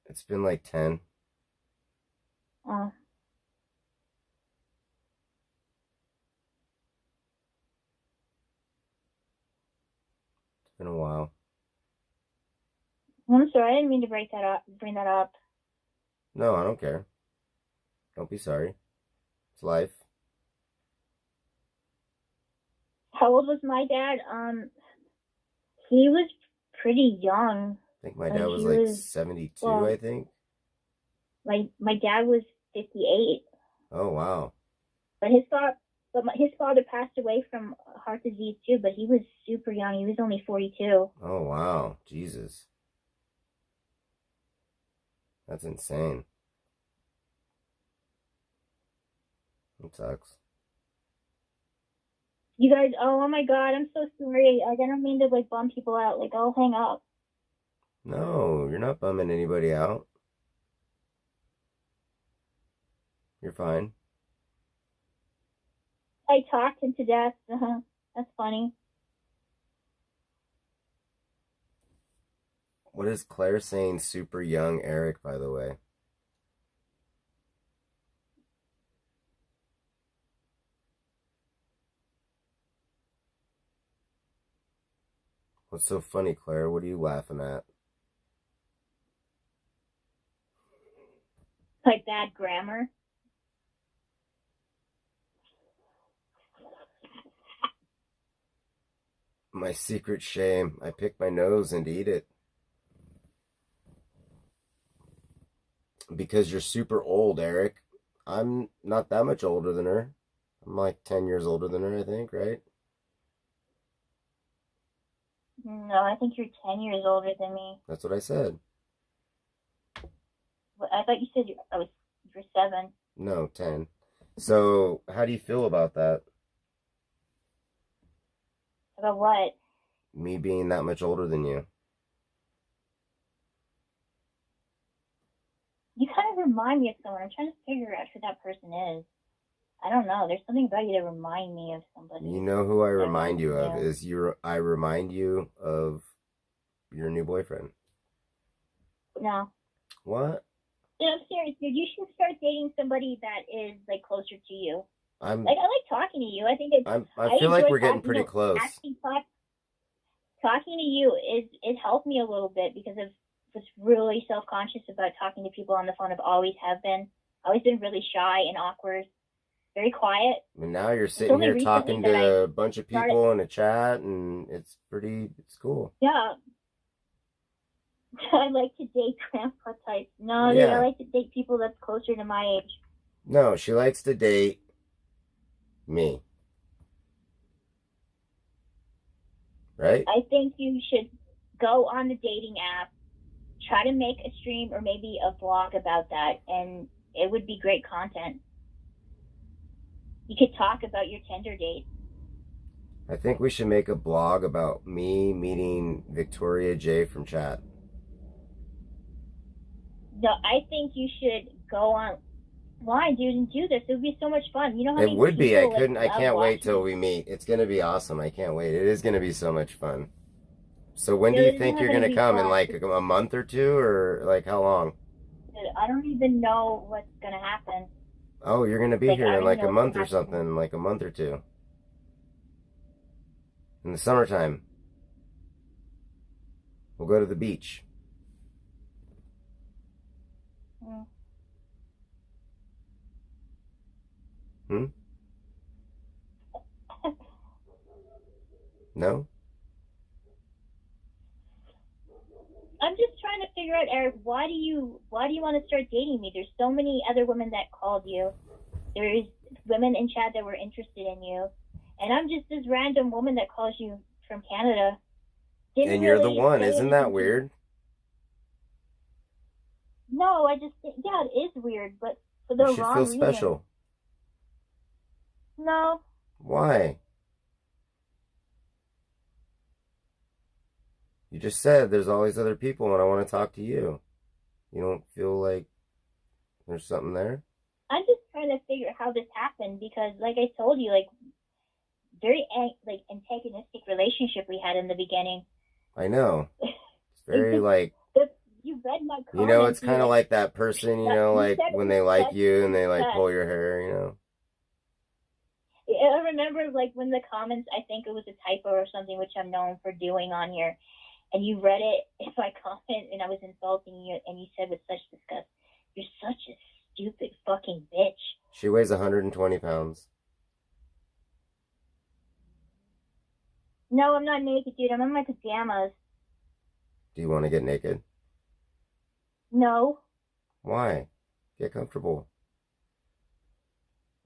[SPEAKER 1] It's been like 10.
[SPEAKER 2] Oh.
[SPEAKER 1] It's been a while.
[SPEAKER 2] I'm sorry, I didn't mean to bring that up.
[SPEAKER 1] No, I don't care. Don't be sorry. It's life.
[SPEAKER 2] How old was my dad? He was pretty young.
[SPEAKER 1] I think my dad was like 72,
[SPEAKER 2] well,
[SPEAKER 1] I think.
[SPEAKER 2] My dad was 58.
[SPEAKER 1] Oh, wow.
[SPEAKER 2] But his father passed away from heart disease too, but he was super young. He was only 42.
[SPEAKER 1] Oh, wow. Jesus. That's insane. It sucks.
[SPEAKER 2] You guys, oh my God, I'm so sorry. I don't mean to like bum people out. Like, I'll hang up.
[SPEAKER 1] No, you're not bumming anybody out. You're fine.
[SPEAKER 2] I talked him to death. That's funny.
[SPEAKER 1] What is Claire saying super young Eric, by the way? What's so funny, Claire? What are you laughing at?
[SPEAKER 2] Like bad grammar.
[SPEAKER 1] My secret shame. I pick my nose and eat it. Because you're super old, Eric. I'm not that much older than her. I'm like 10 years older than her, I think, right?
[SPEAKER 2] No, I think you're 10 years older than me.
[SPEAKER 1] That's what I said.
[SPEAKER 2] I thought you said you're 7.
[SPEAKER 1] No, 10. So, how do you feel about that?
[SPEAKER 2] About what?
[SPEAKER 1] Me being that much older than you.
[SPEAKER 2] You kind of remind me of someone. I'm trying to figure out who that person is. I don't know. There's something about you that remind me of somebody.
[SPEAKER 1] You know who I remind you of is I remind you of your new boyfriend.
[SPEAKER 2] No.
[SPEAKER 1] What?
[SPEAKER 2] Yeah, I'm serious, dude. You should start dating somebody that is like closer to you. I like talking to you. I think
[SPEAKER 1] I feel like we're getting pretty close.
[SPEAKER 2] Talking to you is helped me a little bit because of was really self-conscious about talking to people on the phone. I've always been really shy and awkward, very quiet.
[SPEAKER 1] And now you're sitting here talking to a bunch of people in a chat, and it's cool.
[SPEAKER 2] Yeah. I like to date grandpa types. No, yeah. Dude, I like to date people that's closer to my age.
[SPEAKER 1] No, she likes to date me. Right?
[SPEAKER 2] I think you should go on the dating app, try to make a stream or maybe a vlog about that, and it would be great content. You could talk about your Tinder date.
[SPEAKER 1] I think we should make a blog about me meeting Victoria J from chat.
[SPEAKER 2] No, I think you should go online, dude, and do this. It would be so much fun. You know how
[SPEAKER 1] it would be. I can't wait till we meet. It's gonna be awesome. I can't wait. It is gonna be so much fun. So when do
[SPEAKER 2] Dude,
[SPEAKER 1] you
[SPEAKER 2] it's
[SPEAKER 1] think
[SPEAKER 2] not
[SPEAKER 1] you're
[SPEAKER 2] gonna
[SPEAKER 1] gonna
[SPEAKER 2] be
[SPEAKER 1] come? In
[SPEAKER 2] fun.
[SPEAKER 1] like a month or two, or like how long?
[SPEAKER 2] Dude, I don't even know what's gonna happen.
[SPEAKER 1] Oh, you're gonna be
[SPEAKER 2] Like,
[SPEAKER 1] here
[SPEAKER 2] I
[SPEAKER 1] in
[SPEAKER 2] don't even
[SPEAKER 1] like a
[SPEAKER 2] know if it
[SPEAKER 1] month or
[SPEAKER 2] has to.
[SPEAKER 1] something, like a month or two. In the summertime, we'll go to the beach.
[SPEAKER 2] Mm.
[SPEAKER 1] Hmm? No?
[SPEAKER 2] I'm just trying to figure out, Eric, why do you want to start dating me? There's so many other women that called you. There's women in chat that were interested in you, and I'm just this random woman that calls you from Canada. Didn't
[SPEAKER 1] And you're the
[SPEAKER 2] really
[SPEAKER 1] one.
[SPEAKER 2] say
[SPEAKER 1] Isn't that
[SPEAKER 2] anything to you.
[SPEAKER 1] weird?
[SPEAKER 2] No, I just think, yeah, it is weird, but for
[SPEAKER 1] You
[SPEAKER 2] the
[SPEAKER 1] should feel
[SPEAKER 2] wrong reason.
[SPEAKER 1] special.
[SPEAKER 2] No,
[SPEAKER 1] Why? You just said there's all these other people and I want to talk to you. You don't feel like there's something there?
[SPEAKER 2] I'm just trying to figure how this happened because, like I told you, like very like antagonistic relationship we had in the beginning.
[SPEAKER 1] I know. It's very like,
[SPEAKER 2] You read my comments.
[SPEAKER 1] you know, it's kind of
[SPEAKER 2] like
[SPEAKER 1] like that person, you know, like when they like you and they like pull your hair, you know.
[SPEAKER 2] I remember like when the comments, I think it was a typo or something, which I'm known for doing on here, and you read it in my comment and I was insulting you and you said with such disgust, "You're such a stupid fucking bitch."
[SPEAKER 1] She weighs 120 pounds.
[SPEAKER 2] No, I'm not naked, dude. I'm in my pajamas.
[SPEAKER 1] Do you want to get naked?
[SPEAKER 2] No.
[SPEAKER 1] Why? Get comfortable.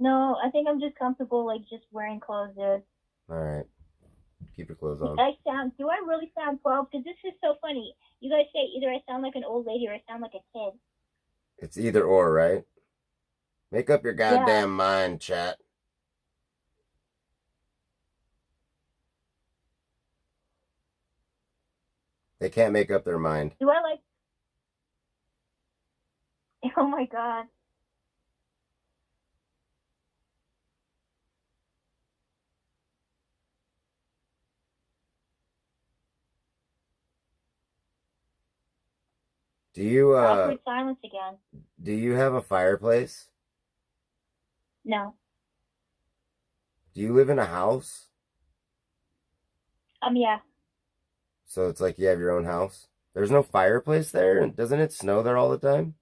[SPEAKER 2] No, I think I'm just comfortable, like, just wearing clothes, dude.
[SPEAKER 1] Alright. Keep your clothes on.
[SPEAKER 2] Do I really sound 12? Because this is so funny. You guys say either I sound like an old lady or I sound like a kid.
[SPEAKER 1] It's either or, right? Make up your goddamn mind, chat. They can't make up their mind.
[SPEAKER 2] Do I like... Oh my god.
[SPEAKER 1] Do you,
[SPEAKER 2] Awkward silence again.
[SPEAKER 1] do you have a fireplace?
[SPEAKER 2] No.
[SPEAKER 1] Do you live in a house?
[SPEAKER 2] Yeah.
[SPEAKER 1] So it's like you have your own house? There's no fireplace there? Doesn't it snow there all the time?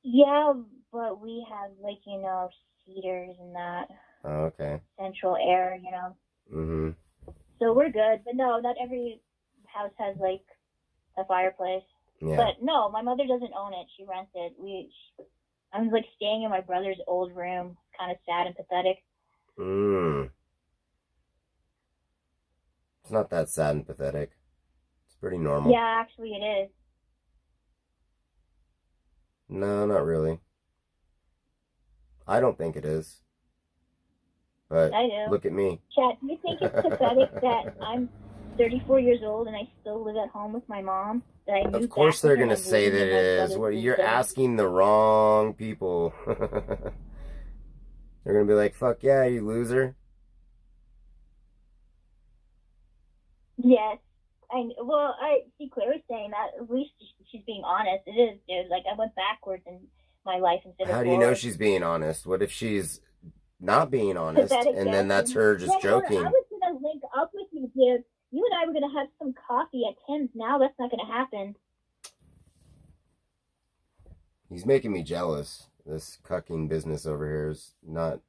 [SPEAKER 2] Yeah, but we have, like, you know, heaters and that.
[SPEAKER 1] Oh, okay.
[SPEAKER 2] Central air, you know.
[SPEAKER 1] Mm-hmm.
[SPEAKER 2] So we're good. But no, not every house has, like, a fireplace.
[SPEAKER 1] Yeah.
[SPEAKER 2] But no, my mother doesn't own it. She rents it. I'm, like, staying in my brother's old room. Kind of sad and pathetic.
[SPEAKER 1] It's not that sad and pathetic. It's pretty normal.
[SPEAKER 2] Yeah, actually it is.
[SPEAKER 1] No, not really. I don't think it is. But
[SPEAKER 2] I do.
[SPEAKER 1] Look at me.
[SPEAKER 2] Chat, do you think it's pathetic that I'm 34 years old and I still live at home with my mom? That I moved
[SPEAKER 1] Of course
[SPEAKER 2] back
[SPEAKER 1] they're
[SPEAKER 2] with her
[SPEAKER 1] going to
[SPEAKER 2] and I'm
[SPEAKER 1] say
[SPEAKER 2] living
[SPEAKER 1] that
[SPEAKER 2] in
[SPEAKER 1] it
[SPEAKER 2] my
[SPEAKER 1] is.
[SPEAKER 2] brother's
[SPEAKER 1] What, you're
[SPEAKER 2] place?
[SPEAKER 1] asking the wrong people. They're going to be like, fuck yeah, you loser.
[SPEAKER 2] Yes. I see Claire saying that. At least she's being honest. It is, dude. Like, I went backwards in my life instead of
[SPEAKER 1] How do
[SPEAKER 2] forward.
[SPEAKER 1] you know she's being honest? What if she's not being honest and then that's her just joking?
[SPEAKER 2] I was going to link up with you, dude. You and I were going to have some coffee at Tim's. Now that's not going to happen.
[SPEAKER 1] He's making me jealous. This cucking business over here is not,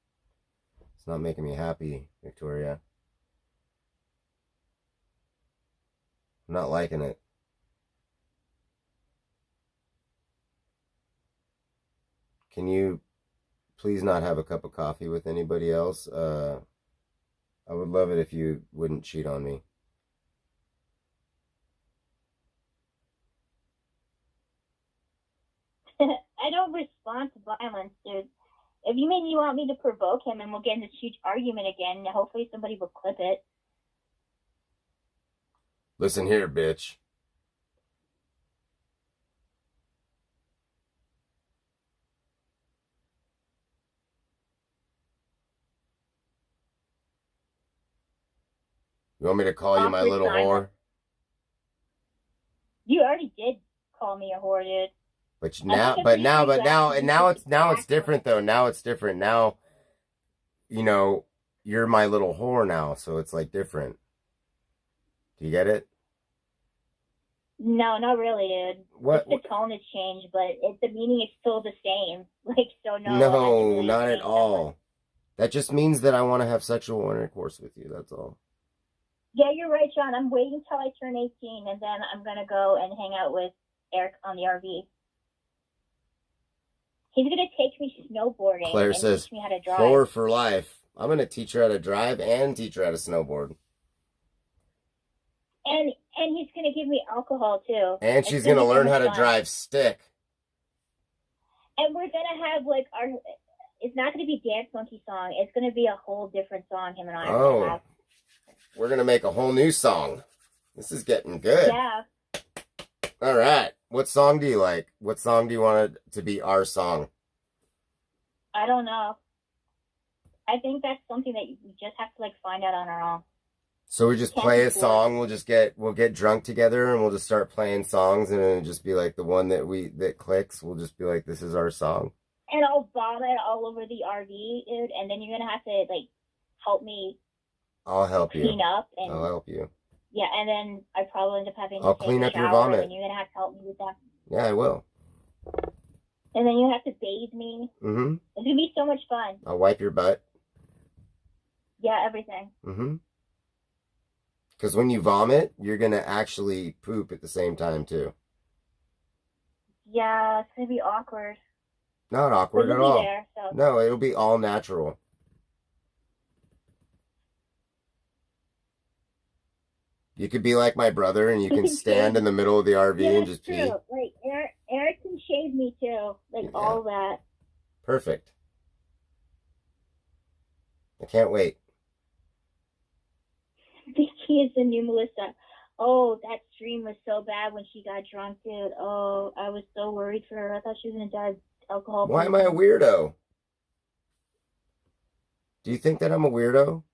[SPEAKER 1] it's not making me happy, Victoria. I'm not liking it. Can you please not have a cup of coffee with anybody else? I would love it if you wouldn't cheat on me.
[SPEAKER 2] I don't respond to violence, dude. If you mean you want me to provoke him and we'll get in this huge argument again, hopefully somebody will clip it.
[SPEAKER 1] Listen here, bitch. You want me to call you my little whore?
[SPEAKER 2] You already did call me a whore, dude.
[SPEAKER 1] But
[SPEAKER 2] I
[SPEAKER 1] now,
[SPEAKER 2] think
[SPEAKER 1] but
[SPEAKER 2] I'm
[SPEAKER 1] now,
[SPEAKER 2] pretty
[SPEAKER 1] but now, and now it's
[SPEAKER 2] exactly.
[SPEAKER 1] different though. Now it's different. Now, you know, you're my little whore now, so it's like different. Do you get it?
[SPEAKER 2] No, not really, dude.
[SPEAKER 1] What?
[SPEAKER 2] Just the tone has changed, but the meaning is still the same. Like, so no, it hasn't
[SPEAKER 1] No,
[SPEAKER 2] really
[SPEAKER 1] not at
[SPEAKER 2] changed that much.
[SPEAKER 1] all. That just means that I want to have sexual intercourse with you. That's all.
[SPEAKER 2] Yeah, you're right, John. I'm waiting till I turn 18, and then I'm gonna go and hang out with Eric on the RV. He's gonna take me snowboarding
[SPEAKER 1] Claire
[SPEAKER 2] and
[SPEAKER 1] says,
[SPEAKER 2] teach me how to drive.
[SPEAKER 1] whore for life. I'm going to teach her how to drive and teach her how to snowboard.
[SPEAKER 2] And he's gonna give me alcohol too.
[SPEAKER 1] And she's going to learn how to drive stick.
[SPEAKER 2] And we're gonna have like our. It's not gonna be Dance Monkey song. It's gonna be a whole different song. Him and I are gonna have.
[SPEAKER 1] We're going to make a whole new song. This is getting good.
[SPEAKER 2] Yeah.
[SPEAKER 1] All right. What song do you like? What song do you want it to be our song?
[SPEAKER 2] I don't know. I think that's something that we just have to like find out on our own.
[SPEAKER 1] So we just play a song. We'll get drunk together and we'll just start playing songs, and it'll just be like the one that clicks. We'll just be like, this is our song.
[SPEAKER 2] And I'll vomit all over the RV, dude. And then you're gonna have to like help me.
[SPEAKER 1] I'll help you.
[SPEAKER 2] Clean up. And
[SPEAKER 1] I'll help you.
[SPEAKER 2] yeah, and then I probably end up having to
[SPEAKER 1] I'll
[SPEAKER 2] take
[SPEAKER 1] clean
[SPEAKER 2] a
[SPEAKER 1] up your
[SPEAKER 2] shower,
[SPEAKER 1] vomit.
[SPEAKER 2] and you're gonna have to help me with that.
[SPEAKER 1] Yeah, I will.
[SPEAKER 2] And then you have to bathe me.
[SPEAKER 1] Mm-hmm.
[SPEAKER 2] It's gonna be so much fun.
[SPEAKER 1] I'll wipe your butt.
[SPEAKER 2] Yeah, everything.
[SPEAKER 1] Mm-hmm. Because when you vomit, you're gonna actually poop at the same time too.
[SPEAKER 2] Yeah, it's gonna be awkward.
[SPEAKER 1] Not awkward at all.
[SPEAKER 2] There, so.
[SPEAKER 1] No, it'll be all natural. You could be like my brother, and you can stand in the middle of the RV and just pee.
[SPEAKER 2] Like Eric can shave me too, like all that.
[SPEAKER 1] Perfect. I can't wait.
[SPEAKER 2] Vicky is the new Melissa. Oh, that stream was so bad when she got drunk, dude. Oh, I was so worried for her. I thought she was gonna die of alcohol.
[SPEAKER 1] Why am I a weirdo? Do you think that I'm a weirdo?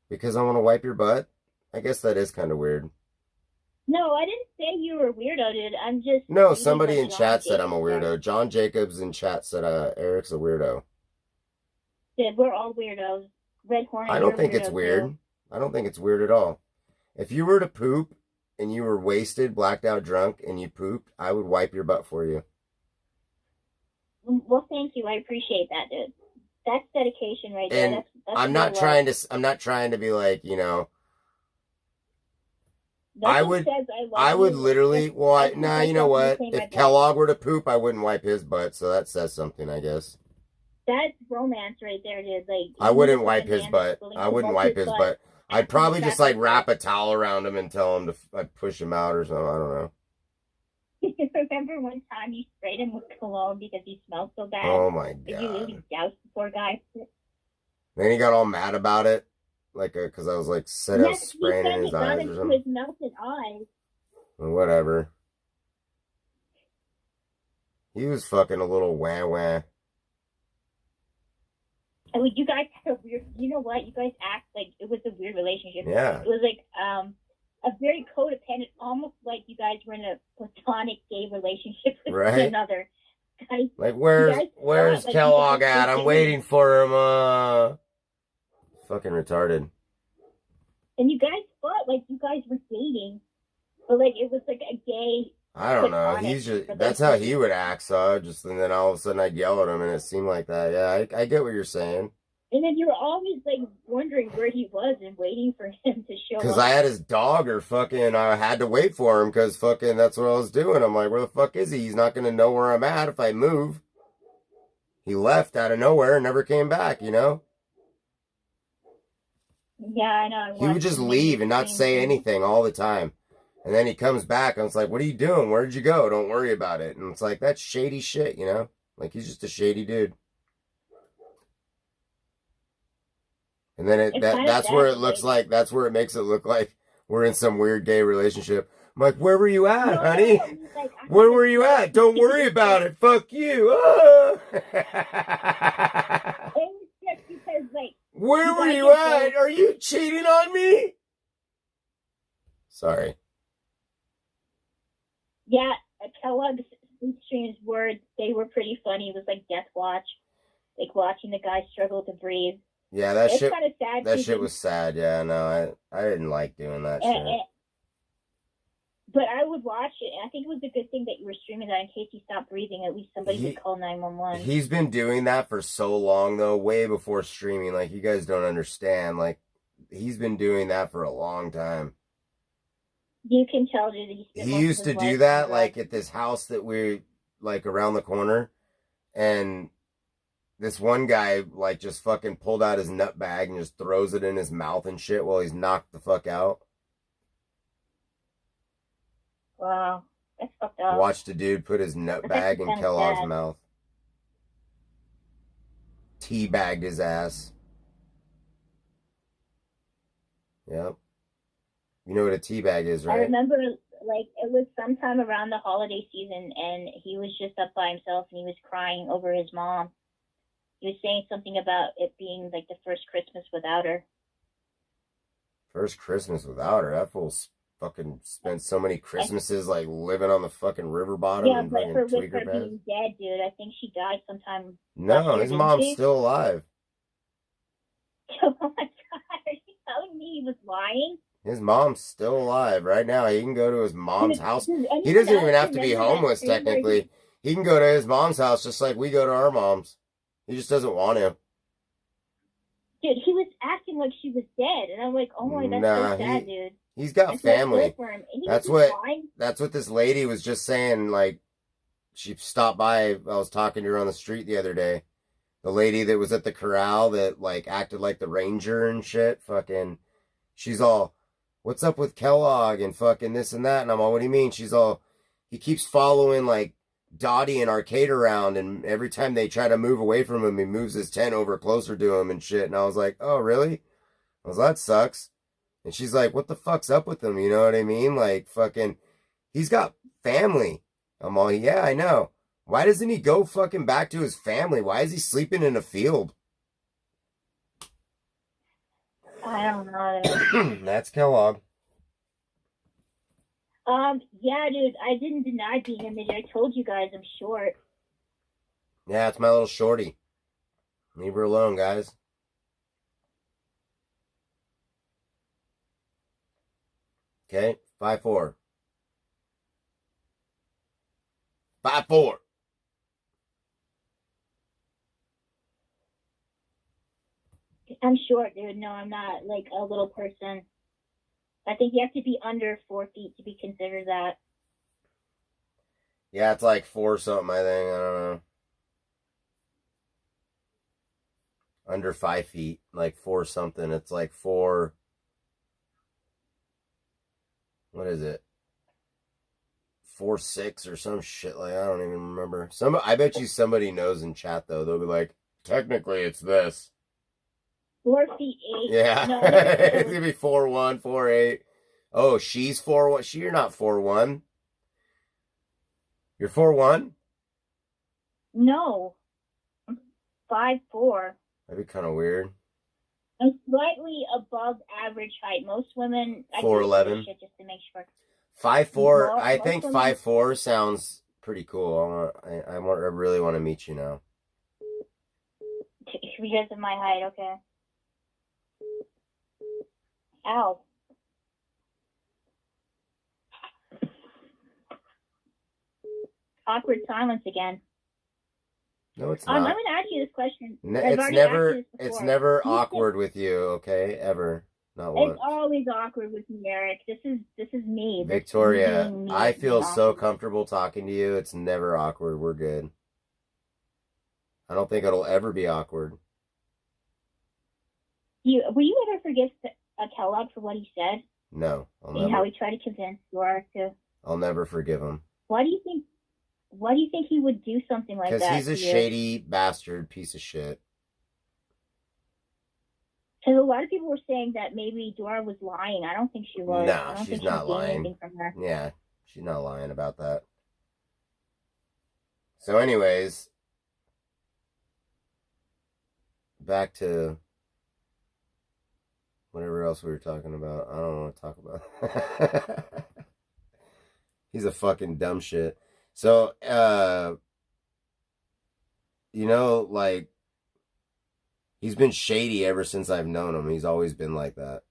[SPEAKER 1] Because I want to wipe your butt? I guess that is kind of weird.
[SPEAKER 2] No, I didn't say you were a weirdo, dude. I'm just...
[SPEAKER 1] No, somebody in chat said I'm a weirdo. John Jacobs in chat said Eric's a weirdo.
[SPEAKER 2] Dude, we're all weirdos. Red Hornet,
[SPEAKER 1] I don't think it's weird. Too. I don't think it's weird at all. If you were to poop and you were wasted, blacked out drunk, and you pooped, I would wipe your butt for you.
[SPEAKER 2] Well, thank you. I appreciate that, dude. That's dedication right there. That's
[SPEAKER 1] I'm not trying to be like, you know. I would literally. Well, you know what? If Kellogg were to poop, I wouldn't wipe his butt. So that says something, I guess.
[SPEAKER 2] That's romance right there, dude. Like
[SPEAKER 1] I wouldn't wipe his butt. I wouldn't wipe his butt. I'd probably just like wrap a towel around him and tell him to I'd push him out or something. I don't know.
[SPEAKER 2] Remember one time you sprayed him with cologne because he smelled so bad?
[SPEAKER 1] Oh my god!
[SPEAKER 2] You really doused the poor guy.
[SPEAKER 1] Then he got all mad about it, like because I was like spraying in his eyes or something.
[SPEAKER 2] His melted eyes.
[SPEAKER 1] Well, whatever. He was fucking a little wah.
[SPEAKER 2] Oh, you guys had a weird. You know what? You guys act like it was a weird relationship.
[SPEAKER 1] Yeah.
[SPEAKER 2] It was like a very codependent, almost like you guys were in a platonic gay relationship with another. Guys, like
[SPEAKER 1] where's Kellogg at? I'm waiting for him. Fucking retarded.
[SPEAKER 2] And you guys fought like you guys were dating, but like it was like a gay.
[SPEAKER 1] I don't know. He's just that's how he would act. So and then all of a sudden I'd yell at him, and it seemed like that. Yeah, I get what you're saying. And
[SPEAKER 2] then you were always like wondering where he was and waiting for him to show up.
[SPEAKER 1] Because I had his dog, or fucking I had to wait for him because fucking that's what I was doing. I'm like, where the fuck is he? He's not gonna know where I'm at if I move. He left out of nowhere and never came back. You know.
[SPEAKER 2] Yeah, I know.
[SPEAKER 1] He would just leave and not say anything all the time. And then he comes back and it's like, what are you doing? Where did you go? Don't worry about it. And it's like, that's shady shit, you know? Like, he's just a shady dude. And then that's where it looks like, that's where it makes it look like we're in some weird gay relationship. I'm like, where were you at, honey? Where were you at? Don't worry about it. Fuck you. Oh. Where were you at? Are you cheating on me? Sorry.
[SPEAKER 2] Yeah, Kellogg's streams they were pretty funny. It was like Death Watch, like watching the guy struggle to breathe.
[SPEAKER 1] Yeah, that
[SPEAKER 2] It's
[SPEAKER 1] shit.
[SPEAKER 2] kind of sad.
[SPEAKER 1] That shit was sad. Yeah, no, I didn't like doing that shit.
[SPEAKER 2] But I would watch it, and I think it was a good thing that you were streaming that in case he stopped breathing. At least somebody could call 911.
[SPEAKER 1] He's been doing that for so long, though, way before streaming. Like, you guys don't understand. Like, he's been doing that for a long time.
[SPEAKER 2] You can tell, dude, that
[SPEAKER 1] he used to do that, like, at this house that we, like, around the corner. And this one guy, like, just fucking pulled out his nut bag and just throws it in his mouth and shit while he's knocked the fuck out.
[SPEAKER 2] Wow, that's fucked up.
[SPEAKER 1] Watched a dude put his nut bag in Kellogg's mouth. Teabagged his ass. Yep. You know what a teabag is, right?
[SPEAKER 2] I remember, like, it was sometime around the holiday season, and he was just up by himself, and he was crying over his mom. He was saying something about it being, like, the first Christmas without her.
[SPEAKER 1] First Christmas without her? That fool's fucking spent so many Christmases, like, living on the fucking river bottom and fucking
[SPEAKER 2] with her
[SPEAKER 1] tweaker beds.
[SPEAKER 2] being dead, dude, I think she died sometime.
[SPEAKER 1] No, his mom's still alive.
[SPEAKER 2] Oh my god, are you telling me he was lying?
[SPEAKER 1] His mom's still alive right now. He can go to his mom's house. He doesn't even have to be homeless, technically. He can go to his mom's house just like we go to our mom's. He just doesn't want to.
[SPEAKER 2] Dude, he was acting like she was dead, and I'm like, oh my, that's so sad, dude.
[SPEAKER 1] He's got family. That's what this lady was just saying. Like, she stopped by. I was talking to her on the street the other day. The lady that was at the corral that, like, acted like the ranger and shit. Fucking, she's all, what's up with Kellogg and fucking this and that? And I'm all, what do you mean? She's all, he keeps following, like, Dottie and Arcade around, and every time they try to move away from him, he moves his tent over closer to him and shit. And I was like, oh, really? I was like, that sucks. And she's like, what the fuck's up with him? You know what I mean? Like, fucking, he's got family. I'm all, yeah, I know. Why doesn't he go fucking back to his family? Why is he sleeping in a field?
[SPEAKER 2] I don't know.
[SPEAKER 1] That's Kellogg.
[SPEAKER 2] Yeah, dude, I didn't deny being a midget. I told you guys I'm short.
[SPEAKER 1] Yeah, it's my little shorty. Leave her alone, guys. Okay, 5'4". 5'4".
[SPEAKER 2] I'm short, dude. No, I'm not like a little person. I think you have to be under 4 feet to be considered that.
[SPEAKER 1] Yeah, it's like 4 something, I think. I don't know. Under 5 feet, like 4 something. It's like 4. What is it? 4'6" or some shit. Like, I don't even remember. I bet you somebody knows in chat though. They'll be like, technically, it's this.
[SPEAKER 2] 4'8".
[SPEAKER 1] Yeah,
[SPEAKER 2] No,
[SPEAKER 1] it's gonna be 4'1", 4'8". Oh, she's 4'1". You're not 4'1". You're 4'1".
[SPEAKER 2] No, I'm 5'4".
[SPEAKER 1] That'd be kind of weird.
[SPEAKER 2] I'm slightly above average height. Most women,
[SPEAKER 1] 4'11".
[SPEAKER 2] Just to make sure.
[SPEAKER 1] 5'4". I think 5'4" sounds pretty cool. I really want to meet you now.
[SPEAKER 2] Because of my height, okay. Ow. Awkward silence again.
[SPEAKER 1] No, it's not.
[SPEAKER 2] I'm going to ask you this question.
[SPEAKER 1] It's never awkward with you, okay? Ever. Not once.
[SPEAKER 2] It's always awkward with me, Eric. This is me.
[SPEAKER 1] Victoria, I feel so comfortable talking to you. It's never awkward. We're good. I don't think it'll ever be awkward.
[SPEAKER 2] Will you ever forgive Kellogg for what he said?
[SPEAKER 1] No,
[SPEAKER 2] how he tried to convince Dora to.
[SPEAKER 1] I'll never forgive him.
[SPEAKER 2] Why do you think he would do something like that?
[SPEAKER 1] Because he's a shady bastard piece of shit.
[SPEAKER 2] Because a lot of people were saying that maybe Dora was lying. I don't think she was.
[SPEAKER 1] No, she's not lying. From her. Yeah, she's not lying about that. So anyways, back to whatever else we were talking about. I don't want to talk about. He's a fucking dumb shit. So, you know, like, he's been shady ever since I've known him. He's always been like that.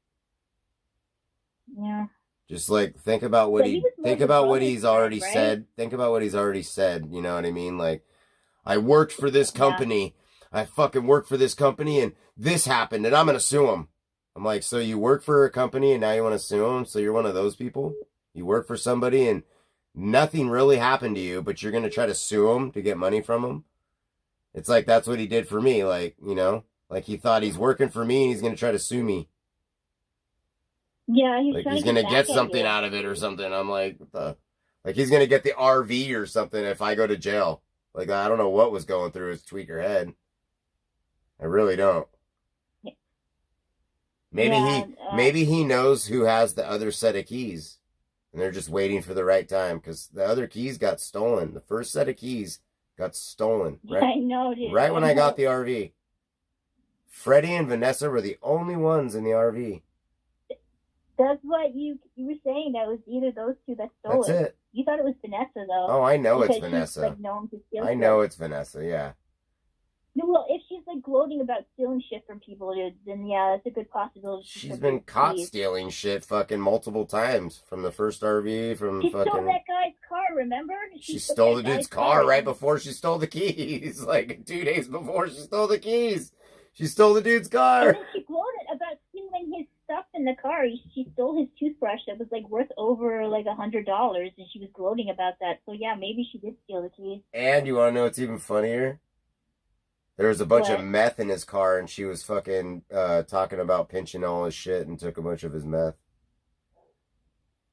[SPEAKER 2] Yeah.
[SPEAKER 1] Just like think about what he's already said. Think about what he's already said. You know what I mean? Like, I worked for this company. I fucking worked for this company, and this happened, and I'm gonna sue him. I'm like, so you work for a company, and now you want to sue him? So you're one of those people? You work for somebody, and nothing really happened to you, but you're gonna try to sue him to get money from him? It's like that's what he did for me. Like, you know, like he thought he's working for me, and he's gonna try to sue me.
[SPEAKER 2] Yeah,
[SPEAKER 1] he's gonna get something out of it or something. I'm like, what the? Like he's gonna get the RV or something if I go to jail. Like I don't know what was going through his tweaker head. I really don't. Maybe he knows who has the other set of keys, and they're just waiting for the right time because the other keys got stolen. The first set of keys got stolen. Right,
[SPEAKER 2] I know, dude.
[SPEAKER 1] Right when I got the RV. Freddie and Vanessa were the only ones in the RV.
[SPEAKER 2] That's what you were saying. That was either those two that stole it.
[SPEAKER 1] That's it.
[SPEAKER 2] You thought it was Vanessa, though.
[SPEAKER 1] Oh, I know it's Vanessa.
[SPEAKER 2] Like, known to steal
[SPEAKER 1] I know it's Vanessa, yeah.
[SPEAKER 2] No, well, if she's like gloating about stealing shit from people, dude, then yeah, that's a good possibility.
[SPEAKER 1] She's been caught stealing shit fucking multiple times from the first RV,
[SPEAKER 2] she stole that guy's car, remember?
[SPEAKER 1] She stole the dude's car right before she stole the keys. Like 2 days before she stole the keys. She stole the dude's car.
[SPEAKER 2] And then she gloated about stealing his stuff in the car. She stole his toothbrush that was like worth over like $100, and she was gloating about that. So yeah, maybe she did steal the keys.
[SPEAKER 1] And you want to know what's even funnier? There was a bunch of meth in his car, and she was fucking talking about pinching all his shit and took a bunch of his meth.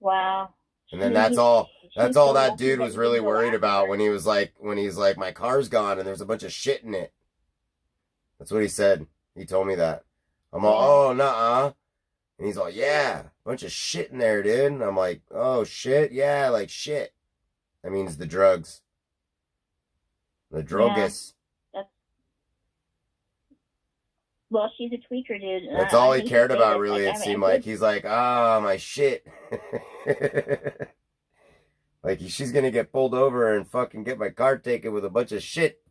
[SPEAKER 2] Wow.
[SPEAKER 1] And then that's all that dude was really worried about when he's like, my car's gone and there's a bunch of shit in it. That's what he said. He told me that. I'm all, oh, nuh-uh. And he's all, yeah, bunch of shit in there, dude. And I'm like, oh, shit? Yeah, like shit. That means the drugs. The drogas.
[SPEAKER 2] Yeah, well, she's a tweaker, dude.
[SPEAKER 1] That's all he cared about, really, it seemed like. He's like, ah, my shit. Like, she's gonna get pulled over and fucking get my car taken with a bunch of shit.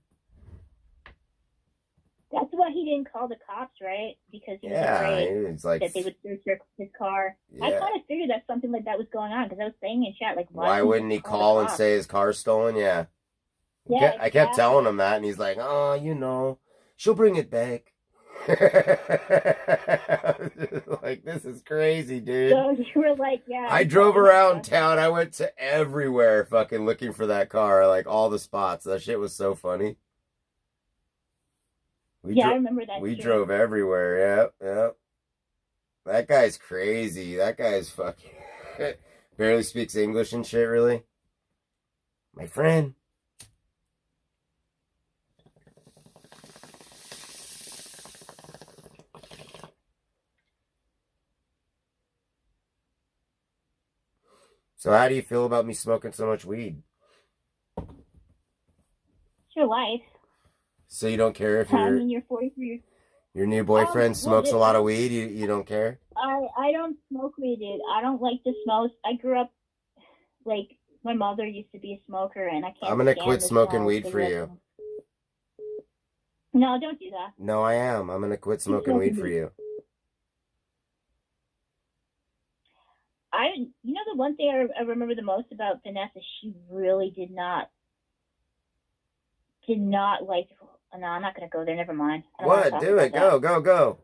[SPEAKER 2] That's why he didn't call the cops, right? Because he was afraid
[SPEAKER 1] like,
[SPEAKER 2] that they would search his car. Yeah. I kind of figured that something like that was going on because I was saying in chat, like,
[SPEAKER 1] why wouldn't he call and say his car's stolen? Yeah. I kept telling him that, and he's like, oh, you know, she'll bring it back. Like, this is crazy, dude.
[SPEAKER 2] So you were like, yeah.
[SPEAKER 1] I drove around town. I went to everywhere fucking looking for that car, like all the spots. That shit was so funny.
[SPEAKER 2] I remember that.
[SPEAKER 1] We drove everywhere. Yep. That guy's crazy. That guy's fucking barely speaks English and shit, really. My friend. So how do you feel about me smoking so much weed?
[SPEAKER 2] It's your life.
[SPEAKER 1] So you don't care if
[SPEAKER 2] you're 43.
[SPEAKER 1] Your new boyfriend smokes a lot of weed? You don't care?
[SPEAKER 2] I don't smoke weed, dude. I don't like to smoke. I grew up, like, my mother used to be a smoker, and I can't.
[SPEAKER 1] I'm going to quit smoking weed for you.
[SPEAKER 2] No, don't do that.
[SPEAKER 1] No, I am. I'm going to quit smoking weed for you.
[SPEAKER 2] You know, the one thing I remember the most about Vanessa, she really did not like. No, I'm not gonna go there. Never mind.
[SPEAKER 1] What? Do it. Go.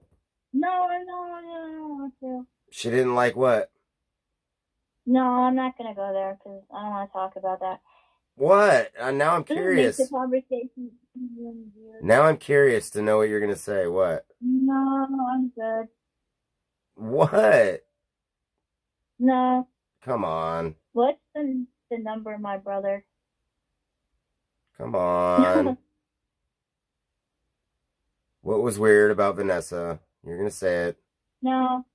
[SPEAKER 2] No, I don't want to.
[SPEAKER 1] She didn't like what?
[SPEAKER 2] No, I'm not gonna go there because I don't want to talk about that.
[SPEAKER 1] What? Now I'm curious.
[SPEAKER 2] Make the conversation.
[SPEAKER 1] Now I'm curious to know what you're gonna say. What?
[SPEAKER 2] No, I'm good.
[SPEAKER 1] What?
[SPEAKER 2] No.
[SPEAKER 1] Come on.
[SPEAKER 2] What's the number, my brother?
[SPEAKER 1] Come on. What was weird about Vanessa? You're going to say it.
[SPEAKER 2] No.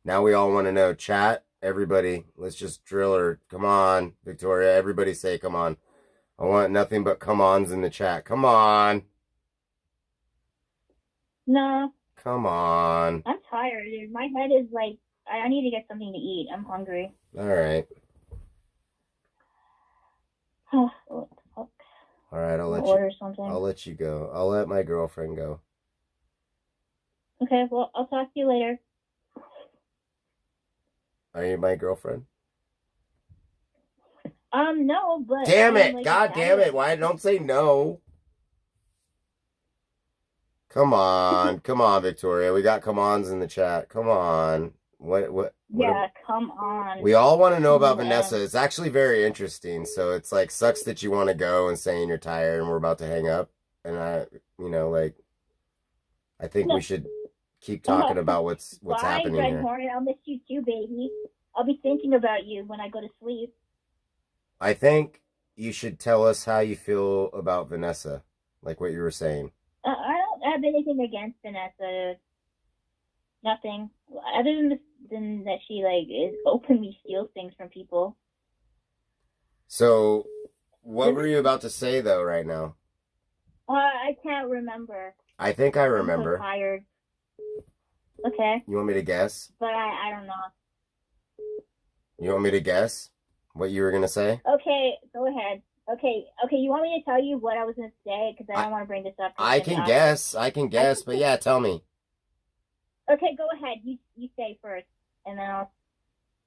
[SPEAKER 1] Now we all want to know. Chat, everybody, let's just drill her. Come on, Victoria. Everybody say come on. I want nothing but come ons in the chat. Come on.
[SPEAKER 2] No.
[SPEAKER 1] Come on.
[SPEAKER 2] I'm tired, dude. My head is like, I need to get something to eat. I'm hungry.
[SPEAKER 1] All right.
[SPEAKER 2] What the fuck?
[SPEAKER 1] All right, I'll
[SPEAKER 2] order something.
[SPEAKER 1] I'll let you go. I'll let my girlfriend go.
[SPEAKER 2] Okay, well, I'll talk to you later.
[SPEAKER 1] Are you my girlfriend?
[SPEAKER 2] No, but
[SPEAKER 1] Damn it!
[SPEAKER 2] like,
[SPEAKER 1] God damn it! Why don't say no? Come on, Victoria. We got come-ons in the chat. Come on. What?
[SPEAKER 2] Yeah, come on.
[SPEAKER 1] We all want to know about Vanessa. It's actually very interesting. So it's like, sucks that you want to go and saying you're tired and we're about to hang up. And I think we should keep talking about what's happening
[SPEAKER 2] Red
[SPEAKER 1] here.
[SPEAKER 2] Hornet, I'll miss you too, baby. I'll be thinking about you when I go to sleep.
[SPEAKER 1] I think you should tell us how you feel about Vanessa, like what you were saying.
[SPEAKER 2] I don't have anything against Vanessa. Nothing. Other than that she, like, is openly steals things from people.
[SPEAKER 1] So, what were you about to say, though, right now?
[SPEAKER 2] I can't remember.
[SPEAKER 1] I think I remember.
[SPEAKER 2] I'm so tired. Okay.
[SPEAKER 1] You want me to guess?
[SPEAKER 2] But I don't know.
[SPEAKER 1] You want me to guess what you were going to say?
[SPEAKER 2] Okay, go ahead. Okay, you want me to tell you what I was going to say? Because I don't want to bring this up.
[SPEAKER 1] I can guess, but yeah, tell me.
[SPEAKER 2] Okay, go ahead. You say first, and then I'll.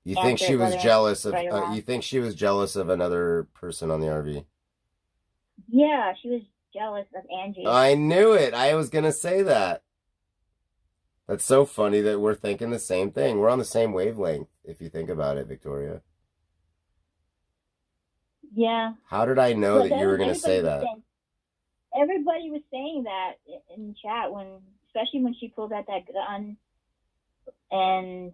[SPEAKER 1] You think she was jealous of? You think she was jealous of another person on the RV?
[SPEAKER 2] Yeah, she was jealous of Angie.
[SPEAKER 1] I knew it. I was gonna say that. That's so funny that we're thinking the same thing. We're on the same wavelength, if you think about it, Victoria.
[SPEAKER 2] Yeah.
[SPEAKER 1] How did I know that you were gonna say that?
[SPEAKER 2] Everybody was saying that in chat especially when she pulled out that gun, and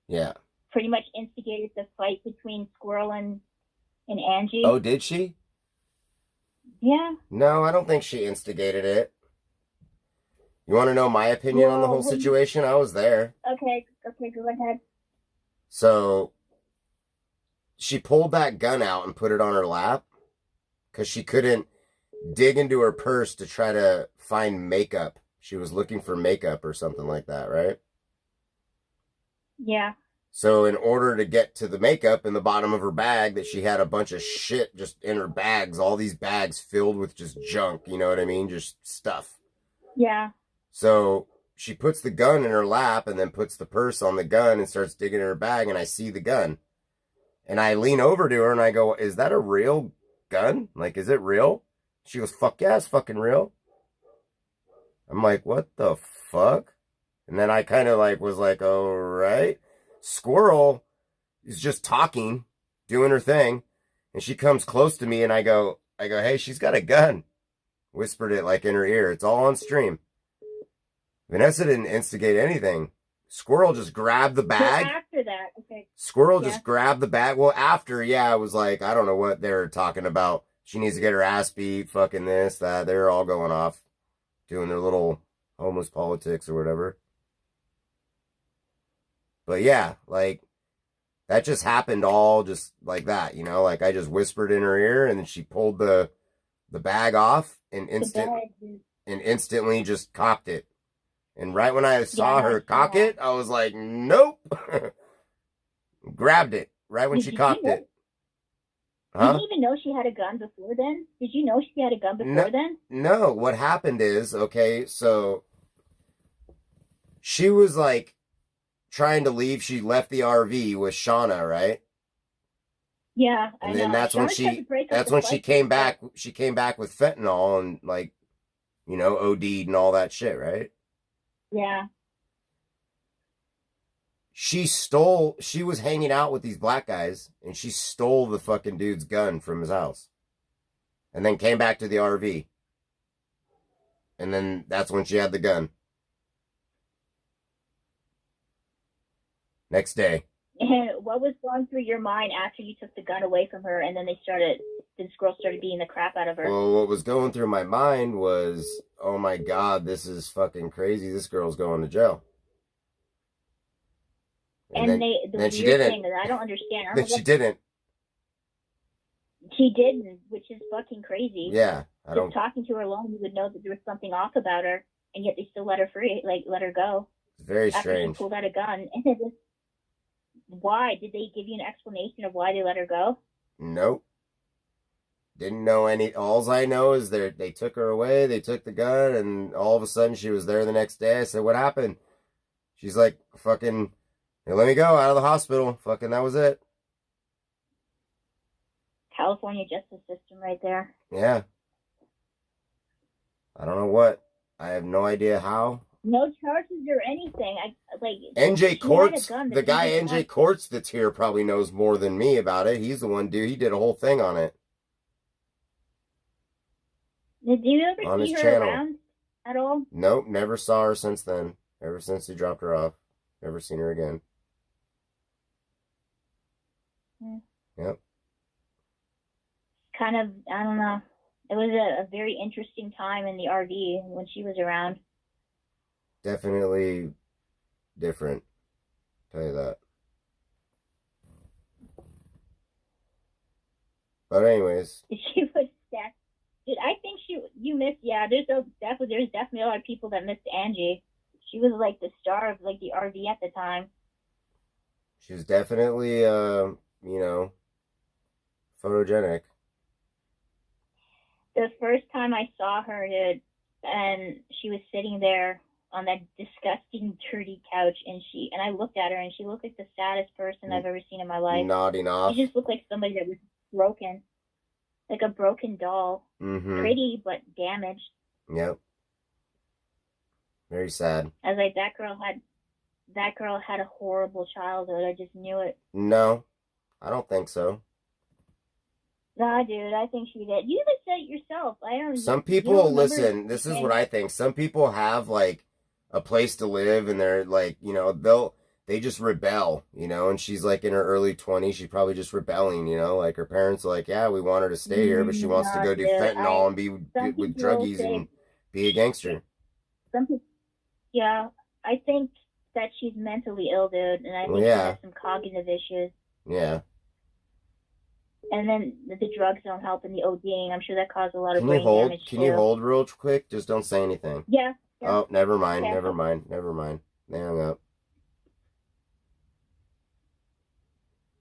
[SPEAKER 1] yeah,
[SPEAKER 2] pretty much instigated the fight between Squirrel and Angie.
[SPEAKER 1] Oh, did she?
[SPEAKER 2] Yeah.
[SPEAKER 1] No, I don't think she instigated it. You want to know my opinion on the whole situation? I was there.
[SPEAKER 2] Okay, go ahead.
[SPEAKER 1] So, she pulled that gun out and put it on her lap because she couldn't dig into her purse to try to find makeup. She was looking for makeup or something like that, right?
[SPEAKER 2] Yeah.
[SPEAKER 1] So in order to get to the makeup in the bottom of her bag, that she had a bunch of shit just in her bags, all these bags filled with just junk, you know what I mean? Just stuff.
[SPEAKER 2] Yeah.
[SPEAKER 1] So she puts the gun in her lap and then puts the purse on the gun and starts digging in her bag, and I see the gun. And I lean over to her and I go, "Is that a real gun? Like, is it real?" She goes, "Fuck yeah, it's fucking real." I'm like, "What the fuck?" And then I kind of was like, "All right." Squirrel is just talking, doing her thing. And she comes close to me and I go, "Hey, she's got a gun." Whispered it in her ear. It's all on stream. Vanessa didn't instigate anything. Squirrel just grabbed the bag.
[SPEAKER 2] Well, after that, okay.
[SPEAKER 1] Squirrel just grabbed the bag. Well, after, yeah, it was like, I don't know what they're talking about. She needs to get her ass beat, fucking this, that. They're all going off, doing their little homeless politics or whatever. But yeah, that just happened all just like that, I just whispered in her ear and then she pulled the bag off and instantly just cocked it. And right when I saw her cock it, I was like, "Nope." Grabbed it right when she cocked it.
[SPEAKER 2] Huh? Did you even know she had a gun before then? Did you know she had a gun before then?
[SPEAKER 1] No. What happened is, okay, so she was trying to leave. She left the RV with Shauna, right?
[SPEAKER 2] Yeah,
[SPEAKER 1] and then that's when she came back. She came back with fentanyl and OD'd and all that shit, right?
[SPEAKER 2] Yeah.
[SPEAKER 1] She was hanging out with these black guys and she stole the fucking dude's gun from his house. And then came back to the RV. And then that's when she had the gun. Next day.
[SPEAKER 2] And what was going through your mind after you took the gun away from her and then this girl started beating the crap out of her?
[SPEAKER 1] Well, what was going through my mind was, oh my God, this is fucking crazy. This girl's going to jail.
[SPEAKER 2] And then she didn't. Thing that I don't understand.
[SPEAKER 1] Then she didn't.
[SPEAKER 2] She didn't, which is fucking crazy.
[SPEAKER 1] Yeah.
[SPEAKER 2] Just talking to her alone, you would know that there was something off about her. and yet they still let her free, like let her go
[SPEAKER 1] It's very
[SPEAKER 2] after she
[SPEAKER 1] strange.
[SPEAKER 2] pulled out a gun. And it was, why did they give you an explanation of why they let her go?
[SPEAKER 1] Nope. Didn't know any. Alls I know is they took her away. They took the gun, and all of a sudden she was there the next day. I said, "What happened?" She's like, "Fucking, hey, let me go out of the hospital." Fucking, that was it.
[SPEAKER 2] California justice system, right there.
[SPEAKER 1] Yeah. I don't know what. I have no idea how.
[SPEAKER 2] No charges or anything.
[SPEAKER 1] NJ Courts,
[SPEAKER 2] gun,
[SPEAKER 1] the guy NJ Courts that's here probably knows more than me about it. He's the one, dude. He did a whole thing on it.
[SPEAKER 2] Did you ever
[SPEAKER 1] on
[SPEAKER 2] see
[SPEAKER 1] his
[SPEAKER 2] her
[SPEAKER 1] channel.
[SPEAKER 2] around at all?
[SPEAKER 1] Nope, never saw her since then. Ever since he dropped her off. Never seen her again. Yep.
[SPEAKER 2] Kind of, I don't know. It was a very interesting time in the RV when she was around.
[SPEAKER 1] Definitely different. Tell you that. But anyways.
[SPEAKER 2] She was stacked. Dude, I think you missed, yeah, there's definitely a lot of people that missed Angie. She was like the star of like the RV at the time.
[SPEAKER 1] She was definitely, photogenic.
[SPEAKER 2] The first time I saw her, dude, and she was sitting there on that disgusting, dirty couch, and I looked at her, and she looked like the saddest person I've ever seen in my life.
[SPEAKER 1] Nodding off.
[SPEAKER 2] She just looked like somebody that was broken, like a broken doll.
[SPEAKER 1] Mm-hmm.
[SPEAKER 2] Pretty but damaged.
[SPEAKER 1] Yep. Very sad.
[SPEAKER 2] I was like, that girl had a horrible childhood. I just knew it.
[SPEAKER 1] No, I don't think so.
[SPEAKER 2] Nah, dude, I think she did. You even said it yourself. I don't.
[SPEAKER 1] Some people, listen, this is what I think. Some people have, like, a place to live, and they're, like, they just rebel, and she's, like, in her early 20s. She's probably just rebelling, like, her parents are like, yeah, we want her to stay here, but she wants to go do fentanyl and be with druggies and be a gangster.
[SPEAKER 2] Some people, yeah, I think that she's mentally ill, dude, and I think she has some cognitive issues.
[SPEAKER 1] Yeah.
[SPEAKER 2] And then the drugs don't help in the ODing. I'm sure that caused a lot of brain damage.
[SPEAKER 1] Can you hold real quick? Just don't say anything.
[SPEAKER 2] Yeah.
[SPEAKER 1] Oh, never mind.
[SPEAKER 2] Okay.
[SPEAKER 1] Never mind. They hung up.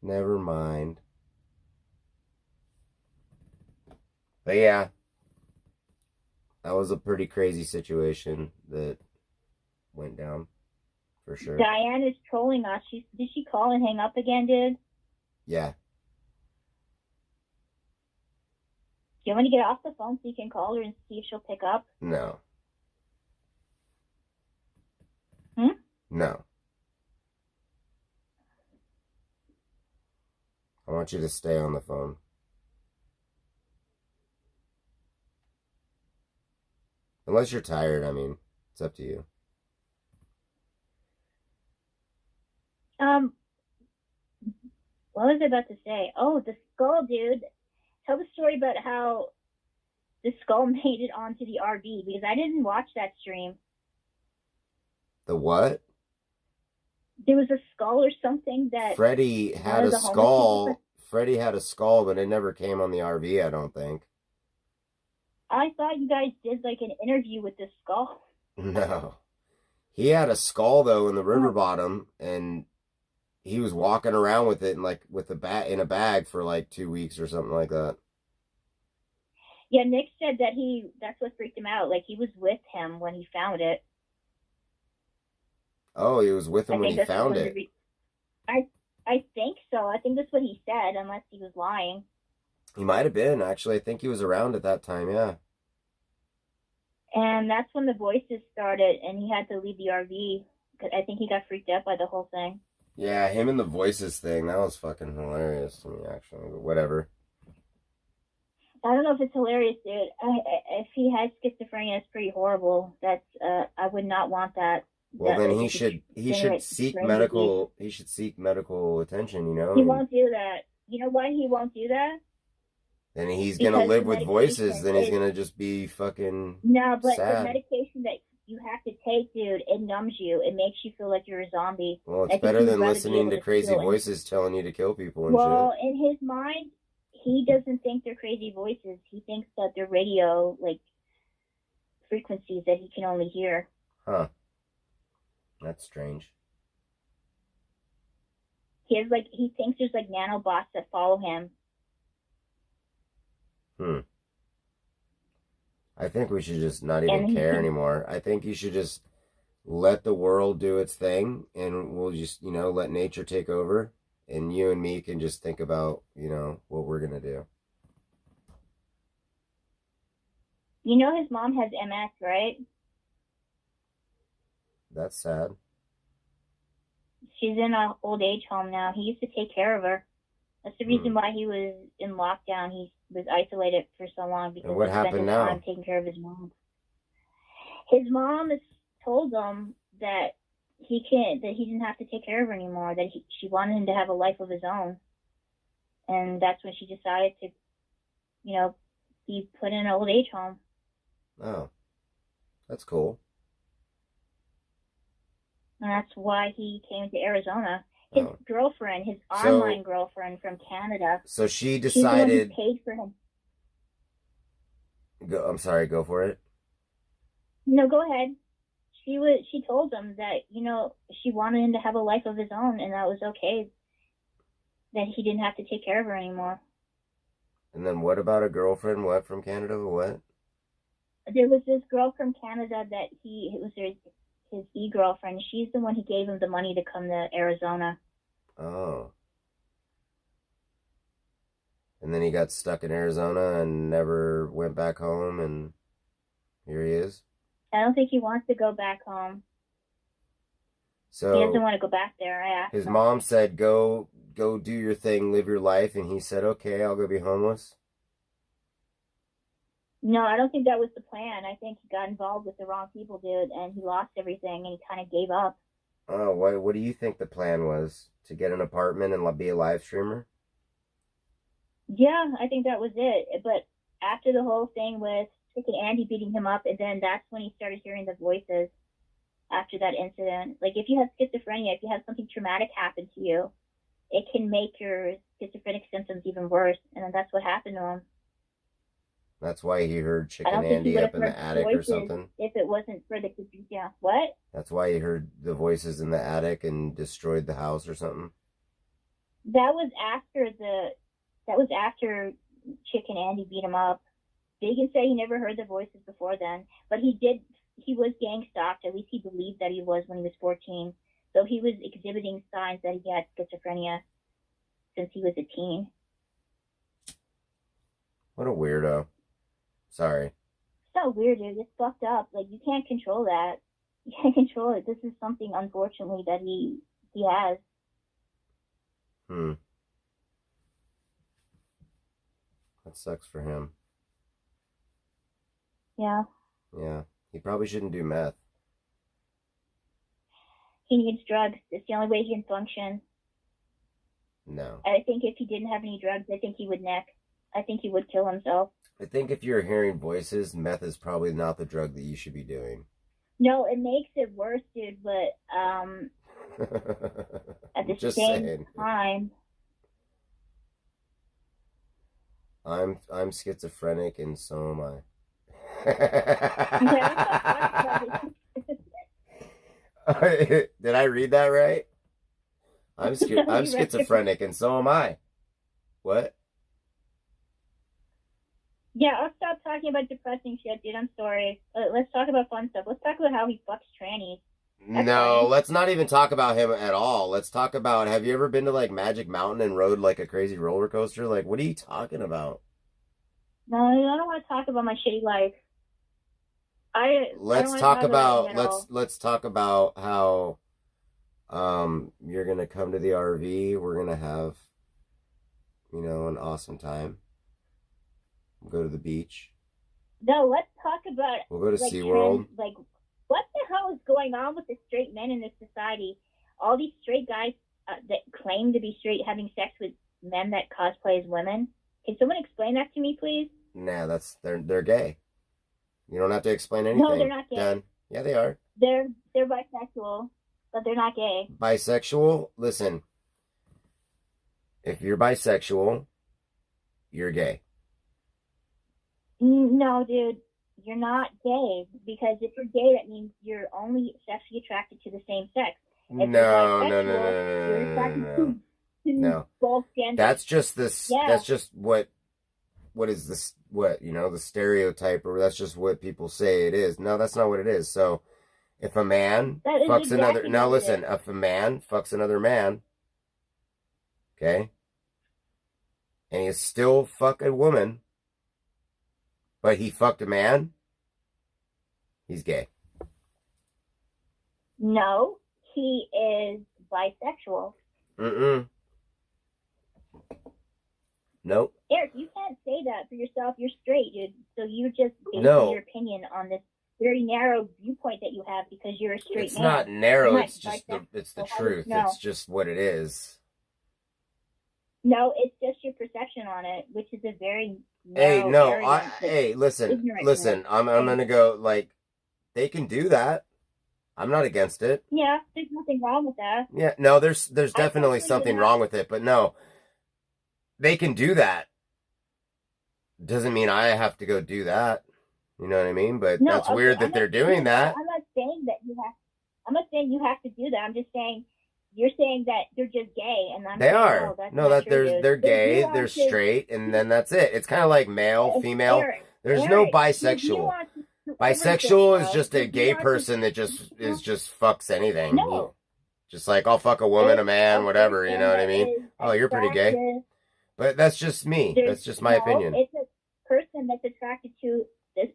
[SPEAKER 1] Never mind. But yeah, that was a pretty crazy situation that went down, for sure.
[SPEAKER 2] Diane is trolling us. Did she call and hang up again, dude?
[SPEAKER 1] Yeah.
[SPEAKER 2] Do you want to get off the phone so you can call her and see if she'll pick up?
[SPEAKER 1] No. No. I want you to stay on the phone. Unless you're tired, I mean, it's up to you.
[SPEAKER 2] What was I about to say? Oh, the skull, dude. Tell the story about how the skull made it onto the RV, because I didn't watch that stream.
[SPEAKER 1] The what?
[SPEAKER 2] There was a skull or something that...
[SPEAKER 1] Freddie had a skull. Freddie had a skull, but it never came on the RV, I don't think.
[SPEAKER 2] I thought you guys did like an interview with this skull.
[SPEAKER 1] No. He had a skull, though, in the river bottom, and he was walking around with it in a bag for like 2 weeks or something like that.
[SPEAKER 2] Yeah, Nick said that that's what freaked him out. Like, he was with him when he found it.
[SPEAKER 1] Oh, he was with him when he found it.
[SPEAKER 2] I think so. I think that's what he said, unless he was lying.
[SPEAKER 1] He might have been. Actually, I think he was around at that time, yeah.
[SPEAKER 2] And that's when the voices started, and he had to leave the RV. I think he got freaked out by the whole thing.
[SPEAKER 1] Yeah, him and the voices thing, that was fucking hilarious to me, actually. But whatever.
[SPEAKER 2] I don't know if it's hilarious, dude. If he has schizophrenia, it's pretty horrible. That's I would not want that.
[SPEAKER 1] Well, then he should seek medical attention,
[SPEAKER 2] He won't do that. You know why he won't do that?
[SPEAKER 1] Then he's going to live with voices. Then he's going to just be fucking sad.
[SPEAKER 2] The medication that you have to take, dude, it numbs you. It makes you feel like you're a zombie.
[SPEAKER 1] Well, it's better than listening to crazy voices telling you to kill people and shit.
[SPEAKER 2] Well, in his mind, he doesn't think they're crazy voices. He thinks that they're radio, like, frequencies that he can only hear.
[SPEAKER 1] Huh. That's strange.
[SPEAKER 2] He thinks there's like nanobots that follow him.
[SPEAKER 1] I think we should just not even care anymore. I think you should just let the world do its thing, and we'll just, let nature take over, and you and me can just think about, what we're going to do.
[SPEAKER 2] His mom has MS, right?
[SPEAKER 1] That's sad.
[SPEAKER 2] She's in an old age home now. He used to take care of her. That's the reason why he was in lockdown. He was isolated for so long because
[SPEAKER 1] and what
[SPEAKER 2] he spent
[SPEAKER 1] happened
[SPEAKER 2] his
[SPEAKER 1] now?
[SPEAKER 2] time taking care of his mom. His mom has told him that he didn't have to take care of her anymore, that she wanted him to have a life of his own. And that's when she decided to, be put in an old age home.
[SPEAKER 1] Oh, that's cool.
[SPEAKER 2] And that's why he came to Arizona. His girlfriend, his online girlfriend from Canada.
[SPEAKER 1] So she decided.
[SPEAKER 2] She's the one who paid for him.
[SPEAKER 1] I'm sorry, go for it.
[SPEAKER 2] No, go ahead. She told him that, she wanted him to have a life of his own, and that was okay. That he didn't have to take care of her anymore.
[SPEAKER 1] And then what about a girlfriend? What, from Canada or what?
[SPEAKER 2] There was this girl from Canada that it was his e-girlfriend. She's the one who gave him the money to come to Arizona.
[SPEAKER 1] Oh. And then he got stuck in Arizona and never went back home, and here he is.
[SPEAKER 2] I don't think he wants to go back home.
[SPEAKER 1] So
[SPEAKER 2] he doesn't want to go back there. I asked
[SPEAKER 1] his
[SPEAKER 2] him.
[SPEAKER 1] mom said, go do your thing, live your life, and he said, okay, I'll go be homeless.
[SPEAKER 2] No, I don't think that was the plan. I think he got involved with the wrong people, dude, and he lost everything, and he kind of gave up.
[SPEAKER 1] Oh, what do you think the plan was? To get an apartment and be a live streamer?
[SPEAKER 2] Yeah, I think that was it. But after the whole thing with Chicken Andy beating him up, and then that's when he started hearing the voices after that incident. Like, if you have schizophrenia, if you have something traumatic happen to you, it can make your schizophrenic symptoms even worse, and then that's what happened to him.
[SPEAKER 1] That's why he heard Chicken Andy up in the attic or something?
[SPEAKER 2] If it wasn't for the... Yeah, what?
[SPEAKER 1] That's why he heard the voices in the attic and destroyed the house or something?
[SPEAKER 2] That was after Chicken Andy beat him up. They can say he never heard the voices before then, but he was gang stalked. At least he believed that he was when he was 14. So he was exhibiting signs that he had schizophrenia since he was a teen.
[SPEAKER 1] What a weirdo. Sorry.
[SPEAKER 2] It's not weird, dude. It's fucked up. Like, you can't control that. You can't control it. This is something, unfortunately, that he has.
[SPEAKER 1] That sucks for him.
[SPEAKER 2] Yeah.
[SPEAKER 1] Yeah. He probably shouldn't do meth.
[SPEAKER 2] He needs drugs. It's the only way he can function.
[SPEAKER 1] No.
[SPEAKER 2] I think if he didn't have any drugs, I think he would neck. I think he would kill himself.
[SPEAKER 1] I think if you're hearing voices, meth is probably not the drug that you should be doing.
[SPEAKER 2] No, it makes it worse, dude, but at the same time...
[SPEAKER 1] I'm schizophrenic, and so am I. Did I read that right? I'm schizophrenic, and so am I. What?
[SPEAKER 2] Yeah, I'll stop talking about depressing shit, dude. I'm sorry. Let's talk about fun stuff. Let's talk about how he fucks trannies.
[SPEAKER 1] No, let's not even talk about him at all. Let's talk about, have you ever been to Magic Mountain and rode a crazy roller coaster? What are you talking about?
[SPEAKER 2] No, I don't want to talk about my shitty life.
[SPEAKER 1] Let's talk about how you're gonna come to the RV. We're gonna have an awesome time. We'll go to the beach.
[SPEAKER 2] No, let's talk about...
[SPEAKER 1] We'll go to SeaWorld.
[SPEAKER 2] What the hell is going on with the straight men in this society? All these straight guys that claim to be straight having sex with men that cosplay as women. Can someone explain that to me, please?
[SPEAKER 1] Nah, they're gay. You don't have to explain anything.
[SPEAKER 2] No, they're not gay.
[SPEAKER 1] Done. Yeah, they are.
[SPEAKER 2] They're bisexual, but they're not gay.
[SPEAKER 1] Bisexual? Listen. If you're bisexual, you're gay.
[SPEAKER 2] No, dude. you're not gay, because if you're gay, that means you're only sexually attracted to the same sex. If
[SPEAKER 1] No,
[SPEAKER 2] you're
[SPEAKER 1] no, no,
[SPEAKER 2] bisexual,
[SPEAKER 1] no, no,
[SPEAKER 2] you're
[SPEAKER 1] no,
[SPEAKER 2] attracted
[SPEAKER 1] no, no.
[SPEAKER 2] to
[SPEAKER 1] No.
[SPEAKER 2] both genders.
[SPEAKER 1] That's just this.
[SPEAKER 2] Yeah.
[SPEAKER 1] That's just what is this? What, you know, the stereotype, or that's just what people say it is. No, that's not what it is. So, if a man
[SPEAKER 2] That is
[SPEAKER 1] fucks
[SPEAKER 2] exactly
[SPEAKER 1] another, now
[SPEAKER 2] what it
[SPEAKER 1] listen,
[SPEAKER 2] is.
[SPEAKER 1] if a man fucks another man, okay, and he still fuck a woman, but he fucked a man, he's gay.
[SPEAKER 2] No, he is bisexual.
[SPEAKER 1] Mm-mm. Nope.
[SPEAKER 2] Eric, you can't say that for yourself. You're straight, dude. So you're just basing
[SPEAKER 1] No.
[SPEAKER 2] your opinion on this very narrow viewpoint that you have because you're a straight
[SPEAKER 1] It's
[SPEAKER 2] man.
[SPEAKER 1] not narrow.
[SPEAKER 2] You're
[SPEAKER 1] It's
[SPEAKER 2] not
[SPEAKER 1] just
[SPEAKER 2] bisexual.
[SPEAKER 1] it's the
[SPEAKER 2] So
[SPEAKER 1] truth.
[SPEAKER 2] no.
[SPEAKER 1] It's just what it is.
[SPEAKER 2] No, it's just your perception on it, which is a very
[SPEAKER 1] Hey,
[SPEAKER 2] narrow
[SPEAKER 1] no,
[SPEAKER 2] area.
[SPEAKER 1] hey, listen,
[SPEAKER 2] ignorant,
[SPEAKER 1] I'm gonna go, like, they can do that. I'm not against it.
[SPEAKER 2] Yeah, there's nothing wrong with that.
[SPEAKER 1] Yeah, no, there's definitely
[SPEAKER 2] personally
[SPEAKER 1] something
[SPEAKER 2] do
[SPEAKER 1] wrong
[SPEAKER 2] not.
[SPEAKER 1] with it, but no, they can do that. Doesn't mean I have to go do that. You know what I mean? But
[SPEAKER 2] No,
[SPEAKER 1] that's
[SPEAKER 2] okay,
[SPEAKER 1] weird that
[SPEAKER 2] I'm
[SPEAKER 1] they're
[SPEAKER 2] not
[SPEAKER 1] doing that.
[SPEAKER 2] I'm not saying that you have. I'm not saying you have to do that. I'm just saying you're saying that they're just gay, and I'm
[SPEAKER 1] They
[SPEAKER 2] saying,
[SPEAKER 1] are.
[SPEAKER 2] no, that's
[SPEAKER 1] No,
[SPEAKER 2] not
[SPEAKER 1] that
[SPEAKER 2] true, dude.
[SPEAKER 1] they're
[SPEAKER 2] But if you
[SPEAKER 1] gay,
[SPEAKER 2] want
[SPEAKER 1] they're
[SPEAKER 2] to-
[SPEAKER 1] straight, and then that's it. It's kind of like male, female.
[SPEAKER 2] Eric,
[SPEAKER 1] There's
[SPEAKER 2] Eric,
[SPEAKER 1] no
[SPEAKER 2] if you
[SPEAKER 1] bisexual.
[SPEAKER 2] want to do
[SPEAKER 1] Bisexual
[SPEAKER 2] everything,
[SPEAKER 1] is just
[SPEAKER 2] bro,
[SPEAKER 1] a
[SPEAKER 2] if
[SPEAKER 1] gay
[SPEAKER 2] you want
[SPEAKER 1] person that just fucks anything.
[SPEAKER 2] No.
[SPEAKER 1] Just like, I'll fuck a woman, a man,
[SPEAKER 2] It's
[SPEAKER 1] whatever, you know what I
[SPEAKER 2] person
[SPEAKER 1] mean?
[SPEAKER 2] that
[SPEAKER 1] Oh, you're pretty gay.
[SPEAKER 2] attracted-
[SPEAKER 1] But that's just me.
[SPEAKER 2] there's-
[SPEAKER 1] That's just my
[SPEAKER 2] no,
[SPEAKER 1] opinion.
[SPEAKER 2] It's a person that's attracted to this,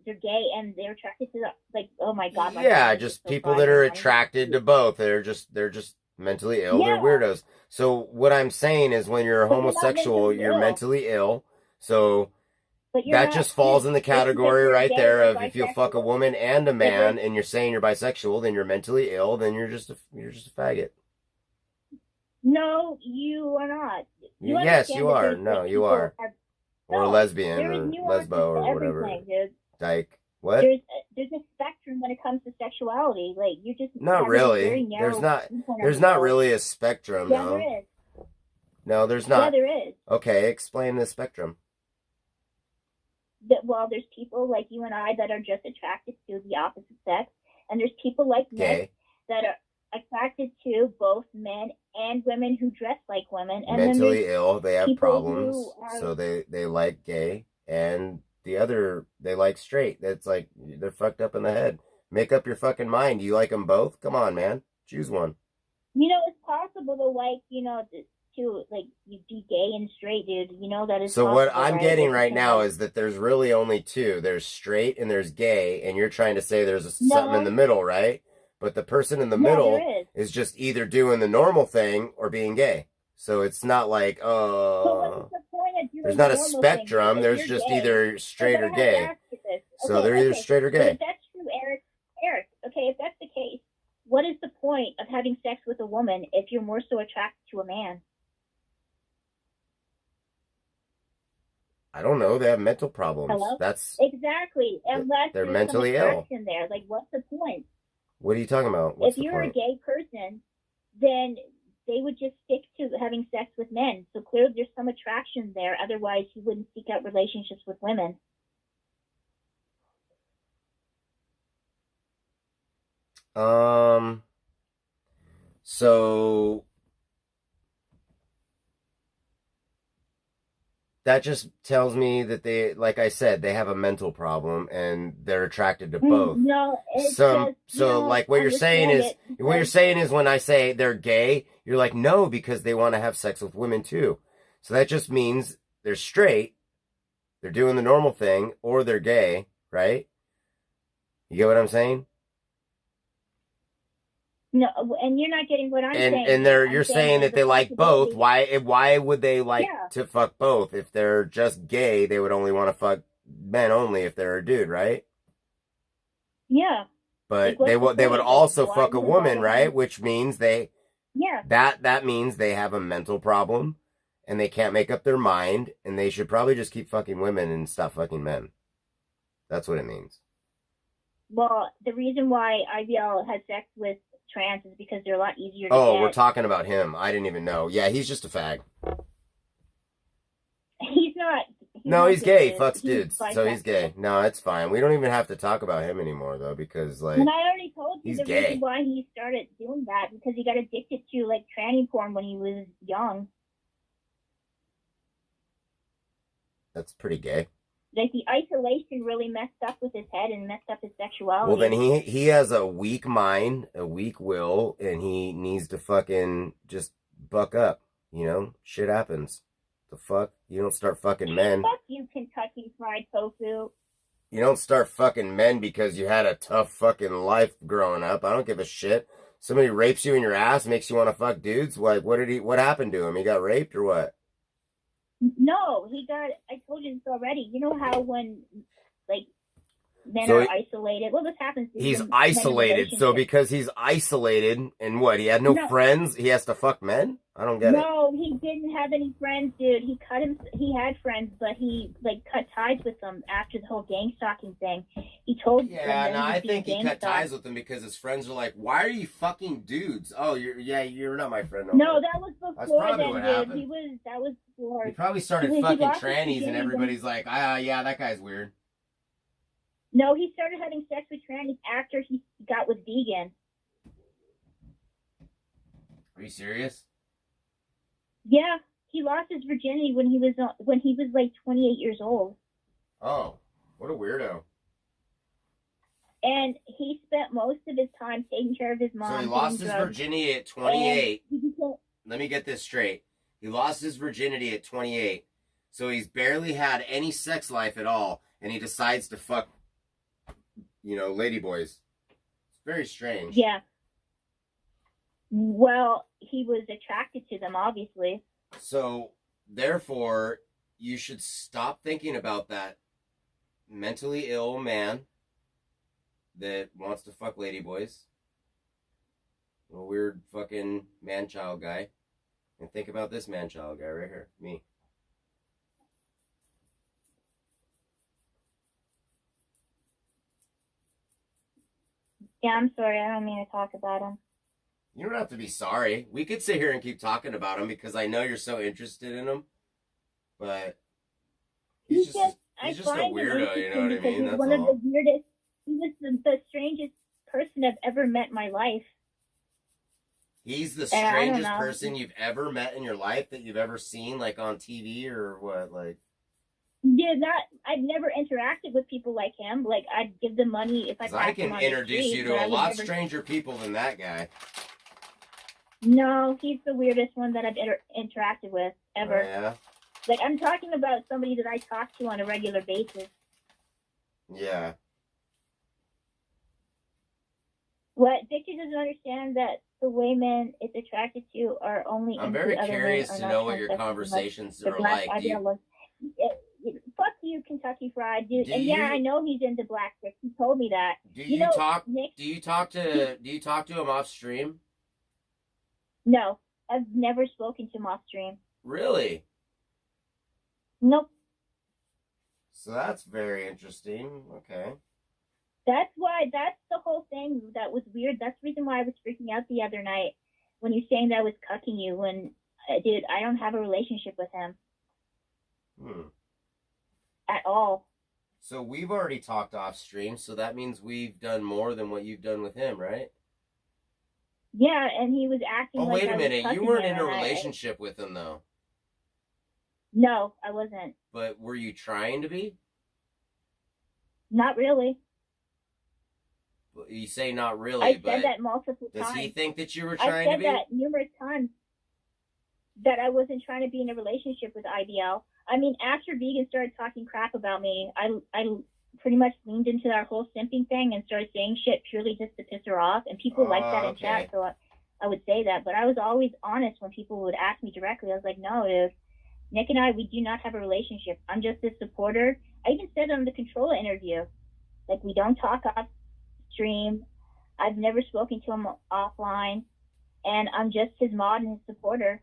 [SPEAKER 2] they're gay and they're attracted to the, like, oh my god. my
[SPEAKER 1] Yeah,
[SPEAKER 2] God, this is
[SPEAKER 1] just
[SPEAKER 2] so
[SPEAKER 1] people
[SPEAKER 2] funny.
[SPEAKER 1] that are attracted to both. They're just mentally ill.
[SPEAKER 2] Yeah.
[SPEAKER 1] They're weirdos. So what I'm saying is, when you're
[SPEAKER 2] But you're not
[SPEAKER 1] homosexual,
[SPEAKER 2] mentally
[SPEAKER 1] you're
[SPEAKER 2] ill.
[SPEAKER 1] mentally ill. So
[SPEAKER 2] But you're
[SPEAKER 1] that
[SPEAKER 2] not-
[SPEAKER 1] just falls in the category
[SPEAKER 2] you're
[SPEAKER 1] right
[SPEAKER 2] gay
[SPEAKER 1] there
[SPEAKER 2] or
[SPEAKER 1] of, if you fuck a
[SPEAKER 2] bisexual.
[SPEAKER 1] woman and a man,
[SPEAKER 2] you're-
[SPEAKER 1] and you're saying you're bisexual, then you're mentally ill. Then you're just a faggot.
[SPEAKER 2] No, you are not.
[SPEAKER 1] Yes,
[SPEAKER 2] understand
[SPEAKER 1] you
[SPEAKER 2] that
[SPEAKER 1] are.
[SPEAKER 2] there's,
[SPEAKER 1] No,
[SPEAKER 2] like,
[SPEAKER 1] you
[SPEAKER 2] people
[SPEAKER 1] are.
[SPEAKER 2] have-
[SPEAKER 1] Or a
[SPEAKER 2] No,
[SPEAKER 1] lesbian,
[SPEAKER 2] there is
[SPEAKER 1] or
[SPEAKER 2] nuances
[SPEAKER 1] lesbo,
[SPEAKER 2] to
[SPEAKER 1] or whatever.
[SPEAKER 2] everything, dude.
[SPEAKER 1] Like, what?
[SPEAKER 2] There's a spectrum when it comes to sexuality. Like, you just
[SPEAKER 1] Not
[SPEAKER 2] have a very
[SPEAKER 1] really.
[SPEAKER 2] narrow viewpoint of
[SPEAKER 1] There's
[SPEAKER 2] the
[SPEAKER 1] not
[SPEAKER 2] world.
[SPEAKER 1] really a spectrum,
[SPEAKER 2] Yeah,
[SPEAKER 1] though.
[SPEAKER 2] there is.
[SPEAKER 1] No, there's
[SPEAKER 2] Yeah,
[SPEAKER 1] not.
[SPEAKER 2] there is.
[SPEAKER 1] Okay, explain the spectrum.
[SPEAKER 2] Well, there's people like you and I that are just attracted to the opposite sex, and there's people like Nick
[SPEAKER 1] Gay.
[SPEAKER 2] that are attracted to both men and women who dress like women, and
[SPEAKER 1] Mentally
[SPEAKER 2] then
[SPEAKER 1] ill, they have
[SPEAKER 2] people
[SPEAKER 1] problems,
[SPEAKER 2] who are-
[SPEAKER 1] so they like gay, and the other, they like straight. That's like, they're fucked up in the head. Make up your fucking mind. You like them both? Come on, man. Choose one.
[SPEAKER 2] it's possible to like, to like you be gay and straight, dude. That is.
[SPEAKER 1] So what
[SPEAKER 2] possible,
[SPEAKER 1] I'm
[SPEAKER 2] right?
[SPEAKER 1] getting
[SPEAKER 2] Like,
[SPEAKER 1] right
[SPEAKER 2] you
[SPEAKER 1] now
[SPEAKER 2] can-
[SPEAKER 1] is that there's really only two. There's straight and there's gay, and you're trying to say there's
[SPEAKER 2] No.
[SPEAKER 1] something in the middle, right? But the person in the
[SPEAKER 2] No,
[SPEAKER 1] middle
[SPEAKER 2] there is.
[SPEAKER 1] is just either doing the normal thing or being gay. So it's not like,
[SPEAKER 2] So what's the point of doing
[SPEAKER 1] there's not a
[SPEAKER 2] normal
[SPEAKER 1] spectrum.
[SPEAKER 2] things? If
[SPEAKER 1] There's
[SPEAKER 2] you're
[SPEAKER 1] just
[SPEAKER 2] gay,
[SPEAKER 1] either straight
[SPEAKER 2] but I
[SPEAKER 1] or
[SPEAKER 2] have to
[SPEAKER 1] gay.
[SPEAKER 2] ask you this.
[SPEAKER 1] So
[SPEAKER 2] Okay,
[SPEAKER 1] they're either
[SPEAKER 2] okay.
[SPEAKER 1] straight or
[SPEAKER 2] But
[SPEAKER 1] gay.
[SPEAKER 2] if that's true, Eric, okay, if that's the case, what is the point of having sex with a woman if you're more so attracted to a man?
[SPEAKER 1] I don't know. They have mental problems.
[SPEAKER 2] Hello?
[SPEAKER 1] That's,
[SPEAKER 2] Exactly. Unless
[SPEAKER 1] they're
[SPEAKER 2] there's
[SPEAKER 1] mentally
[SPEAKER 2] some
[SPEAKER 1] ill.
[SPEAKER 2] attraction there. Like, what's the point?
[SPEAKER 1] what are you talking about? What's
[SPEAKER 2] If
[SPEAKER 1] the
[SPEAKER 2] you're
[SPEAKER 1] point?
[SPEAKER 2] a gay person, then they would just stick to having sex with men. So clearly there's some attraction there. Otherwise, he wouldn't seek out relationships with women.
[SPEAKER 1] So that just tells me that they, like I said, they have a mental problem and they're attracted to both.
[SPEAKER 2] No, it's
[SPEAKER 1] So
[SPEAKER 2] just, you
[SPEAKER 1] like what you're saying
[SPEAKER 2] understand
[SPEAKER 1] is,
[SPEAKER 2] it
[SPEAKER 1] what you're
[SPEAKER 2] because-
[SPEAKER 1] saying is, when I say they're gay, you're like, no, because they want to have sex with women too. So that just means they're straight, they're doing the normal thing, or they're gay, right? You get what I'm saying?
[SPEAKER 2] No, and you're not getting what I'm saying.
[SPEAKER 1] And you're saying that they like both. Why would they like
[SPEAKER 2] Yeah.
[SPEAKER 1] to fuck both? If they're just gay, they would only want to fuck men only if they're a dude, right?
[SPEAKER 2] Yeah.
[SPEAKER 1] But
[SPEAKER 2] Like,
[SPEAKER 1] they
[SPEAKER 2] what's the
[SPEAKER 1] would
[SPEAKER 2] point?
[SPEAKER 1] also
[SPEAKER 2] Why
[SPEAKER 1] fuck a
[SPEAKER 2] would
[SPEAKER 1] woman,
[SPEAKER 2] they-
[SPEAKER 1] right? Which means
[SPEAKER 2] Yeah.
[SPEAKER 1] that means they have a mental problem and they can't make up their mind, and they should probably just keep fucking women and stop fucking men. That's what it means.
[SPEAKER 2] Well, the reason why IBL has sex with trans is because they're a lot easier to
[SPEAKER 1] Oh,
[SPEAKER 2] get.
[SPEAKER 1] we're talking about him. I didn't even know. Yeah, he's just a fag.
[SPEAKER 2] He's not.
[SPEAKER 1] No,
[SPEAKER 2] not
[SPEAKER 1] he's gay. He
[SPEAKER 2] dude.
[SPEAKER 1] fucks dudes, so he's gay. No, it's fine. We don't even have to talk about him anymore, though, because, like,
[SPEAKER 2] And I already told you
[SPEAKER 1] he's
[SPEAKER 2] the
[SPEAKER 1] gay.
[SPEAKER 2] reason why he started doing that, because he got addicted to, like, tranny porn when he was young.
[SPEAKER 1] That's pretty gay.
[SPEAKER 2] Like, the isolation really messed up with his head and messed up his sexuality.
[SPEAKER 1] Well, then he has a weak mind, a weak will, and he needs to fucking just buck up, you know? Shit happens. The fuck? You don't start fucking men.
[SPEAKER 2] Fuck you, Kentucky Fried Tofu.
[SPEAKER 1] You don't start fucking men because you had a tough fucking life growing up. I don't give a shit. Somebody rapes you in your ass, makes you want to fuck dudes? Like, what happened to him? He got raped or what?
[SPEAKER 2] No, I told you this already. You know how when, like, men
[SPEAKER 1] So
[SPEAKER 2] are isolated? Well, this happens.
[SPEAKER 1] He's isolated. So because he's isolated, and what? He had no friends? He has to fuck men? I don't get it.
[SPEAKER 2] No, he didn't have any friends, dude. He had friends, but he, like, cut ties with them after the whole gang stalking thing. He told them that
[SPEAKER 1] I think he cut
[SPEAKER 2] stalked.
[SPEAKER 1] ties with them because his friends are like, why are you fucking dudes? Oh, you're not my friend.
[SPEAKER 2] No, that was before
[SPEAKER 1] probably
[SPEAKER 2] then,
[SPEAKER 1] what
[SPEAKER 2] dude.
[SPEAKER 1] happened.
[SPEAKER 2] That was before.
[SPEAKER 1] He probably started
[SPEAKER 2] He
[SPEAKER 1] fucking
[SPEAKER 2] lost his
[SPEAKER 1] trannies, and
[SPEAKER 2] virginity
[SPEAKER 1] everybody's like, yeah, that guy's weird.
[SPEAKER 2] No, he started having sex with trannies after he got with vegan.
[SPEAKER 1] Are you serious?
[SPEAKER 2] Yeah, he lost his virginity when he was like 28 years old.
[SPEAKER 1] Oh, what a weirdo.
[SPEAKER 2] And he spent most of his time taking care of his mom.
[SPEAKER 1] So he lost his virginity at 28. Let me get this straight. He lost his virginity at 28. So he's barely had any sex life at all, and he decides to fuck, ladyboys. It's very strange.
[SPEAKER 2] Yeah. Well, he was attracted to them, obviously.
[SPEAKER 1] So, therefore, you should stop thinking about that mentally ill man that wants to fuck ladyboys. A weird fucking man-child guy. And think about this man-child guy right here. Me.
[SPEAKER 2] Yeah, I'm sorry. I don't mean to talk about him.
[SPEAKER 1] You don't have to be sorry. We could sit here and keep talking about him because I know you're so interested in him. But he's just a weirdo, you know what I mean? That's
[SPEAKER 2] one
[SPEAKER 1] all.
[SPEAKER 2] of the weirdest. He was the strangest person I've ever met in my life.
[SPEAKER 1] He's the strangest person you've ever met in your life that you've ever seen, like on TV or what, like?
[SPEAKER 2] Yeah, I've never interacted with people like him. Like, I'd give them money if I passed him on the street.
[SPEAKER 1] I can introduce you to a lot stranger people than that guy.
[SPEAKER 2] No, he's the weirdest one that I've interacted with ever.
[SPEAKER 1] Oh, yeah?
[SPEAKER 2] Like, I'm talking about somebody that I talk to on a regular basis.
[SPEAKER 1] Yeah.
[SPEAKER 2] What Victor doesn't understand that the way men is attracted to are only.
[SPEAKER 1] I'm very curious to know what your conversations are like.
[SPEAKER 2] Fuck you, Kentucky Fried dude. I know he's into black chicks. He told me that.
[SPEAKER 1] Do you talk to him off stream?
[SPEAKER 2] No, I've never spoken to him off stream.
[SPEAKER 1] Really?
[SPEAKER 2] Nope.
[SPEAKER 1] So that's very interesting. Okay.
[SPEAKER 2] That's the whole thing that was weird. That's the reason why I was freaking out the other night when you're saying that I was cucking you when, dude, I don't have a relationship with him. At all.
[SPEAKER 1] So we've already talked off stream, so that means we've done more than what you've done with him, right?
[SPEAKER 2] Yeah, and he was acting like
[SPEAKER 1] wait a minute. You weren't in a relationship with him, though.
[SPEAKER 2] No, I wasn't.
[SPEAKER 1] But were you trying to be?
[SPEAKER 2] Not really.
[SPEAKER 1] You say not really,
[SPEAKER 2] I said that multiple times.
[SPEAKER 1] Does he think that you were trying to be?
[SPEAKER 2] I said that numerous times, that I wasn't trying to be in a relationship with IBL. I mean, after Vegan started talking crap about me, I pretty much leaned into that whole simping thing and started saying shit purely just to piss her off. And people like that in chat, so I would say that. But I was always honest when people would ask me directly. I was like, no, dude, Nick and I, we do not have a relationship. I'm just a supporter. I even said on the Controller interview, like, we don't talk off stream. I've never spoken to him offline. And I'm just his mod and his supporter.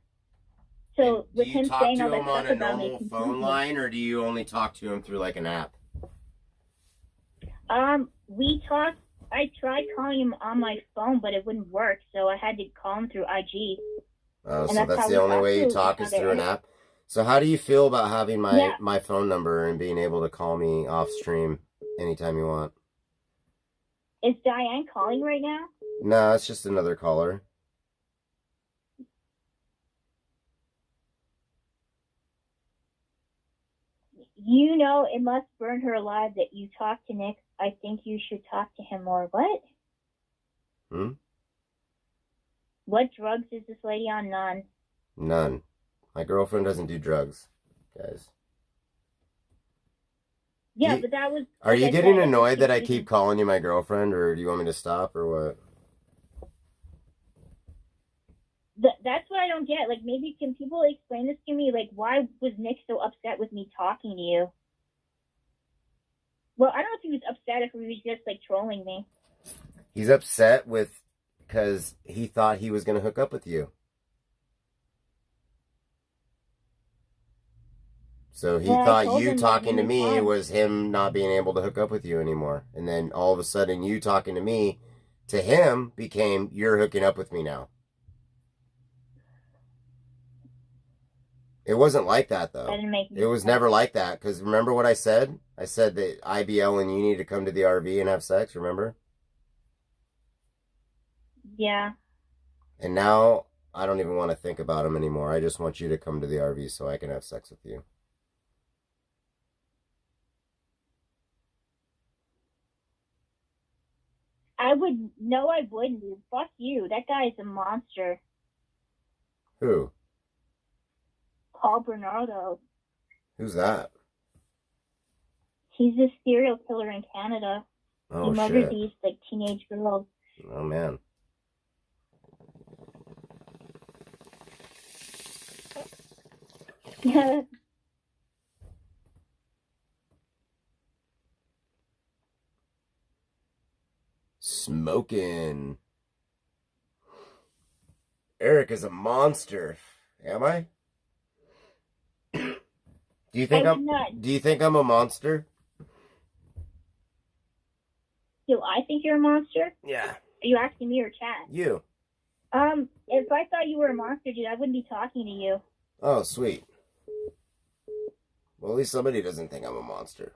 [SPEAKER 2] So with him saying all that stuff about me, do you talk to him on a normal phone line, or do you only talk to him through like an app? We talked. I tried calling him on my phone, but it wouldn't work, so I had to call him through IG.
[SPEAKER 1] Oh, so that's the only way you talk is through an app. So how do you feel about having
[SPEAKER 2] Yeah.
[SPEAKER 1] my phone number and being able to call me off stream anytime you want?
[SPEAKER 2] Is Diane calling right now?
[SPEAKER 1] No, it's just another caller.
[SPEAKER 2] You know, it must burn her alive that you talk to Nick. I think you should talk to him more. What?
[SPEAKER 1] Hmm?
[SPEAKER 2] What drugs is this lady on? None.
[SPEAKER 1] None. My girlfriend doesn't do drugs, guys.
[SPEAKER 2] Yeah,
[SPEAKER 1] You-
[SPEAKER 2] but that was.
[SPEAKER 1] Are
[SPEAKER 2] like
[SPEAKER 1] you
[SPEAKER 2] I
[SPEAKER 1] getting
[SPEAKER 2] said,
[SPEAKER 1] annoyed that I
[SPEAKER 2] confusing.
[SPEAKER 1] keep calling you my girlfriend, or do you want me to stop, or what?
[SPEAKER 2] That's what I don't get. Like, maybe can people explain this to me? Like, why was Nick so upset with me talking to you? Well, I don't know if he was upset, if he was just like trolling me.
[SPEAKER 1] He's upset because he thought he was going to hook up with you. So he
[SPEAKER 2] Well, I
[SPEAKER 1] thought
[SPEAKER 2] told
[SPEAKER 1] you
[SPEAKER 2] him that
[SPEAKER 1] talking to
[SPEAKER 2] many
[SPEAKER 1] me
[SPEAKER 2] times.
[SPEAKER 1] was him not being able to hook up with you anymore. And then all of a sudden you talking to me to him became you're hooking up with me now. It wasn't like that
[SPEAKER 2] That
[SPEAKER 1] though.
[SPEAKER 2] didn't make
[SPEAKER 1] It was
[SPEAKER 2] sense.
[SPEAKER 1] never like that because remember what I said? I said that IBL and you need to come to the RV and have sex, remember?
[SPEAKER 2] Yeah.
[SPEAKER 1] And now I don't even want to think about him anymore. I just want you to come to the RV so I can have sex with you.
[SPEAKER 2] I would. No, I wouldn't. Fuck you. That guy is a monster.
[SPEAKER 1] Who?
[SPEAKER 2] Paul Bernardo.
[SPEAKER 1] Who's that?
[SPEAKER 2] He's a serial killer in Canada.
[SPEAKER 1] Oh,
[SPEAKER 2] he murdered
[SPEAKER 1] shit.
[SPEAKER 2] these like teenage girls.
[SPEAKER 1] Oh, man. Smoking. Eric is a monster. Am I? Do you think
[SPEAKER 2] I would not.
[SPEAKER 1] Do you think I'm a monster?
[SPEAKER 2] Do I think you're a monster?
[SPEAKER 1] Yeah.
[SPEAKER 2] Are you asking me or chat?
[SPEAKER 1] You.
[SPEAKER 2] If I thought you were a monster, dude, I wouldn't be talking to you.
[SPEAKER 1] Oh, sweet. Well, at least somebody doesn't think I'm a monster.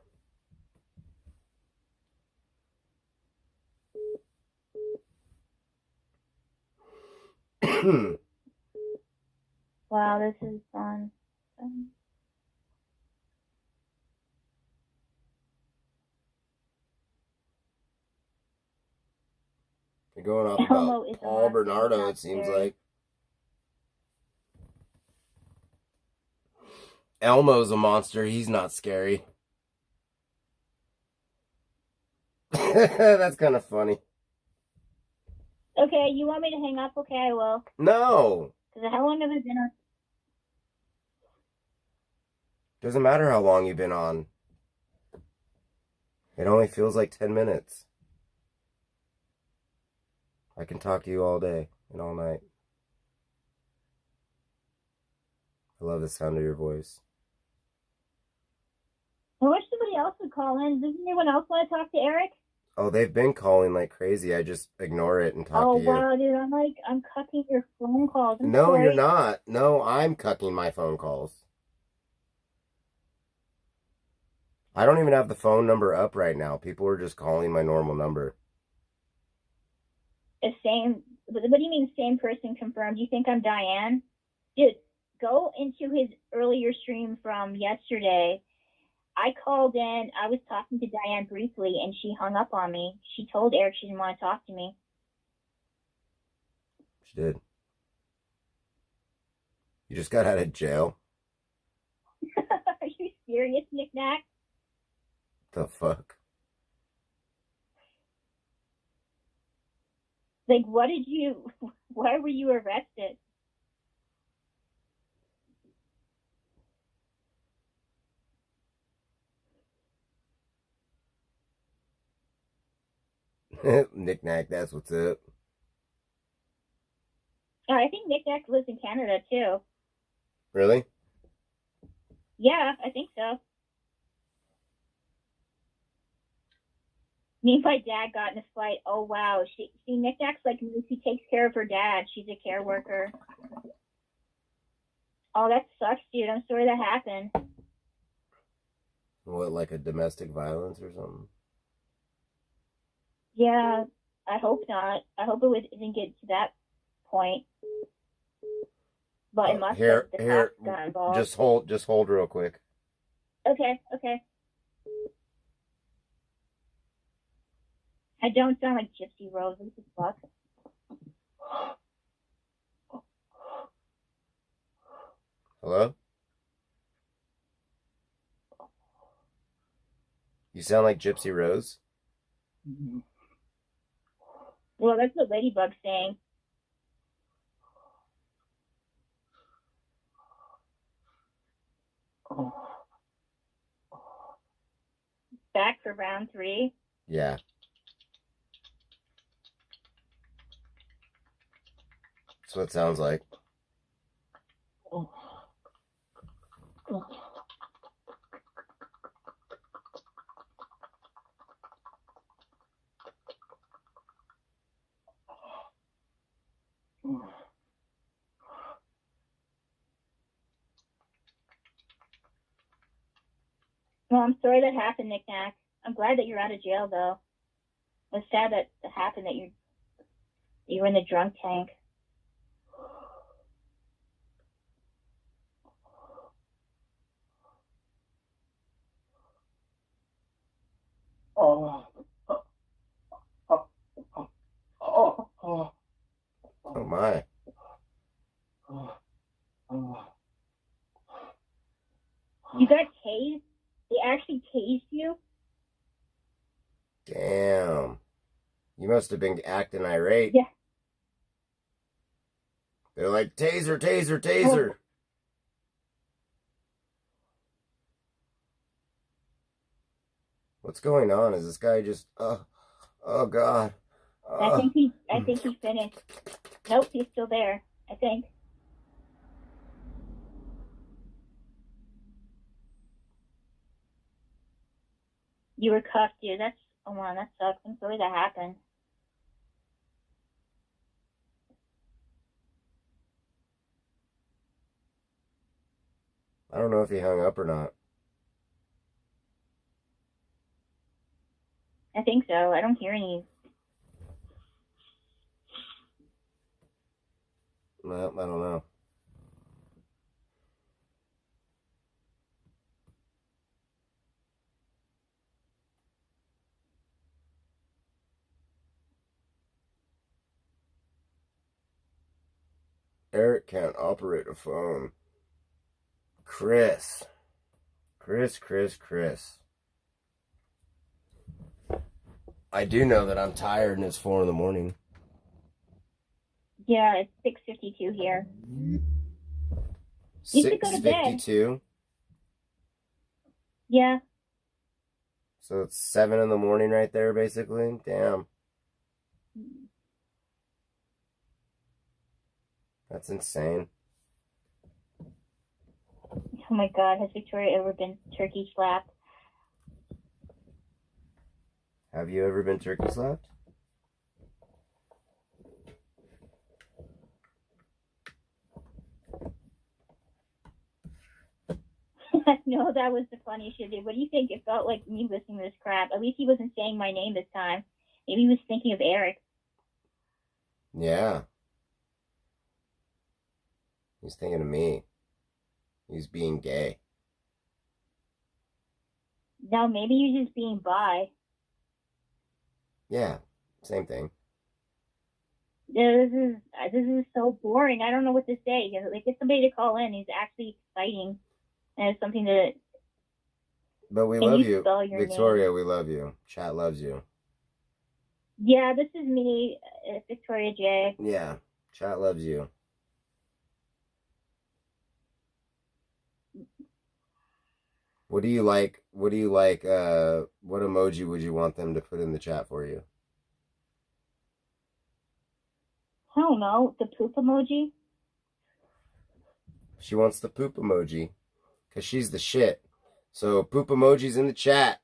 [SPEAKER 2] Wow, this is fun.
[SPEAKER 1] You're going off
[SPEAKER 2] Elmo
[SPEAKER 1] about
[SPEAKER 2] is a
[SPEAKER 1] Paul
[SPEAKER 2] monster,
[SPEAKER 1] Bernardo,
[SPEAKER 2] not
[SPEAKER 1] it seems
[SPEAKER 2] scary.
[SPEAKER 1] like. Elmo's a monster. He's not scary. That's kind of funny.
[SPEAKER 2] Okay, you want me to hang up? Okay, I will.
[SPEAKER 1] No.
[SPEAKER 2] Because how long have I been on?
[SPEAKER 1] Doesn't matter how long you've been on. It only feels like 10 minutes. I can talk to you all day and all night. I love the sound of your voice.
[SPEAKER 2] I wish somebody else would call in. Does anyone else want to talk to Eric?
[SPEAKER 1] Oh, they've been calling like crazy. I just ignore it and talk
[SPEAKER 2] Oh,
[SPEAKER 1] to you.
[SPEAKER 2] wow, dude, I'm cucking your phone calls.
[SPEAKER 1] No,
[SPEAKER 2] sorry.
[SPEAKER 1] you're not. No, I'm cucking my phone calls. I don't even have the phone number up right now. People are just calling my normal number.
[SPEAKER 2] The same. What do you mean, same person confirmed? You think I'm Diane? Dude, go into his earlier stream from yesterday. I called in. I was talking to Diane briefly, and she hung up on me. She told Eric she didn't want to talk to me.
[SPEAKER 1] She did. You just got out of jail?
[SPEAKER 2] Are you serious, Nick Nack?
[SPEAKER 1] The fuck?
[SPEAKER 2] Like, why were you arrested?
[SPEAKER 1] Knick-knack, that's what's up.
[SPEAKER 2] Oh, I think Nick Nack lives in Canada, too.
[SPEAKER 1] Really?
[SPEAKER 2] Yeah, I think so. Me and my dad got in a fight. Oh, wow. She Nick Nack's like me. She takes care of her dad. She's a care worker. Oh, that sucks, dude. I'm sorry that happened.
[SPEAKER 1] What, like a domestic violence or something?
[SPEAKER 2] Yeah, I hope not. I hope didn't get to that point. But it must have. The cops got involved.
[SPEAKER 1] Just hold real quick.
[SPEAKER 2] Okay. I don't sound like Gypsy Rose. What the fuck?
[SPEAKER 1] Hello? You sound like Gypsy Rose?
[SPEAKER 3] Mm-hmm.
[SPEAKER 2] Well, that's what Ladybug's saying. Back for round 3?
[SPEAKER 1] Yeah. That's what it sounds like.
[SPEAKER 2] Well, I'm sorry that happened, Nick Nack. I'm glad that you're out of jail, though. It's sad that it happened that you were in the drunk tank.
[SPEAKER 1] Oh my.
[SPEAKER 2] You got tased? They actually tased you?
[SPEAKER 1] Damn. You must have been acting irate.
[SPEAKER 2] Yeah.
[SPEAKER 1] They're like, taser, taser, taser. What's going on? Is this guy just, oh God.
[SPEAKER 2] I think he finished. Nope, he's still there, I think. You were cuffed, dude. Oh man, that sucks. I'm sorry that happened.
[SPEAKER 1] I don't know if he hung up or not.
[SPEAKER 2] I think so. I don't hear any.
[SPEAKER 1] No, I don't know. Eric can't operate a phone. Chris. I do know that I'm tired and it's 4 a.m.
[SPEAKER 2] Yeah, it's 6:52 here.
[SPEAKER 1] 6:52?
[SPEAKER 2] Yeah.
[SPEAKER 1] So it's 7 a.m. right there, basically? Damn. That's insane.
[SPEAKER 2] Oh my God, has Victoria ever been turkey slapped?
[SPEAKER 1] Have you ever been turkey slapped?
[SPEAKER 2] No, that was the funny shit. What do you think? It felt like me listening to this crap. At least he wasn't saying my name this time. Maybe he was thinking of Eric.
[SPEAKER 1] Yeah. He's thinking of me. He's being gay.
[SPEAKER 2] No, maybe you're just being bi.
[SPEAKER 1] Yeah, same thing.
[SPEAKER 2] This is so boring. I don't know what to say. Like, get somebody to call in. He's actually exciting, and it's something that.
[SPEAKER 1] But we love you, Victoria. Name? We love you. Chat loves you.
[SPEAKER 2] Yeah, this is me, Victoria J.
[SPEAKER 1] Yeah, chat loves you. What do you like? What emoji would you want them to put in the chat for you?
[SPEAKER 2] I don't know. The poop emoji?
[SPEAKER 1] She wants the poop emoji. Because she's the shit. So, poop emojis in the chat.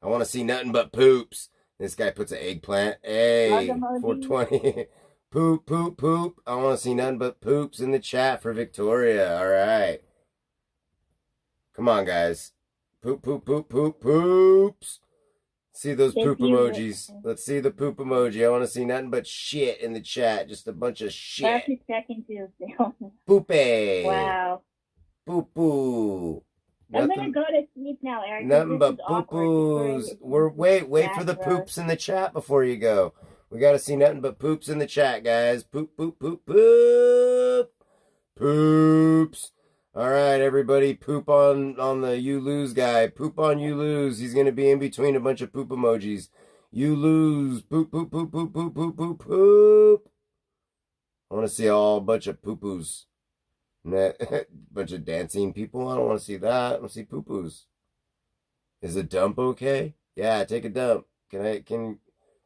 [SPEAKER 1] I want to see nothing but poops. This guy puts an eggplant. Hey, 420. Poop, poop, poop. I want to see nothing but poops in the chat for Victoria. All right. Come on, guys. Poop, poop, poop, poop, poops. See those poop emojis. Let's see the poop emoji. I want to see nothing but shit in the chat. Just a bunch of shit.
[SPEAKER 2] That's his second Tuesday.
[SPEAKER 1] Poopy.
[SPEAKER 2] Wow.
[SPEAKER 1] Poo poo.
[SPEAKER 2] I'm gonna go to sleep now, Eric.
[SPEAKER 1] Nothing but poo poos. Wait for the poops in the chat before you go. We got to see nothing but poops in the chat, guys. Poop, poop, poop, poop. Poops. All right, everybody. Poop on the you lose guy. Poop on you lose. He's going to be in between a bunch of poop emojis. You lose. Poop, poop, poop, poop, poop, poop, poop, poop. I want to see a bunch of poo poos. Bunch of dancing people. I don't want to see that. I want to see poo poos. Is a dump okay? Yeah, take a dump. Can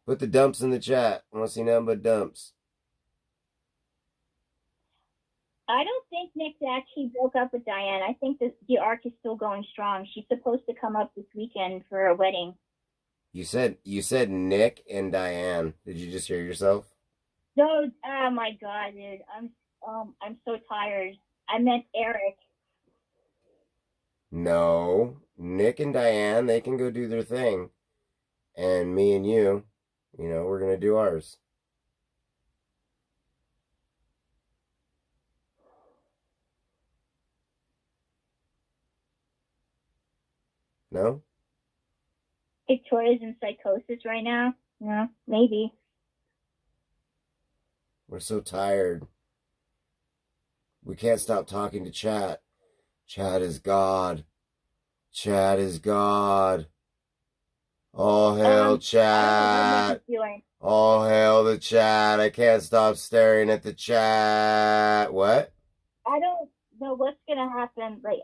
[SPEAKER 1] put the dumps in the chat. I want to see nothing but dumps.
[SPEAKER 2] I don't think Nick actually broke up with Diane. I think the arc is still going strong. She's supposed to come up this weekend for a wedding.
[SPEAKER 1] You said Nick and Diane. Did you just hear yourself?
[SPEAKER 2] No, oh my God, dude. I'm so tired. I meant Eric.
[SPEAKER 1] No, Nick and Diane, they can go do their thing. And me and you, we're going to do ours. No?
[SPEAKER 2] Victoria's in psychosis right now. Yeah, maybe.
[SPEAKER 1] We're so tired. We can't stop talking to chat. Chat is God. Chat is God. All hail chat. All hail the chat. I can't stop staring at the chat. What?
[SPEAKER 2] I don't know what's going to happen. Like,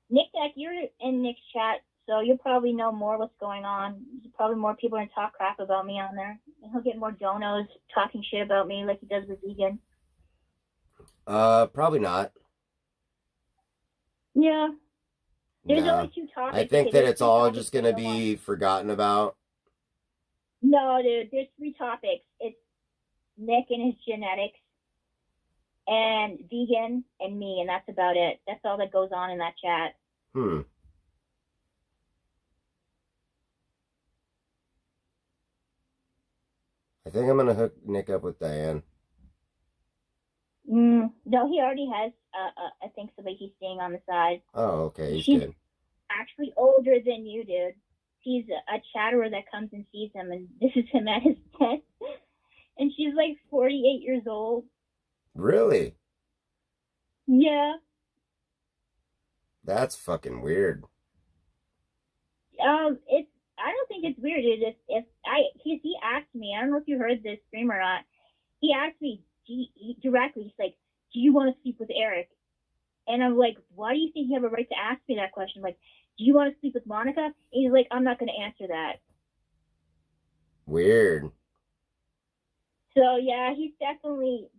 [SPEAKER 2] Nick, you're in Nick's chat, so you'll probably know more what's going on. There's probably more people going to talk crap about me on there. And he'll get more donos talking shit about me like he does with Vegan.
[SPEAKER 1] Probably not.
[SPEAKER 2] Yeah. There's only 2 topics.
[SPEAKER 1] I think that it's all just going to be forgotten about.
[SPEAKER 2] No, dude. There's 3 topics. It's Nick and his genetics, and Vegan, and me, and that's about it. That's all that goes on in that chat.
[SPEAKER 1] I think I'm going to hook Nick up with Diane.
[SPEAKER 2] No, he already has, I think, somebody he's seeing on the side.
[SPEAKER 1] Oh, okay.
[SPEAKER 2] She's
[SPEAKER 1] good.
[SPEAKER 2] Actually older than you, dude. He's a chatterer that comes and sees him, and this is him at his desk. And she's like 48 years old.
[SPEAKER 1] Really?
[SPEAKER 2] Yeah.
[SPEAKER 1] That's fucking weird.
[SPEAKER 2] I don't think it's weird. He asked me, I don't know if you heard this stream or not. He asked me directly. He's like, "Do you want to sleep with Eric?" And I'm like, "Why do you think you have a right to ask me that question? Like, do you want to sleep with Monica?" And he's like, "I'm not going to answer that."
[SPEAKER 1] Weird.
[SPEAKER 2] So yeah,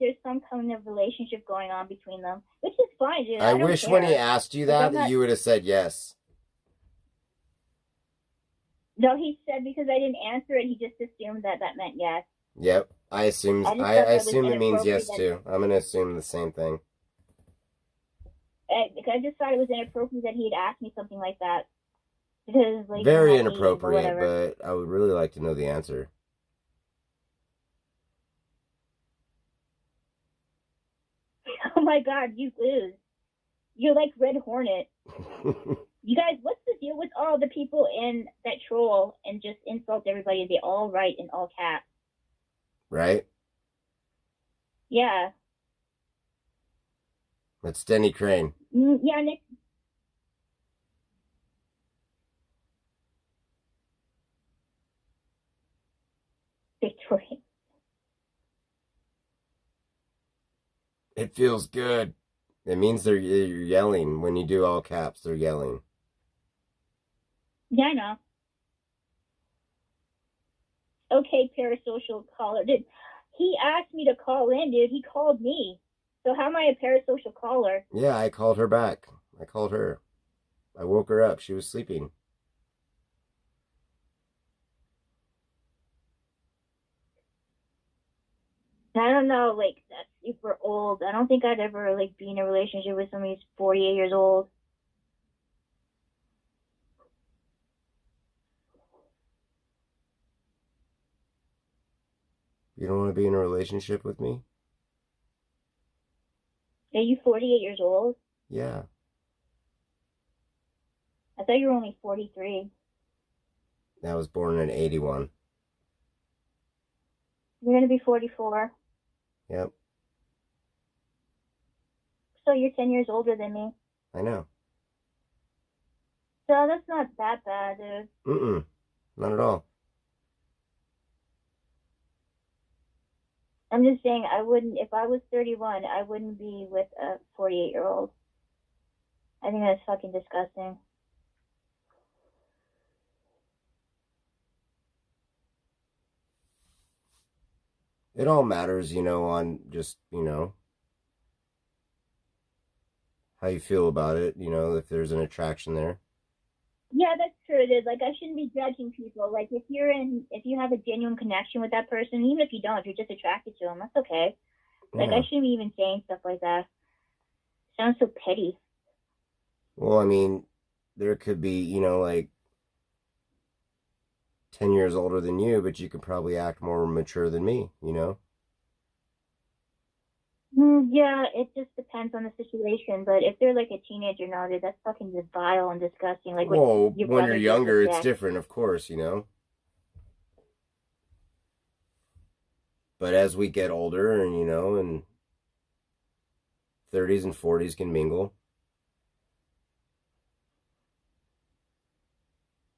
[SPEAKER 2] there's some kind of relationship going on between them, which is fine, dude.
[SPEAKER 1] I wish when he asked you that you would have said yes.
[SPEAKER 2] No, he said because I didn't answer it, he just assumed that meant yes.
[SPEAKER 1] Yep, I assume it means yes too. I'm gonna assume the same thing.
[SPEAKER 2] I just thought it was inappropriate that he had asked me something like that. Because like
[SPEAKER 1] very inappropriate, but I would really like to know the answer.
[SPEAKER 2] Oh my God, you lose. You're like Red Hornet. You guys, what's the deal with all the people in that troll and just insult everybody? They all write in all caps.
[SPEAKER 1] Right?
[SPEAKER 2] Yeah.
[SPEAKER 1] That's Denny Crane.
[SPEAKER 2] Yeah, Nick. Victoria.
[SPEAKER 1] It feels good. It means you're yelling. When you do all caps, they're yelling.
[SPEAKER 2] Yeah, I know. Okay, parasocial caller. He asked me to call in, dude. He called me. So how am I a parasocial caller?
[SPEAKER 1] Yeah, I called her back. I called her. I woke her up. She was sleeping.
[SPEAKER 2] I don't know, like that's super old. I don't think I'd ever like be in a relationship with somebody who's 48 years old.
[SPEAKER 1] You don't want to be in a relationship with me?
[SPEAKER 2] Are you 48 years old?
[SPEAKER 1] Yeah.
[SPEAKER 2] I thought you were only 43.
[SPEAKER 1] I was born in 81.
[SPEAKER 2] You're gonna be 44.
[SPEAKER 1] Yep.
[SPEAKER 2] So you're 10 years older than me.
[SPEAKER 1] I know.
[SPEAKER 2] So that's not that bad, dude.
[SPEAKER 1] Mm-mm. Not at all.
[SPEAKER 2] I'm just saying I wouldn't, if I was 31, I wouldn't be with a 48-year-old. I think that's fucking disgusting.
[SPEAKER 1] It all matters, on just, how you feel about it, if there's an attraction there.
[SPEAKER 2] Yeah, that's true, dude. Like, I shouldn't be judging people. Like, if you have a genuine connection with that person, even if you don't, if you're just attracted to them, that's okay. Like,
[SPEAKER 1] Yeah.
[SPEAKER 2] I shouldn't be even saying stuff like that. Sounds so petty.
[SPEAKER 1] Well, I mean, there could be, like 10 years older than you, but you could probably act more mature than me,
[SPEAKER 2] Yeah, it just depends on the situation. But if they're like a teenager now, dude, that's fucking just vile and disgusting. Like
[SPEAKER 1] Well,
[SPEAKER 2] what your
[SPEAKER 1] when you're
[SPEAKER 2] brother did
[SPEAKER 1] younger,
[SPEAKER 2] with
[SPEAKER 1] it's
[SPEAKER 2] Jack.
[SPEAKER 1] different, of course, But as we get older and, and 30s and 40s can mingle,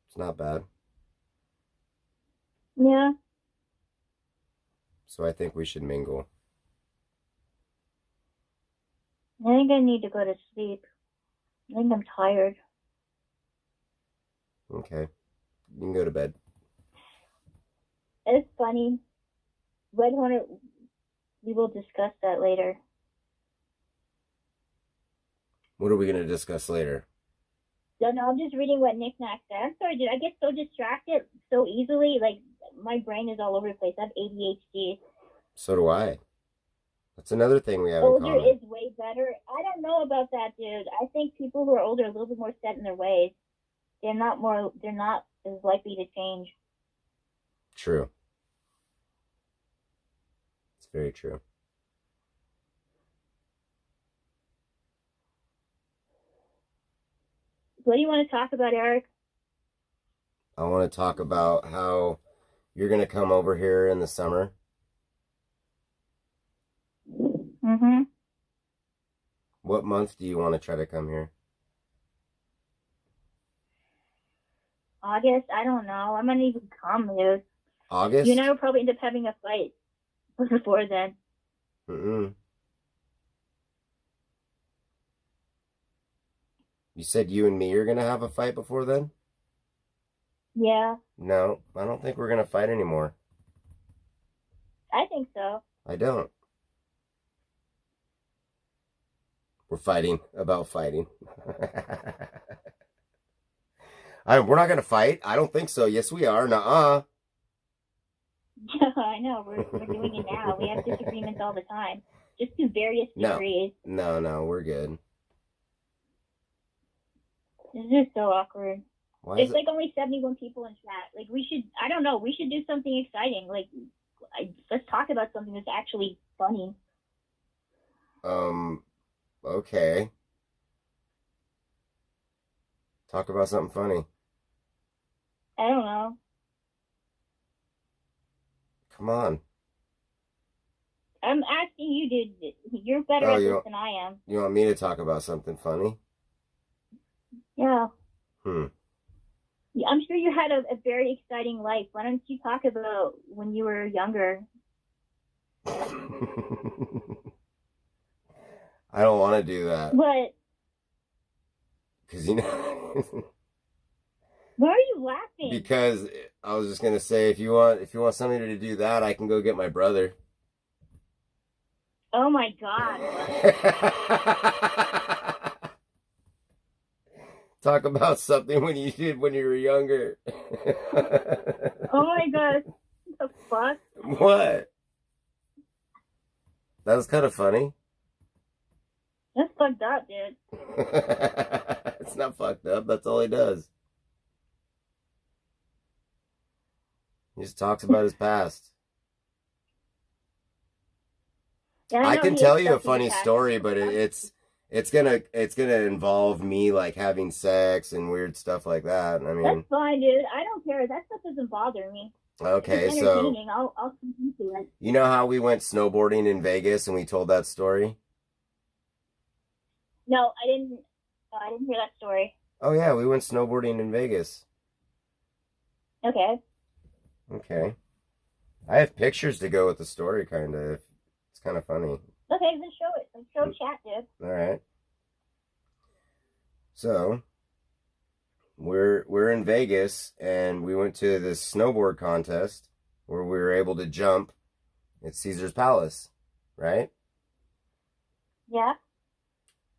[SPEAKER 1] it's not bad.
[SPEAKER 2] Yeah,
[SPEAKER 1] So I think we should mingle.
[SPEAKER 2] I think I need to go to sleep. I think I'm tired.
[SPEAKER 1] Okay. You can go to bed.
[SPEAKER 2] It's funny. Red Hornet, we will discuss that later.
[SPEAKER 1] What are we going to discuss later?
[SPEAKER 2] No, no, I'm just reading what Nick Nack said. I'm sorry, dude. I get so distracted so easily. Like, my brain is all over the place. I have ADHD.
[SPEAKER 1] So do I. That's another thing we have in
[SPEAKER 2] Older
[SPEAKER 1] common.
[SPEAKER 2] is way better. I don't know about that, dude. I think people who are older are a little bit more set in their ways. They're not as likely to change.
[SPEAKER 1] True. It's very true.
[SPEAKER 2] What do you want to talk about, Eric?
[SPEAKER 1] I want to talk about how you're going to come over here in the summer.
[SPEAKER 2] Mm-hmm.
[SPEAKER 1] What month do you want to try to come here?
[SPEAKER 2] August? I don't know. I might even come, dude.
[SPEAKER 1] August?
[SPEAKER 2] You and I will probably end up having a fight before then.
[SPEAKER 1] Mm-mm. You said you and me are going to have a fight before then?
[SPEAKER 2] Yeah,
[SPEAKER 1] No, I don't think we're going to fight anymore.
[SPEAKER 2] I think so.
[SPEAKER 1] I don't. We're fighting about fighting. We're not going to fight. I don't think so. Yes, we are. Nuh-uh.
[SPEAKER 2] I know. We're doing it now. We have disagreements all the time. Just to various degrees.
[SPEAKER 1] No, we're good.
[SPEAKER 2] This is just so awkward.
[SPEAKER 1] Why
[SPEAKER 2] There's
[SPEAKER 1] is it?
[SPEAKER 2] like only 71 people in chat. Like, I don't know, we should do something exciting. Like, let's talk about something that's actually funny.
[SPEAKER 1] Okay. Talk about something funny.
[SPEAKER 2] I don't know.
[SPEAKER 1] Come on.
[SPEAKER 2] I'm asking you, dude. You're better at this than I am.
[SPEAKER 1] You want me to talk about something funny?
[SPEAKER 2] Yeah.
[SPEAKER 1] Hmm.
[SPEAKER 2] I'm sure you had a very exciting life. Why don't you talk about when you were younger?
[SPEAKER 1] I don't want to do that.
[SPEAKER 2] What?
[SPEAKER 1] Because,
[SPEAKER 2] Why are you laughing?
[SPEAKER 1] Because I was just gonna say, if you want somebody to do that, I can go get my brother.
[SPEAKER 2] Oh my God.
[SPEAKER 1] Talk about something when you did when you were younger.
[SPEAKER 2] Oh my God. What the fuck?
[SPEAKER 1] What? That was kind of funny.
[SPEAKER 2] That's fucked up, dude.
[SPEAKER 1] It's not fucked up. That's all he does. He just talks about his past.
[SPEAKER 2] Yeah,
[SPEAKER 1] I
[SPEAKER 2] know
[SPEAKER 1] can
[SPEAKER 2] he
[SPEAKER 1] tell
[SPEAKER 2] has
[SPEAKER 1] you a
[SPEAKER 2] stuff in
[SPEAKER 1] funny
[SPEAKER 2] his past.
[SPEAKER 1] story, but it's gonna involve me like having sex and weird stuff like that. I mean,
[SPEAKER 2] That's fine, dude. I don't care. That stuff doesn't bother me.
[SPEAKER 1] okay,
[SPEAKER 2] It's
[SPEAKER 1] so
[SPEAKER 2] entertaining. I'll continue to it.
[SPEAKER 1] you know how we went snowboarding in Vegas and we told that story?
[SPEAKER 2] No, I didn't. No, I didn't hear that story.
[SPEAKER 1] Oh yeah, we went snowboarding in Vegas.
[SPEAKER 2] Okay.
[SPEAKER 1] Okay. I have pictures to go with the story, kind of. It's kind of funny.
[SPEAKER 2] Okay, then show it. Then show chat, dude.
[SPEAKER 1] All right. So we're in Vegas, and we went to this snowboard contest where we were able to jump at Caesar's Palace, right?
[SPEAKER 2] Yeah.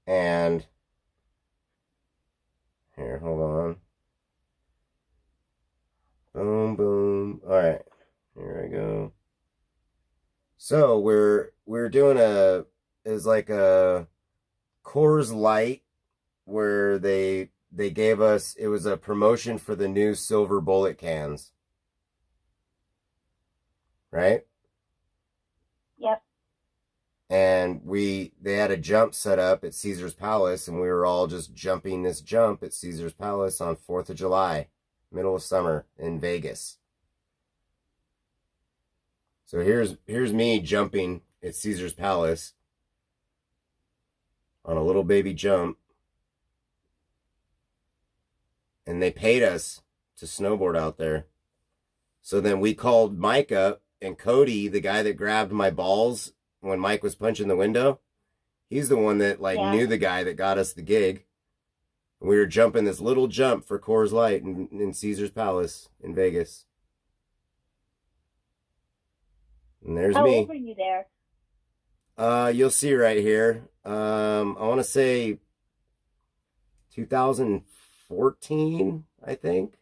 [SPEAKER 1] And here, hold on. Boom, boom. All right, here I go. So we're doing is like a Coors Light where they gave us, it was a promotion for the new silver bullet cans, right?
[SPEAKER 2] Yep.
[SPEAKER 1] And they had a jump set up at Caesar's Palace, and we were all just jumping this jump at Caesar's Palace on 4th of July, middle of summer in Vegas. So here's me jumping at Caesar's Palace on a little baby jump. And they paid us to snowboard out there. So then we called Mike up, and Cody, the guy that grabbed my balls when Mike was punching the window, he's the one that knew the guy that got us the gig. We were jumping this little jump for Coors Light in Caesar's Palace in Vegas. And there's
[SPEAKER 2] How
[SPEAKER 1] me.
[SPEAKER 2] How old were you there?
[SPEAKER 1] You'll see right here. I want to say 2014, I think.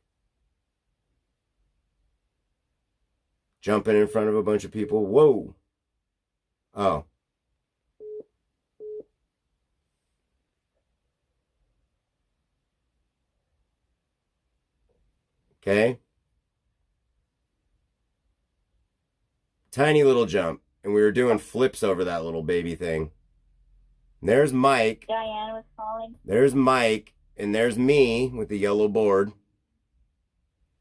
[SPEAKER 1] Jumping in front of a bunch of people. Whoa. Oh. Okay. Tiny little jump. And we were doing flips over that little baby thing. And there's Mike.
[SPEAKER 2] Diane was calling.
[SPEAKER 1] There's Mike. And there's me with the yellow board.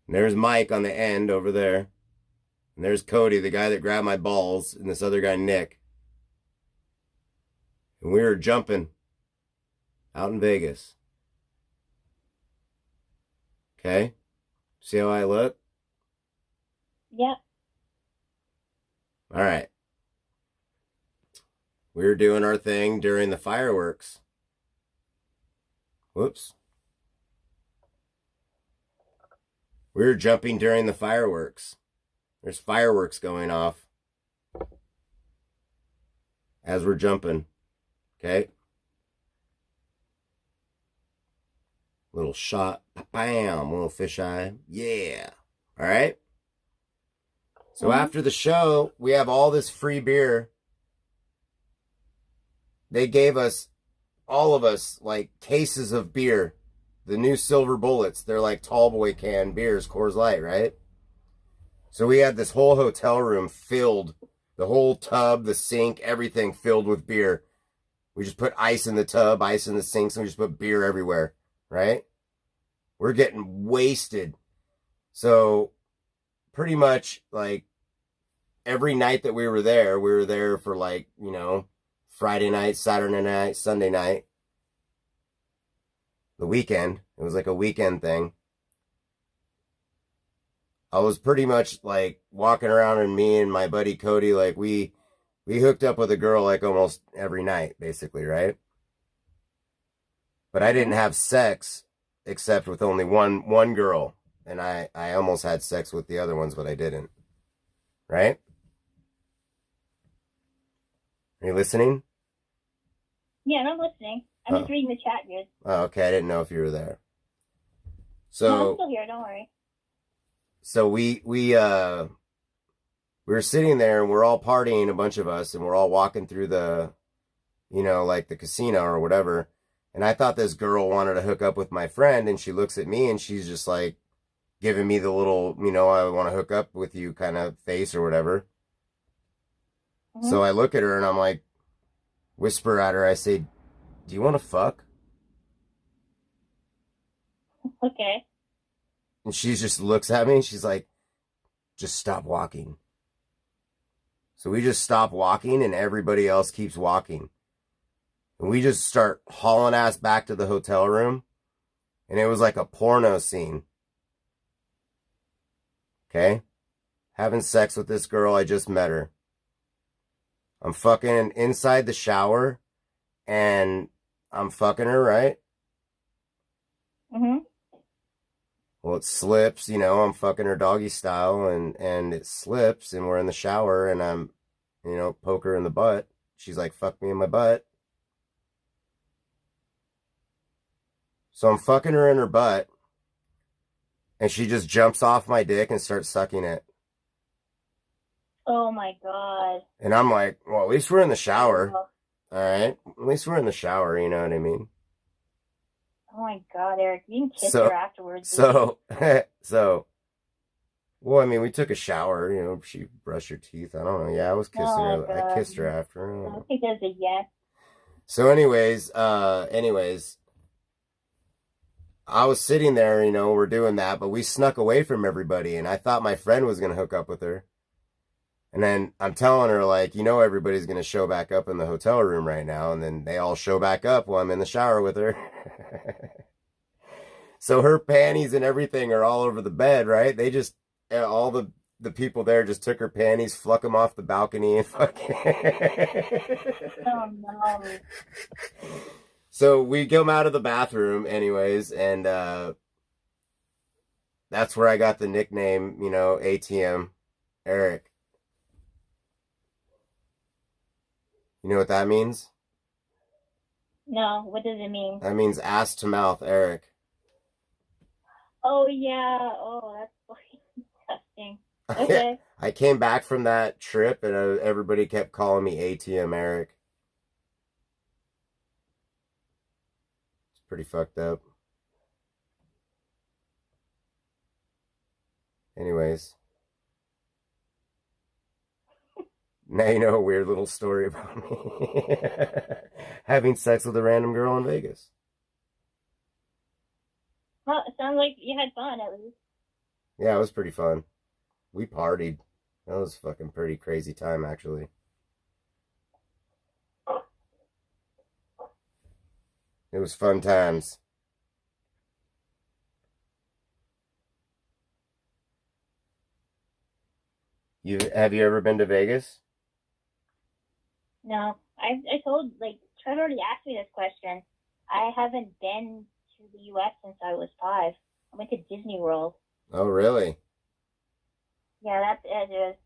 [SPEAKER 1] And there's Mike on the end over there. And there's Cody, the guy that grabbed my balls, and this other guy, Nick. And we were jumping out in Vegas. Okay? See how I look?
[SPEAKER 2] Yep.
[SPEAKER 1] All right. We were doing our thing during the fireworks. Whoops. We were jumping during the fireworks. There's fireworks going off as we're jumping. Okay? Little shot. Bam. Little fisheye. Yeah. All right? So after the show, we have all this free beer. They gave us, all of us, like cases of beer. The new silver bullets. They're like tall boy can beers, Coors Light, right? So we had this whole hotel room filled, the whole tub, the sink, everything filled with beer. We just put ice in the tub, ice in the sinks, and we just put beer everywhere, right? We're getting wasted. So pretty much like every night that we were there for like, Friday night, Saturday night, Sunday night. The weekend. It was like a weekend thing. I was pretty much like walking around, and me and my buddy Cody, like we hooked up with a girl like almost every night, basically, right? But I didn't have sex except with only one girl. And I almost had sex with the other ones, but I didn't. Right? Are you listening?
[SPEAKER 2] Yeah, I'm listening. I'm just reading the chat, dude.
[SPEAKER 1] Oh, okay. I didn't know if you were there.
[SPEAKER 2] No, I'm
[SPEAKER 1] So
[SPEAKER 2] still here. Don't worry.
[SPEAKER 1] we we were sitting there and we're all partying, a bunch of us, and we're all walking through the, like the casino or whatever. And I thought this girl wanted to hook up with my friend, and she looks at me and she's just like giving me the little, I want to hook up with you kind of face or whatever. Mm-hmm. So I look at her and I'm like, whisper at her, I say, do you want to fuck?
[SPEAKER 2] Okay.
[SPEAKER 1] And she just looks at me and she's like, just stop walking. So we just stop walking and everybody else keeps walking. And we just start hauling ass back to the hotel room. And it was like a porno scene. Okay? Having sex with this girl, I just met her. I'm fucking inside the shower. And I'm fucking her, right?
[SPEAKER 2] Mm-hmm.
[SPEAKER 1] Well, it slips, I'm fucking her doggy style, and it slips, and we're in the shower, and I'm, poke her in the butt. She's like, fuck me in my butt. So I'm fucking her in her butt, and she just jumps off my dick and starts sucking it.
[SPEAKER 2] Oh my God.
[SPEAKER 1] And I'm like, well, at least we're in the shower. Oh. All right? At least we're in the shower, you know what I mean?
[SPEAKER 2] Oh my God, Eric, you can kiss her afterwards.
[SPEAKER 1] Well, I mean, we took a shower, she brushed her teeth. I don't know. Yeah, I was kissing her.
[SPEAKER 2] God.
[SPEAKER 1] I kissed her after.
[SPEAKER 2] I think there's a yes.
[SPEAKER 1] So anyways, I was sitting there, we're doing that, but we snuck away from everybody, and I thought my friend was going to hook up with her. And then I'm telling her, like, everybody's going to show back up in the hotel room right now. And then they all show back up while I'm in the shower with her. So her panties and everything are all over the bed, right? They just, all the people there just took her panties, fluck them off the balcony, and fucking.
[SPEAKER 2] Oh, no.
[SPEAKER 1] So we come out of the bathroom anyways, and that's where I got the nickname, ATM Eric. You know what that means?
[SPEAKER 2] No, what does it mean?
[SPEAKER 1] That means ass to mouth, Eric.
[SPEAKER 2] Oh, yeah. Oh, that's fucking disgusting. Okay.
[SPEAKER 1] I came back from that trip and everybody kept calling me ATM Eric. It's pretty fucked up. Anyways. Now you know a weird little story about me. Having sex with a random girl in Vegas.
[SPEAKER 2] Well, it sounds like you had fun at least.
[SPEAKER 1] Yeah, it was pretty fun. We partied. That was a fucking pretty crazy time, actually. It was fun times. Have you ever been to Vegas?
[SPEAKER 2] No, I told, Trevor already asked me this question. I haven't been to the U.S. since I was 5. I went to Disney World.
[SPEAKER 1] Oh, really?
[SPEAKER 2] Yeah, that's it.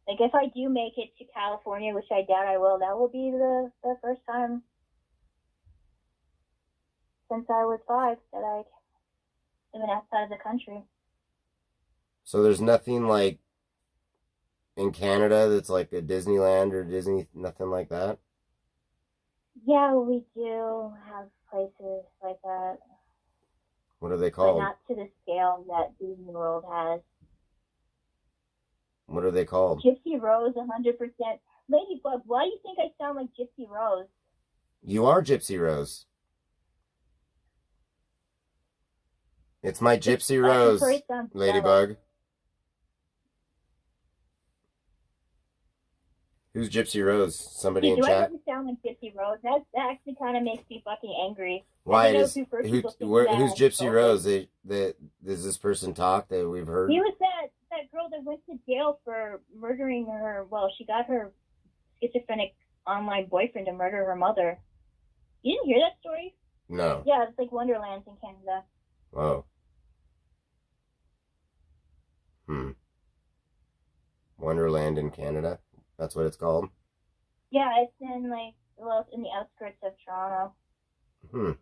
[SPEAKER 2] If I do make it to California, which I doubt I will, that will be the first time since I was 5 that I've been outside of the country.
[SPEAKER 1] So there's nothing in Canada that's like a Disneyland or Disney, nothing like that?
[SPEAKER 2] Yeah, we do have places like that.
[SPEAKER 1] What are they called?
[SPEAKER 2] But not to the scale that Disney World has.
[SPEAKER 1] What are they called?
[SPEAKER 2] Gypsy Rose, 100%. Ladybug, why do you think I sound like Gypsy Rose?
[SPEAKER 1] You are Gypsy Rose. It's my Gypsy Rose, Ladybug. Who's Gypsy Rose? Somebody in chat?
[SPEAKER 2] Do I sound like Gypsy Rose? That actually kind of makes me fucking angry.
[SPEAKER 1] Why? Who's Gypsy Rose? Does this person talk that we've heard?
[SPEAKER 2] He was that girl that went to jail for murdering her. Well, she got her schizophrenic online boyfriend to murder her mother. You didn't hear that story?
[SPEAKER 1] No.
[SPEAKER 2] Yeah, it's like Wonderlands in Canada.
[SPEAKER 1] Oh. Wonderland in Canada? That's what it's called?
[SPEAKER 2] Yeah, it's in in the outskirts of Toronto.
[SPEAKER 1] And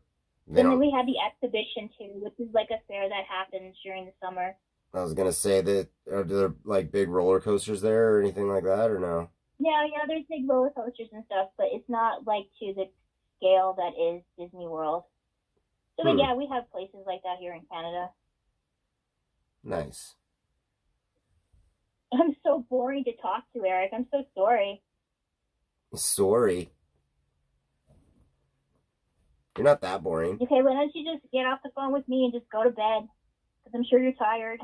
[SPEAKER 2] then we have the exhibition too, which is like a fair that happens during the summer.
[SPEAKER 1] I was gonna say that Are there like big roller coasters there or anything like that, or no?
[SPEAKER 2] Yeah, there's big roller coasters and stuff, but it's not like to the scale that is Disney World. So, but
[SPEAKER 1] Hmm.
[SPEAKER 2] yeah, we have places like that here in Canada.
[SPEAKER 1] Nice.
[SPEAKER 2] I'm so boring to talk to, Eric. I'm so sorry.
[SPEAKER 1] Sorry. You're not that boring.
[SPEAKER 2] Okay, why don't you just get off the phone with me and just go to bed? Because I'm sure you're tired.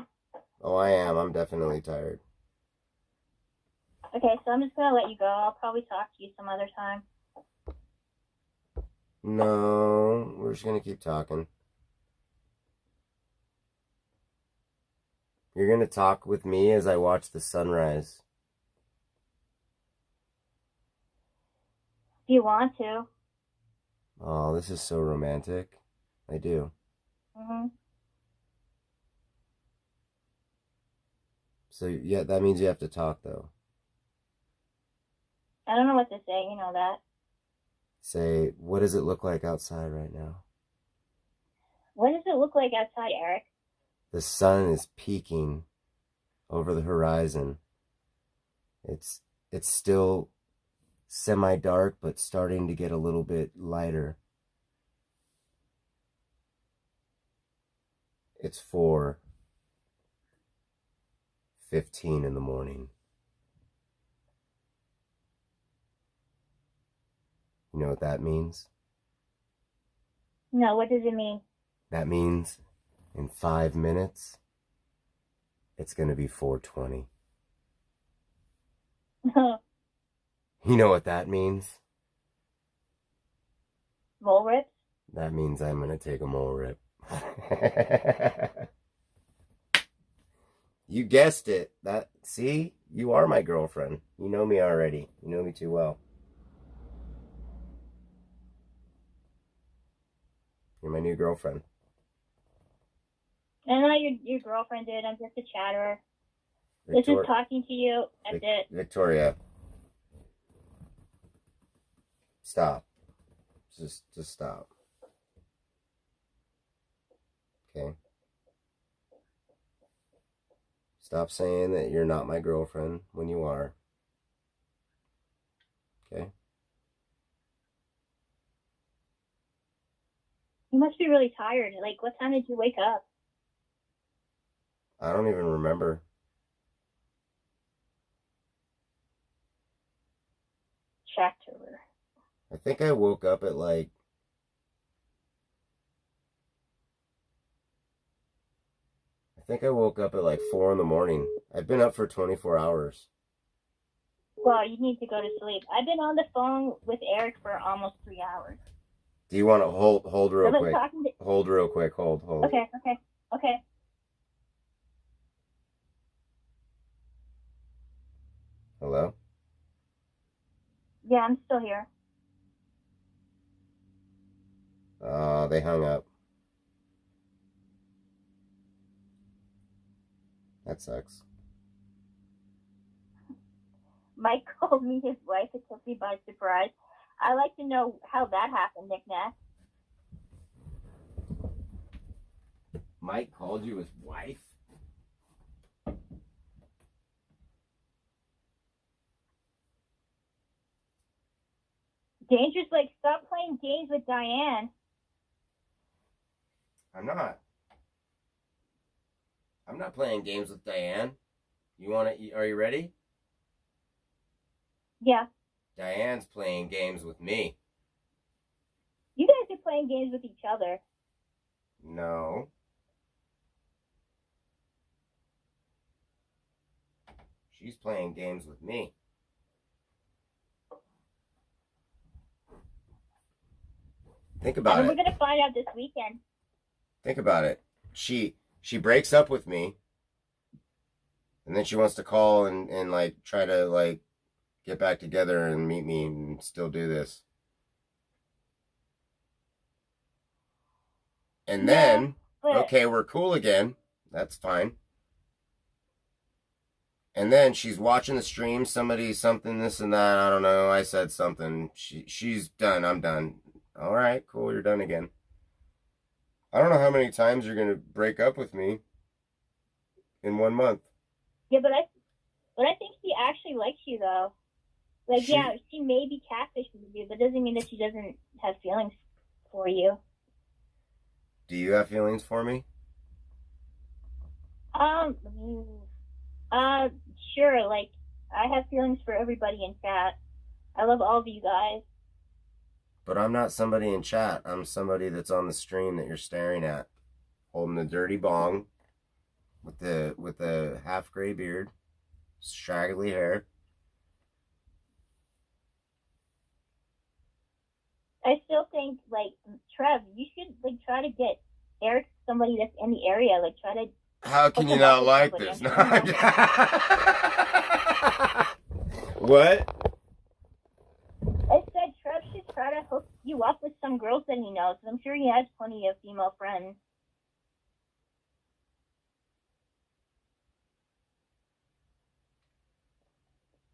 [SPEAKER 1] Oh, I am. I'm definitely tired.
[SPEAKER 2] Okay, so I'm just going to let you go. I'll probably talk to you some other time.
[SPEAKER 1] No, we're just gonna keep talking. You're gonna talk with me as I watch the sunrise.
[SPEAKER 2] Do you want to?
[SPEAKER 1] Oh, this is so romantic. I do.
[SPEAKER 2] Mm-hmm.
[SPEAKER 1] So, yeah, that means you have to talk, though.
[SPEAKER 2] I don't know what to say. You know that.
[SPEAKER 1] Say, what does it look like outside right now?
[SPEAKER 2] What does it look like outside, Eric?
[SPEAKER 1] The sun is peeking over the horizon. It's still semi-dark, but starting to get a little bit lighter. It's 4:15 in the morning. You know what that means?
[SPEAKER 2] No, what does it mean?
[SPEAKER 1] That means in 5 minutes, it's going to be 4:20. You know what that means?
[SPEAKER 2] Mole rips?
[SPEAKER 1] That means I'm going to take a mole rip. You guessed it. See? You are my girlfriend. You know me already. You know me too well. You're my new girlfriend.
[SPEAKER 2] I know your girlfriend did. I'm just a chatterer. This is talking to you. That's it.
[SPEAKER 1] Victoria. Stop. Just stop. Okay? Stop saying that you're not my girlfriend when you are. Okay?
[SPEAKER 2] You must be really tired. Like, what time did you wake up?
[SPEAKER 1] I don't even remember.
[SPEAKER 2] Chatterer.
[SPEAKER 1] I think I woke up at like... I think I woke up at like 4 in the morning. I've been up for 24 hours.
[SPEAKER 2] Well, you need to go to sleep. I've been on the phone with Eric for almost 3 hours.
[SPEAKER 1] Do you want to hold real quick? Hold real quick. Hold.
[SPEAKER 2] Okay.
[SPEAKER 1] Hello?
[SPEAKER 2] Yeah, I'm still here.
[SPEAKER 1] They hung up. That sucks.
[SPEAKER 2] Mike called me his wife. It took me by surprise. I'd like to know how that happened, Nick Nack.
[SPEAKER 1] Mike called you his wife?
[SPEAKER 2] Dangerous, like, stop playing games with Diane.
[SPEAKER 1] I'm not playing games with Diane. Are you ready?
[SPEAKER 2] Yeah.
[SPEAKER 1] Diane's playing games with me.
[SPEAKER 2] You guys are playing games with each other.
[SPEAKER 1] No. She's playing games with me. Think about it.
[SPEAKER 2] We're going to find out this weekend.
[SPEAKER 1] Think about it. She breaks up with me, and then she wants to call and like try to like get back together and meet me and still do this. And then, okay, we're cool again. That's fine. And then she's watching the stream. Something, this and that. I don't know. I said something. She's done. I'm done. All right, cool. You're done again. I don't know how many times you're going to break up with me in 1 month.
[SPEAKER 2] Yeah, but I think she actually likes you though. Like, yeah,
[SPEAKER 1] She,
[SPEAKER 2] she may be catfishing with you, but doesn't mean that she doesn't have feelings for you.
[SPEAKER 1] do you have feelings for me?
[SPEAKER 2] Um, uh, sure. Like, I have feelings for everybody in chat. I love all of you guys.
[SPEAKER 1] But I'm not somebody in chat. I'm somebody that's on the stream that you're staring at, holding the dirty bong with the half gray beard, straggly hair.
[SPEAKER 2] I still think, like, Trev, you should like try to get Eric somebody that's in the area. Like, try to
[SPEAKER 1] How can
[SPEAKER 2] hook
[SPEAKER 1] you
[SPEAKER 2] him up
[SPEAKER 1] not
[SPEAKER 2] with
[SPEAKER 1] like
[SPEAKER 2] somebody.
[SPEAKER 1] this?
[SPEAKER 2] I'm sure he knows.
[SPEAKER 1] What?
[SPEAKER 2] I said Trev should try to hook you up with some girls that he knows. I'm sure he has plenty of female friends.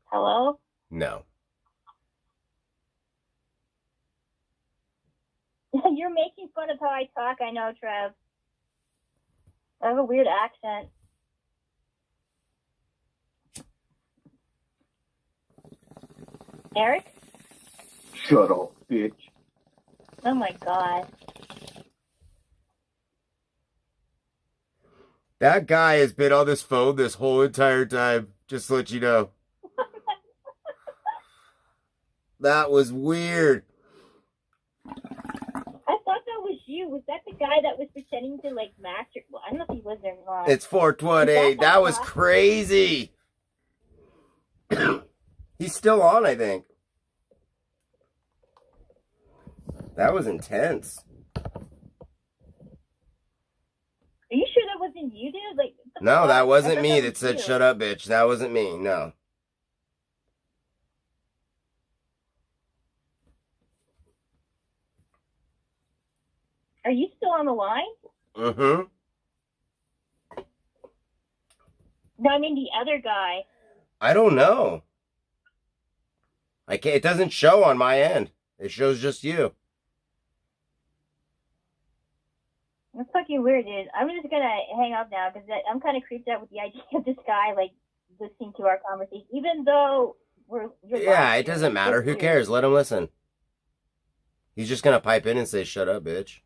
[SPEAKER 2] Hello?
[SPEAKER 1] No.
[SPEAKER 2] You're making fun of how I talk. I know, Trev. I have a weird accent. Eric?
[SPEAKER 3] Shut up, bitch.
[SPEAKER 2] Oh my god.
[SPEAKER 1] That guy has been on this phone this whole entire time. Just to let you know. That was weird.
[SPEAKER 2] I thought that was you. Was that the guy that was pretending to like master? Well, I don't know if he was or not.
[SPEAKER 1] It's 420. That was crazy. He's still on, I think. That was intense.
[SPEAKER 2] Are you sure that wasn't you, dude? Like,
[SPEAKER 1] No, that wasn't me
[SPEAKER 2] that
[SPEAKER 1] that said
[SPEAKER 2] you.
[SPEAKER 1] shut up, bitch. That wasn't me. No.
[SPEAKER 2] Are you still on the line?
[SPEAKER 1] Mm-hmm.
[SPEAKER 2] No, I mean the other guy.
[SPEAKER 1] I don't know. I can't. It doesn't show on my end. It shows just you.
[SPEAKER 2] That's fucking weird, dude. I'm just gonna hang up now because I'm kind of creeped out with the idea of this guy like listening to our conversation, even though
[SPEAKER 1] Yeah, it doesn't matter. Who cares? Let him listen. He's just gonna pipe in and say, "Shut up, bitch."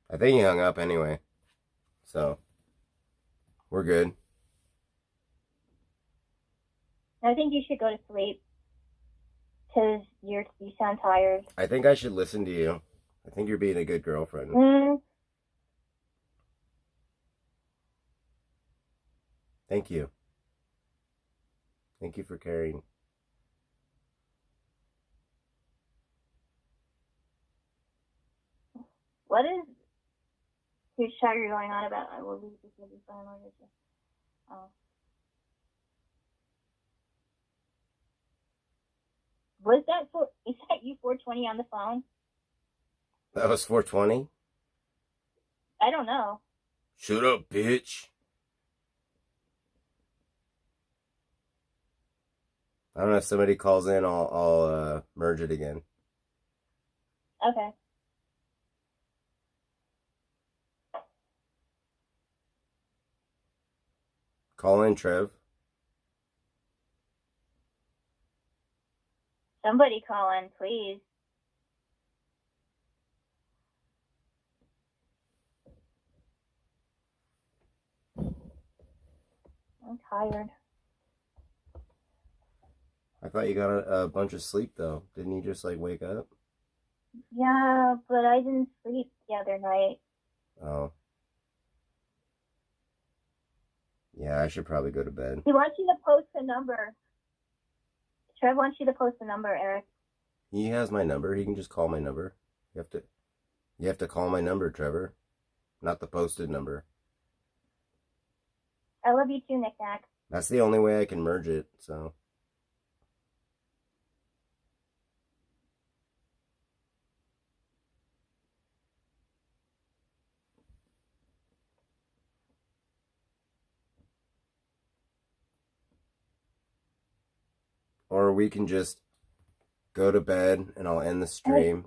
[SPEAKER 1] I think he hung up anyway. So, we're good.
[SPEAKER 2] I think you should go to sleep because you sound tired.
[SPEAKER 1] I think I should listen to you. I think you're being a good girlfriend. Thank you. Thank you for caring.
[SPEAKER 2] What is your chat you're going on about? I will leave this will be fine. Oh. Was that is that you 420 on the phone?
[SPEAKER 1] That was 420?
[SPEAKER 2] I don't know.
[SPEAKER 1] Shut up, bitch. I don't know if somebody calls in, I'll merge it again.
[SPEAKER 2] Okay.
[SPEAKER 1] Call in, Trev.
[SPEAKER 2] Somebody call in, please. I'm tired.
[SPEAKER 1] I thought you got a bunch of sleep, though. Didn't you just, like, wake up?
[SPEAKER 2] Yeah, but I didn't sleep the other night.
[SPEAKER 1] Oh. Yeah, I should probably go to bed.
[SPEAKER 2] He wants you to post the number. Trev wants you to post the number, Eric.
[SPEAKER 1] He has my number. He can just call my number. You have to call my number, Trevor. Not the posted number.
[SPEAKER 2] I love you too, Nick Nack.
[SPEAKER 1] That's the only way I can merge it, so. Or we can just go to bed and I'll end the stream.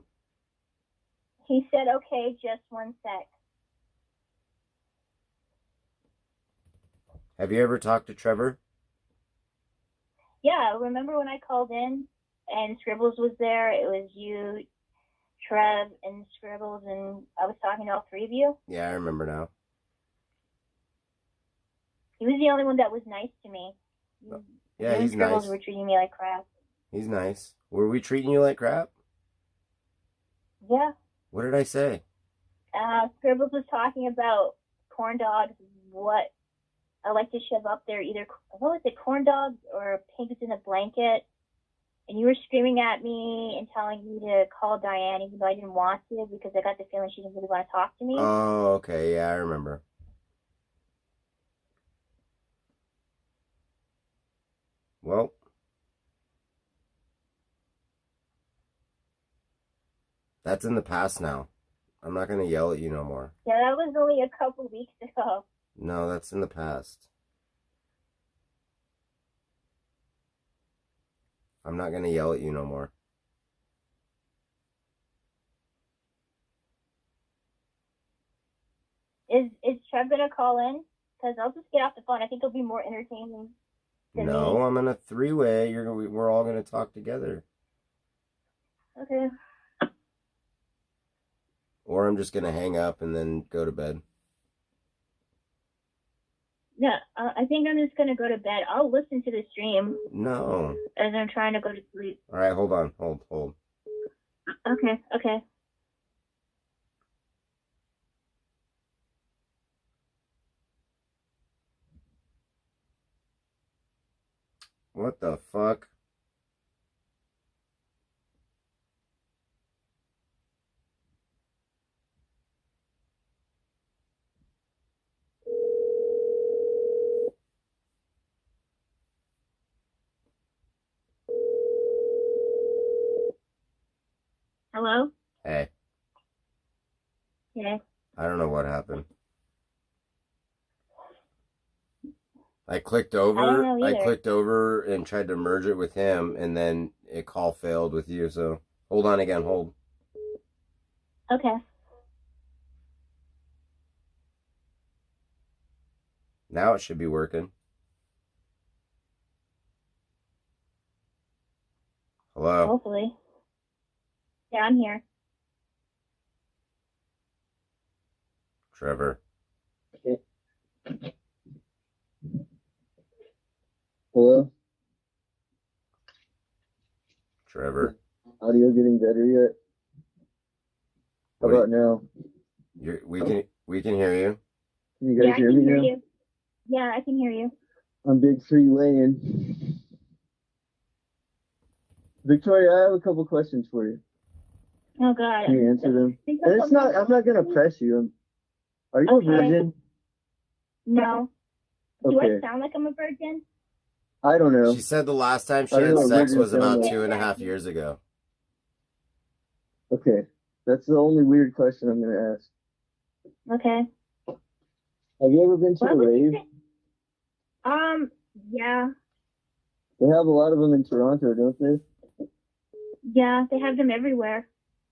[SPEAKER 2] He said, okay, just one sec.
[SPEAKER 1] Have you ever talked to Trevor?
[SPEAKER 2] Yeah, remember when I called in and Scribbles was there? It was you, Trev, and Scribbles, and I was talking to all three of you.
[SPEAKER 1] Yeah, I remember now.
[SPEAKER 2] He was the only one that was nice to me.
[SPEAKER 1] Yeah,
[SPEAKER 2] you
[SPEAKER 1] he's
[SPEAKER 2] and Scribbles
[SPEAKER 1] nice.
[SPEAKER 2] were treating me like crap.
[SPEAKER 1] He's nice. Were we treating you like crap?
[SPEAKER 2] Yeah.
[SPEAKER 1] What did I say?
[SPEAKER 2] Scribbles was talking about corn dogs, what I like to shove up there, either, what was it, corn dogs or pigs in a blanket. And you were screaming at me and telling me to call Diane, even though I didn't want to, because I got the feeling she didn't really want to talk to me.
[SPEAKER 1] Oh, okay. Yeah, I remember. Well, that's in the past now. I'm not going to yell at you no more.
[SPEAKER 2] Yeah, that was only a couple weeks ago.
[SPEAKER 1] No, that's in the past. I'm not going to yell at you no more.
[SPEAKER 2] Is Trev going to call in? Because I'll just get off the phone. I think it'll be more entertaining.
[SPEAKER 1] No, I'm in a three-way. We're all going to talk together.
[SPEAKER 2] Okay.
[SPEAKER 1] Or I'm just going to hang up and then go to bed.
[SPEAKER 2] Yeah, I think I'm just going to go to bed. I'll listen to the stream.
[SPEAKER 1] No.
[SPEAKER 2] As I'm trying to go to sleep.
[SPEAKER 1] All right, hold on. Hold.
[SPEAKER 2] Okay.
[SPEAKER 1] What the fuck?
[SPEAKER 2] Hello?
[SPEAKER 1] Hey.
[SPEAKER 2] Yeah.
[SPEAKER 1] I don't know what happened. I clicked over.
[SPEAKER 2] I don't know either.
[SPEAKER 1] I clicked over and tried to merge it with him, and then it call failed with you. So hold on again. Hold.
[SPEAKER 2] Okay.
[SPEAKER 1] Now it should be working. Hello.
[SPEAKER 2] Hopefully. Yeah, I'm here.
[SPEAKER 1] Trevor.
[SPEAKER 4] Hello?
[SPEAKER 1] Trevor.
[SPEAKER 4] Audio getting better yet? How about now?
[SPEAKER 1] We can hear you.
[SPEAKER 4] Can you guys hear me now?
[SPEAKER 2] You. Yeah, I can hear you.
[SPEAKER 4] I'm Big Three laying. Victoria, I have a couple questions for you.
[SPEAKER 2] Oh God.
[SPEAKER 4] Can you answer them? And it's not. I'm not gonna press you. Are you
[SPEAKER 2] Okay.
[SPEAKER 4] a virgin?
[SPEAKER 2] No. Do
[SPEAKER 4] Okay.
[SPEAKER 2] I sound like I'm a virgin?
[SPEAKER 4] I don't know.
[SPEAKER 1] She said the last time she
[SPEAKER 4] I don't
[SPEAKER 1] had
[SPEAKER 4] know,
[SPEAKER 1] sex
[SPEAKER 4] virgin
[SPEAKER 1] was about
[SPEAKER 4] sound
[SPEAKER 1] 2.5 years ago.
[SPEAKER 4] Okay, that's the only weird question I'm gonna ask.
[SPEAKER 2] Okay.
[SPEAKER 4] Have you ever been to a rave?
[SPEAKER 2] Yeah.
[SPEAKER 4] They have a lot of them in Toronto, don't they?
[SPEAKER 2] Yeah, they have them everywhere.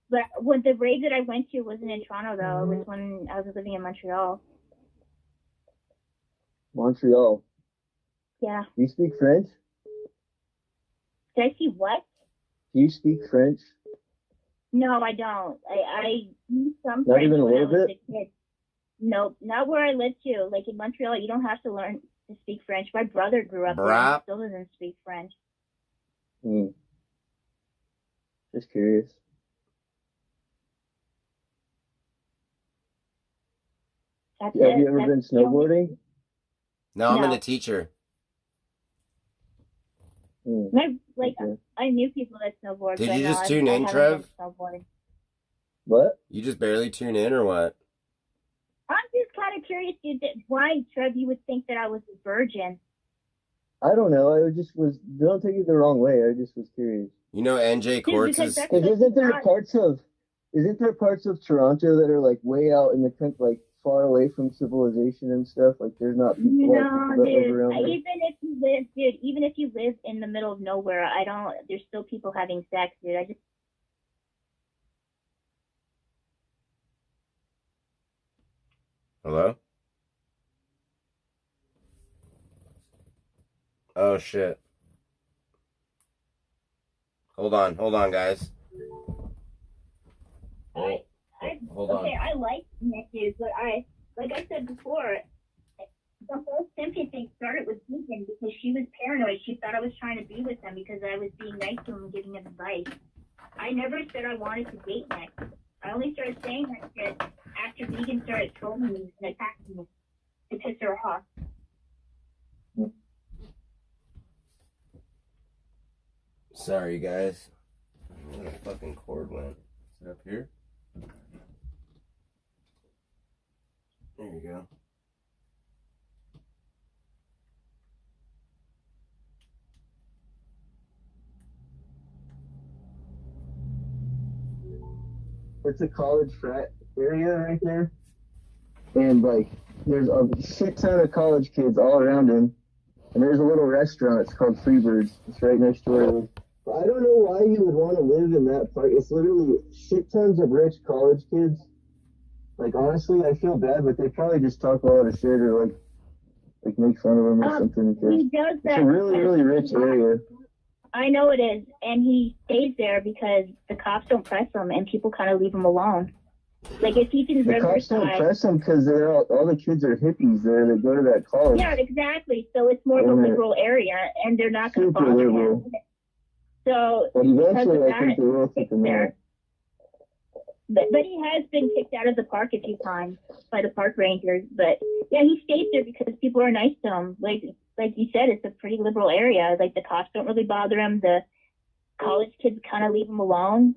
[SPEAKER 2] But when the rave that I went to wasn't in Toronto though. It was when I was living in Montreal.
[SPEAKER 4] Montreal.
[SPEAKER 2] Yeah.
[SPEAKER 4] Do you speak French?
[SPEAKER 2] Did I see what?
[SPEAKER 4] Do you speak French?
[SPEAKER 2] No, I don't. I knew some
[SPEAKER 4] Not
[SPEAKER 2] French
[SPEAKER 4] even a
[SPEAKER 2] when I
[SPEAKER 4] little
[SPEAKER 2] was
[SPEAKER 4] bit?
[SPEAKER 2] a kid. Nope, not where I live too. Like in Montreal, you don't have to learn to speak French. My brother grew up there and still doesn't speak French.
[SPEAKER 4] Just curious.
[SPEAKER 2] Have
[SPEAKER 4] you ever been snowboarding?
[SPEAKER 1] No, I'm a teacher.
[SPEAKER 2] I knew people that snowboard.
[SPEAKER 1] Did
[SPEAKER 2] but
[SPEAKER 1] you
[SPEAKER 2] no,
[SPEAKER 1] just tune
[SPEAKER 2] I
[SPEAKER 1] in,
[SPEAKER 2] haven't
[SPEAKER 1] Trev?
[SPEAKER 2] been snowboarding.
[SPEAKER 4] What?
[SPEAKER 1] You just barely tune in, or what?
[SPEAKER 2] I'm just kind of curious, dude, why, Trev, you would think that I was a virgin.
[SPEAKER 4] I don't know. I just was. Don't take it the wrong way. I just was curious.
[SPEAKER 1] You know, NJ Quartz is.
[SPEAKER 4] Isn't there parts of Toronto that are like way out in the country, like far away from civilization and stuff? Like there's not people
[SPEAKER 2] No,
[SPEAKER 4] that live around there.
[SPEAKER 2] Even if you live in the middle of nowhere, there's still people having sex, dude.
[SPEAKER 1] Hello? Oh shit. Hold on, guys. Hold on.
[SPEAKER 2] I like nephews, but like I said before, the whole Cynthia thing started with Deacon because she was paranoid. She thought I was trying to be with him because I was being nice to him and giving him advice. I never said I wanted to date Nick. I only started saying that shit after Deacon started trolling me and attacking me to piss her off.
[SPEAKER 1] Sorry, guys. Where the fucking cord went? Is it up here? There you go.
[SPEAKER 4] It's a college frat area right there, and like there's a shit ton of college kids all around him, and there's a little restaurant. It's called Freebirds. It's right next to where I live. I don't know why you would want to live in that part. It's literally shit tons of rich college kids. Like honestly, I feel bad, but they probably just talk a lot of shit or like make fun of him or something.
[SPEAKER 2] He does that.
[SPEAKER 4] It's a really, really rich area.
[SPEAKER 2] I know it is, and he stays there because the cops don't press him, and people kind of leave him alone. Like if he's in
[SPEAKER 4] The cops don't
[SPEAKER 2] Riverside,
[SPEAKER 4] press them because they're all the kids are hippies there. They go to that college.
[SPEAKER 2] yeah, exactly. So it's more of a liberal area, and they're not going to
[SPEAKER 4] Super
[SPEAKER 2] bother
[SPEAKER 4] liberal.
[SPEAKER 2] him. So
[SPEAKER 4] But eventually,
[SPEAKER 2] because of
[SPEAKER 4] I think
[SPEAKER 2] that,
[SPEAKER 4] they will kick him out.
[SPEAKER 2] But he has been kicked out of the park a few times by the park rangers. But yeah, he stays there because people are nice to him. Like you said, it's a pretty liberal area. Like the cops don't really bother him. The college kids kind of leave him alone.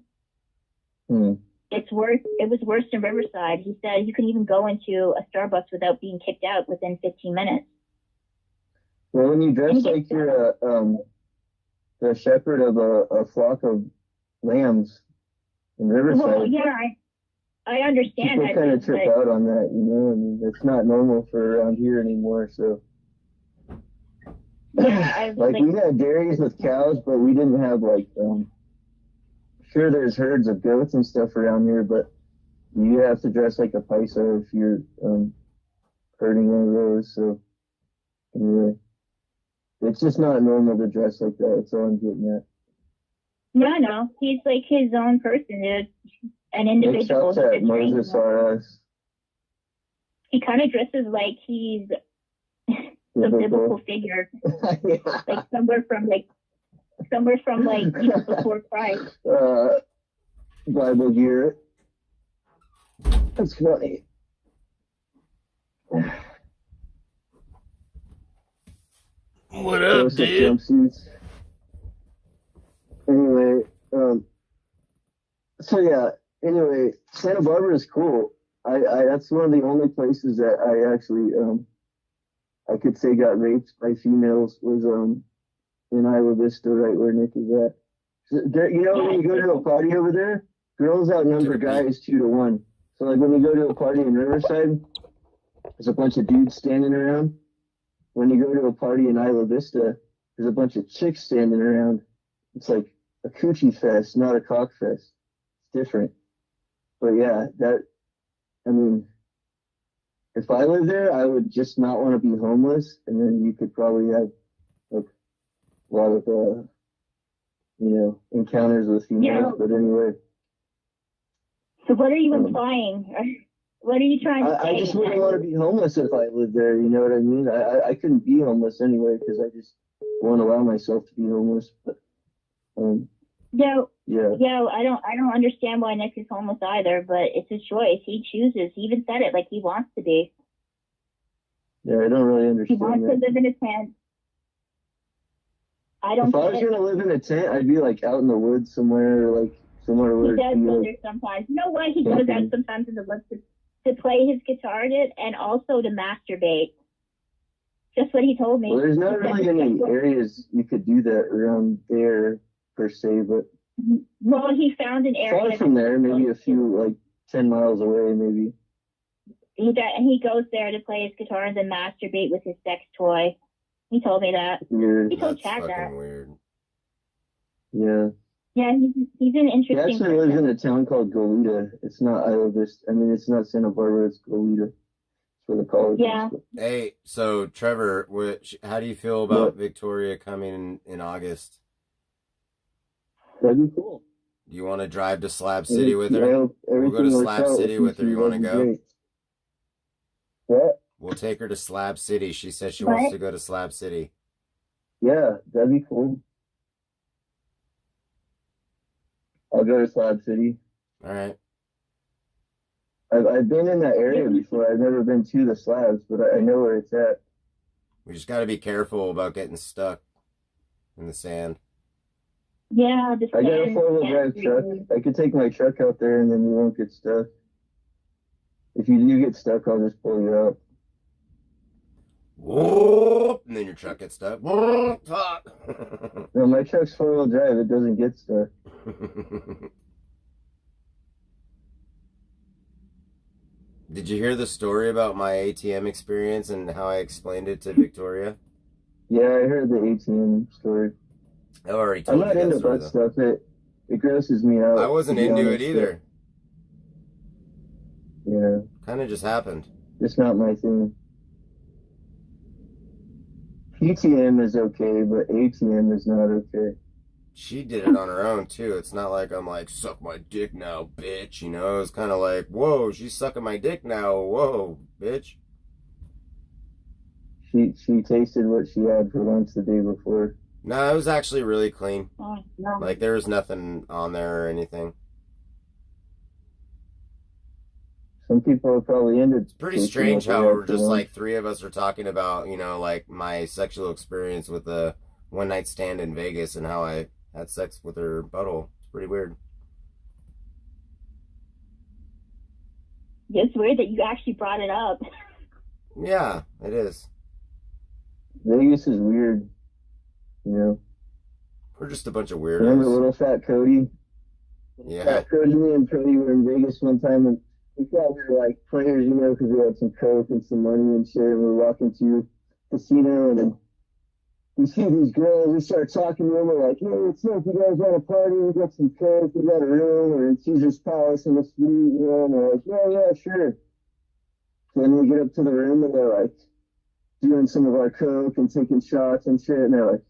[SPEAKER 2] It was worse in Riverside. He said you can even go into a Starbucks without being kicked out within 15 minutes.
[SPEAKER 4] Well, when you dress like you're the shepherd of a flock of lambs in Riverside,
[SPEAKER 2] Well, yeah, I understand.
[SPEAKER 4] people kind of trip out on that, you know. I mean, it's not normal for around here anymore. So,
[SPEAKER 2] yeah,
[SPEAKER 4] like we had dairies with cows, but we didn't have sure, there's herds of goats and stuff around here, but you have to dress like a paisa if you're herding one of those. So, anyway. It's just not normal to dress like that. That's all I'm getting at.
[SPEAKER 2] Yeah, I know. He's like his own person, an individual.
[SPEAKER 4] Except Moses R. Us.
[SPEAKER 2] He kind of dresses like he's the biblical figure,
[SPEAKER 4] Yeah.
[SPEAKER 2] like somewhere from before Christ.
[SPEAKER 4] Bible gear. That's funny.
[SPEAKER 1] What up, dude?
[SPEAKER 4] Jumpsuits. Anyway, so yeah. Anyway, Santa Barbara is cool. I that's one of the only places that I actually I could say got raped by females was in Isla Vista, right where Nick is at. So there, you know, when you go to a party over there, girls outnumber guys 2-1. So like when you go to a party in Riverside, there's a bunch of dudes standing around. When you go to a party in Isla Vista, there's a bunch of chicks standing around. It's like a coochie fest, not a cock fest. It's different. But yeah, I mean, if I lived there, I would just not want to be homeless, and then you could probably have like a lot of, encounters with females. But anyway.
[SPEAKER 2] So what are you implying? What are you trying to say?
[SPEAKER 4] I just wouldn't want to be homeless if I lived there. You know what I mean? I couldn't be homeless anyway because I just won't allow myself to be homeless. But
[SPEAKER 2] I don't understand why Nick is homeless either. But it's a choice. He chooses. He even said it like he wants to be.
[SPEAKER 4] Yeah, I don't really understand.
[SPEAKER 2] He wants to live in a tent.
[SPEAKER 4] If I was gonna live in a tent, I'd be like out in the woods somewhere, like somewhere where
[SPEAKER 2] he does go there sometimes. You know why he goes out sometimes in the woods to play his guitar and also to masturbate. Just what he told me.
[SPEAKER 4] Well, there's not really any areas you could do that around there per se, but
[SPEAKER 2] well, he found an area
[SPEAKER 4] far from there, maybe a few like 10 miles away, maybe.
[SPEAKER 2] He goes there to play his guitar and then masturbate with his sex toy. He told me that.
[SPEAKER 4] Weird.
[SPEAKER 2] He told Chad that.
[SPEAKER 1] Weird.
[SPEAKER 4] Yeah.
[SPEAKER 2] Yeah, he's an interesting.
[SPEAKER 4] He actually lives in a town called Goleta. It's not Isla Vista. I mean, it's not Santa Barbara. It's Goleta. It's for the college.
[SPEAKER 2] Yeah.
[SPEAKER 1] Hey, so Trevor, how do you feel about Victoria coming in August?
[SPEAKER 4] That'd be cool.
[SPEAKER 1] Do you want to drive to Slab City with her? We'll go to Slab City with her. You want to go?
[SPEAKER 4] Great. What?
[SPEAKER 1] We'll take her to Slab City. She says she wants to go to Slab City.
[SPEAKER 4] Yeah, that'd be cool. I'll go to Slab City.
[SPEAKER 1] All right.
[SPEAKER 4] I've been in that area before. I've never been to the slabs, but I know where it's at.
[SPEAKER 1] We just got to be careful about getting stuck in the sand.
[SPEAKER 2] Yeah,
[SPEAKER 4] I got a 4-wheel drive truck. I could take my truck out there and then you won't get stuck. If you do get stuck, I'll just pull you out.
[SPEAKER 1] Whoop, and then your truck gets stuck.
[SPEAKER 4] No, my truck's 4-wheel drive. It doesn't get stuck.
[SPEAKER 1] Did you hear the story about my ATM experience and how I explained it to Victoria?
[SPEAKER 4] Yeah, I heard the ATM story.
[SPEAKER 1] I already told you
[SPEAKER 4] I'm not into butt stuff. It grosses me out.
[SPEAKER 1] I wasn't into it either.
[SPEAKER 4] Yeah.
[SPEAKER 1] Kind of just happened.
[SPEAKER 4] It's not my thing. PTM is okay, but ATM is not okay.
[SPEAKER 1] She did it on her own too. It's not like I'm like, suck my dick now, bitch. You know, it's kind of like, whoa, she's sucking my dick now. Whoa, bitch.
[SPEAKER 4] She tasted what she had for lunch the day before.
[SPEAKER 1] No, it was actually really clean.
[SPEAKER 2] Oh, no.
[SPEAKER 1] Like there was nothing on there or anything.
[SPEAKER 4] Some people are probably into it.
[SPEAKER 1] It's pretty strange how we're just like 3 of us are talking about, you know, like my sexual experience with a one-night stand in Vegas and how I had sex with her butthole. It's pretty weird.
[SPEAKER 2] It's weird that you actually brought it up.
[SPEAKER 1] Yeah, it is.
[SPEAKER 4] Vegas is weird, you know.
[SPEAKER 1] We're just a bunch of
[SPEAKER 4] Remember
[SPEAKER 1] weirdos.
[SPEAKER 4] little fat Cody?
[SPEAKER 1] Yeah.
[SPEAKER 4] Fat Cody and Cody were in Vegas one time, and we thought we were like players, you know, because we had some coke and some money and shit. And we were walking to a casino, and then we see these girls. We start talking to them. We're like, "Hey, what's up? You guys want a party? We got some coke. We got a room. We're in Caesar's Palace in the suite, you know." And they're like, "Yeah, sure." So then we get up to the room, and they're like doing some of our coke and taking shots and shit. And they're like,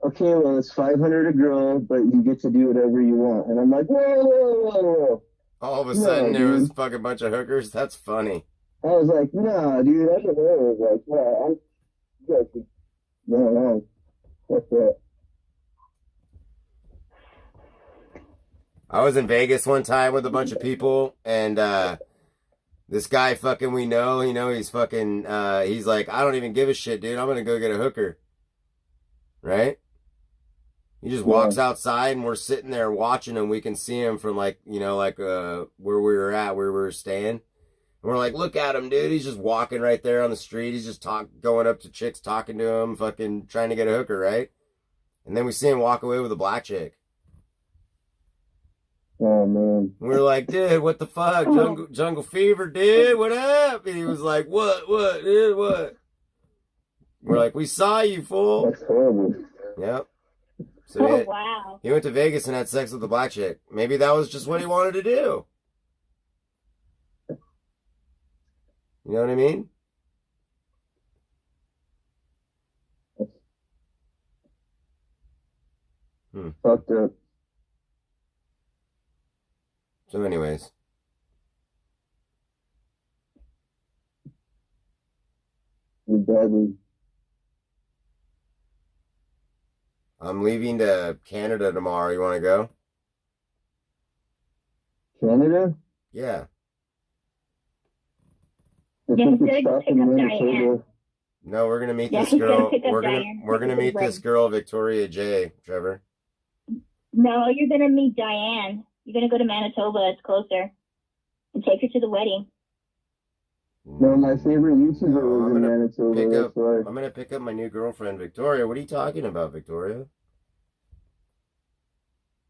[SPEAKER 4] "Okay, well, it's $500 a girl, but you get to do whatever you want." And I'm like, whoa.
[SPEAKER 1] All of a sudden, there was a fucking bunch of hookers. That's funny.
[SPEAKER 4] I was like, nah, dude, I don't know. I was like, no, what's that?
[SPEAKER 1] I was in Vegas one time with a bunch of people, and this guy fucking we know, you know, he's fucking, he's like, I don't even give a shit, dude. I'm gonna go get a hooker. Right? He just walks outside and we're sitting there watching him. We can see him from like, you know, like where we were at, where we were staying. And we're like, look at him, dude. He's just walking right there on the street. He's just going up to chicks, talking to him, fucking trying to get a hooker, right? And then we see him walk away with a black chick.
[SPEAKER 4] Oh, man.
[SPEAKER 1] And we're like, dude, what the fuck? Jungle fever, dude. What up? And he was like, what, dude, what? We're like, we saw you, fool.
[SPEAKER 4] That's horrible.
[SPEAKER 1] Yep. So
[SPEAKER 2] Wow.
[SPEAKER 1] He went to Vegas and had sex with the black chick. Maybe that was just what he wanted to do. You know what I mean?
[SPEAKER 4] Fucked up.
[SPEAKER 1] So anyways.
[SPEAKER 4] You're badly.
[SPEAKER 1] I'm leaving to Canada tomorrow. You want to go?
[SPEAKER 4] Canada?
[SPEAKER 1] Yeah.
[SPEAKER 2] Yeah, pick up Diane.
[SPEAKER 1] No, we're gonna meet
[SPEAKER 2] Yeah,
[SPEAKER 1] this
[SPEAKER 2] he's gonna
[SPEAKER 1] girl.
[SPEAKER 2] pick up
[SPEAKER 1] We're
[SPEAKER 2] Diane.
[SPEAKER 1] gonna meet this girl, Victoria J. Trevor.
[SPEAKER 2] No, you're gonna meet Diane. You're gonna go to Manitoba. It's closer, and take her to the wedding.
[SPEAKER 4] No, my favorite YouTuber was in Manitoba. That's why.
[SPEAKER 1] I'm gonna pick up my new girlfriend, Victoria. What are you talking about, Victoria?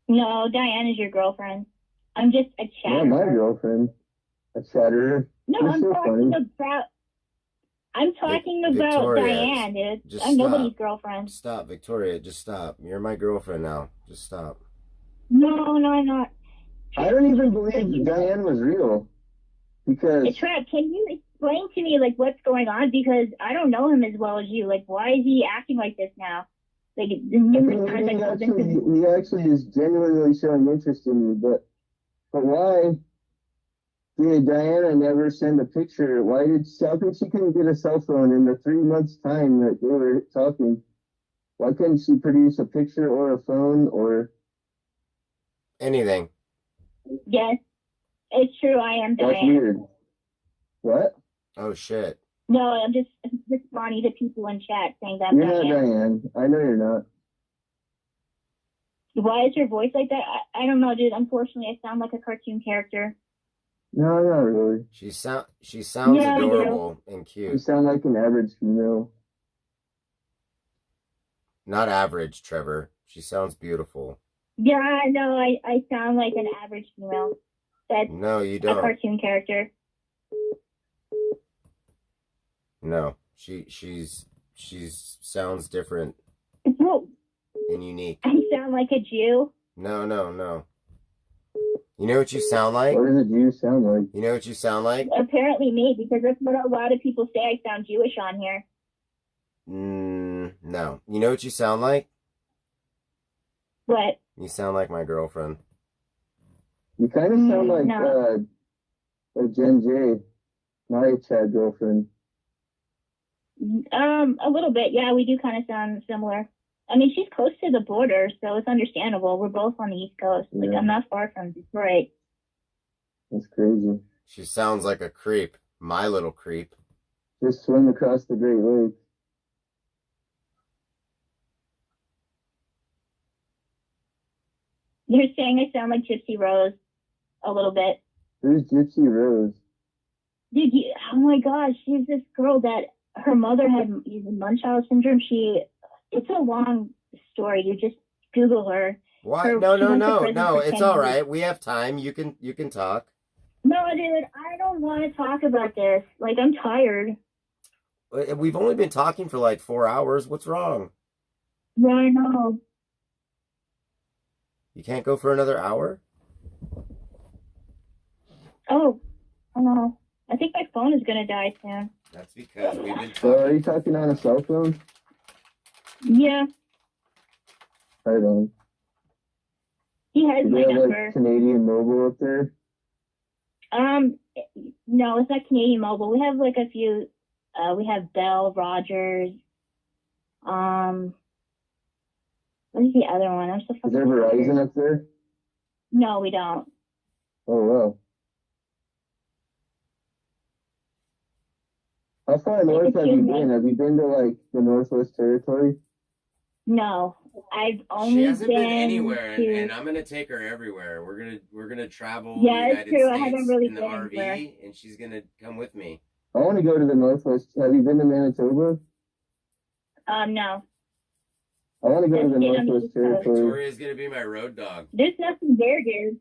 [SPEAKER 2] No, Diane is your girlfriend. I'm just a chatterer.
[SPEAKER 4] Yeah, my girlfriend. A chatterer.
[SPEAKER 2] No,
[SPEAKER 4] You're
[SPEAKER 2] I'm
[SPEAKER 4] so
[SPEAKER 2] talking
[SPEAKER 4] funny.
[SPEAKER 2] about. I'm talking about
[SPEAKER 1] Victoria,
[SPEAKER 2] Diane, dude.
[SPEAKER 1] just
[SPEAKER 2] I'm
[SPEAKER 1] stop.
[SPEAKER 2] nobody's girlfriend.
[SPEAKER 1] Stop, Victoria. Just stop. You're my girlfriend now. Just stop.
[SPEAKER 2] No, I'm not.
[SPEAKER 4] I don't even believe Diane was real. Because
[SPEAKER 2] Trev, can you explain to me like what's going on because I don't know him as well as you. Like, why is he acting like this now? Like the
[SPEAKER 4] I
[SPEAKER 2] numerous
[SPEAKER 4] think
[SPEAKER 2] times I
[SPEAKER 4] he
[SPEAKER 2] called
[SPEAKER 4] actually,
[SPEAKER 2] him.
[SPEAKER 4] he actually is genuinely showing interest in you, but why did Diana never send a picture? Why did how come she couldn't get a cell phone in the 3 months time that they were talking? Why couldn't she produce a picture or a phone or
[SPEAKER 1] Anything.
[SPEAKER 2] Yes, it's true. I am
[SPEAKER 4] that's
[SPEAKER 2] Diane.
[SPEAKER 4] weird. What?
[SPEAKER 1] Oh shit.
[SPEAKER 2] No, I'm just responding to people in chat saying that I'm
[SPEAKER 4] You're not
[SPEAKER 2] Diane.
[SPEAKER 4] Diane. I know you're not.
[SPEAKER 2] Why is your voice like that? I don't know, dude. Unfortunately, I sound like a cartoon character.
[SPEAKER 4] No, not really.
[SPEAKER 1] She sounds
[SPEAKER 2] Yeah, you do.
[SPEAKER 1] adorable and
[SPEAKER 4] You
[SPEAKER 1] cute.
[SPEAKER 4] sound like an average female.
[SPEAKER 1] Not average, Trevor. She sounds beautiful.
[SPEAKER 2] Yeah, I know. I sound like an average female. That's
[SPEAKER 1] No, you
[SPEAKER 2] a
[SPEAKER 1] don't.
[SPEAKER 2] cartoon character.
[SPEAKER 1] No. She's sounds different
[SPEAKER 2] Whoa,
[SPEAKER 1] and unique.
[SPEAKER 2] I sound like a Jew.
[SPEAKER 1] No. You know what you sound like?
[SPEAKER 4] What does a Jew sound like?
[SPEAKER 1] You know what you sound like?
[SPEAKER 2] Apparently me, because that's what a lot of people say. I sound Jewish on here.
[SPEAKER 1] No. You know what you sound like?
[SPEAKER 2] What?
[SPEAKER 1] You sound like my girlfriend.
[SPEAKER 4] You kind of sound like
[SPEAKER 2] No.
[SPEAKER 4] a Jen J, my Chad girlfriend.
[SPEAKER 2] A little bit. Yeah, we do kind of sound similar. I mean, she's close to the border, so it's understandable. We're both on the East Coast. Like,
[SPEAKER 4] Yeah.
[SPEAKER 2] I'm not far from Detroit.
[SPEAKER 4] That's crazy.
[SPEAKER 1] She sounds like a creep. My little creep.
[SPEAKER 4] Just swim across the Great Lakes.
[SPEAKER 2] You're saying I sound like Gypsy Rose a little bit.
[SPEAKER 4] Who's Gypsy Rose?
[SPEAKER 2] Dude, oh my gosh, she's this girl that her mother had Munchausen syndrome. It's a long story. You just Google her.
[SPEAKER 1] What?
[SPEAKER 2] She
[SPEAKER 1] No.
[SPEAKER 2] went to prison for
[SPEAKER 1] It's
[SPEAKER 2] 10
[SPEAKER 1] all
[SPEAKER 2] years.
[SPEAKER 1] right. We have time. You can talk.
[SPEAKER 2] No, dude, I don't want to talk about this. Like, I'm tired.
[SPEAKER 1] We've only been talking for like 4 hours. What's wrong?
[SPEAKER 2] Yeah, I know.
[SPEAKER 1] You can't go for another hour?
[SPEAKER 2] Oh, I know. I think my phone is gonna die soon.
[SPEAKER 1] That's because we've been
[SPEAKER 4] So are
[SPEAKER 1] talking.
[SPEAKER 4] you talking on a cell phone?
[SPEAKER 2] Yeah,
[SPEAKER 4] Right on.
[SPEAKER 2] he has
[SPEAKER 4] Do
[SPEAKER 2] my
[SPEAKER 4] they have
[SPEAKER 2] number.
[SPEAKER 4] like Canadian Mobile up there?
[SPEAKER 2] No, it's not Canadian Mobile. We have like a few. We have Bell, Rogers. What is the other one? I'm so
[SPEAKER 4] Is
[SPEAKER 2] fucking
[SPEAKER 4] there
[SPEAKER 2] tired.
[SPEAKER 4] Verizon up there?
[SPEAKER 2] No, we don't.
[SPEAKER 4] Oh wow. How far north have you
[SPEAKER 2] Excuse me?
[SPEAKER 4] been? Have you been to like the Northwest Territory?
[SPEAKER 2] No, I've
[SPEAKER 1] She
[SPEAKER 2] only
[SPEAKER 1] hasn't been
[SPEAKER 2] been
[SPEAKER 1] anywhere,
[SPEAKER 2] to.
[SPEAKER 1] and I'm gonna take her everywhere. We're gonna travel
[SPEAKER 2] Yeah,
[SPEAKER 1] the
[SPEAKER 2] it's
[SPEAKER 1] United
[SPEAKER 2] true. I
[SPEAKER 1] States
[SPEAKER 2] haven't really
[SPEAKER 1] in the
[SPEAKER 2] been
[SPEAKER 1] RV,
[SPEAKER 2] anywhere.
[SPEAKER 1] and she's gonna come with me.
[SPEAKER 4] I want to go to the Northwest. Have you been to Manitoba?
[SPEAKER 2] No.
[SPEAKER 4] I want to go to
[SPEAKER 2] That's
[SPEAKER 4] the
[SPEAKER 2] it, I'm
[SPEAKER 4] Northwest
[SPEAKER 2] just,
[SPEAKER 4] Territory.
[SPEAKER 1] Victoria's gonna be my road dog.
[SPEAKER 2] There's nothing there, dude.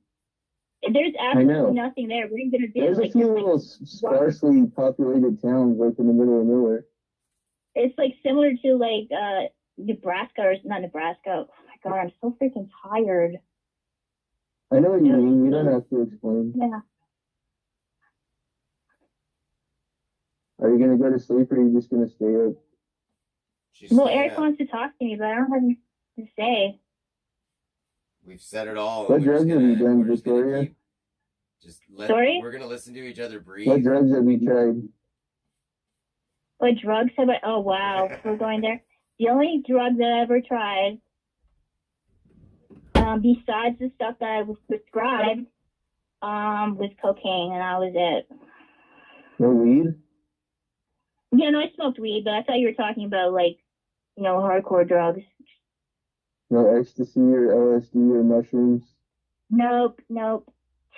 [SPEAKER 2] There's
[SPEAKER 4] know.
[SPEAKER 2] absolutely nothing there. What are you gonna do?
[SPEAKER 4] There's a
[SPEAKER 2] Like,
[SPEAKER 4] few
[SPEAKER 2] just,
[SPEAKER 4] little sparsely populated towns like in the middle of nowhere.
[SPEAKER 2] it's like similar to like Nebraska or not Nebraska. Oh my god, I'm so freaking tired.
[SPEAKER 4] I know what you mean. You don't have to explain.
[SPEAKER 2] Yeah.
[SPEAKER 4] Are you gonna go to sleep or are you just gonna stay up?
[SPEAKER 1] She's
[SPEAKER 2] Well,
[SPEAKER 1] staying
[SPEAKER 2] Eric
[SPEAKER 1] up.
[SPEAKER 2] wants to talk to me, but I don't have anything to say.
[SPEAKER 1] We've said it all.
[SPEAKER 4] What drugs have you done,
[SPEAKER 1] we're just gonna
[SPEAKER 4] Victoria?
[SPEAKER 2] Sorry?
[SPEAKER 1] We're gonna listen to each other breathe.
[SPEAKER 4] What drugs have you tried?
[SPEAKER 2] What drugs have I? Oh wow, we're going there. The only drug that I ever tried, besides the stuff that I was prescribed, was cocaine, and that was it.
[SPEAKER 4] No weed?
[SPEAKER 2] Yeah, no, I smoked weed, but I thought you were talking about like, hardcore drugs.
[SPEAKER 4] No ecstasy or LSD or mushrooms?
[SPEAKER 2] Nope.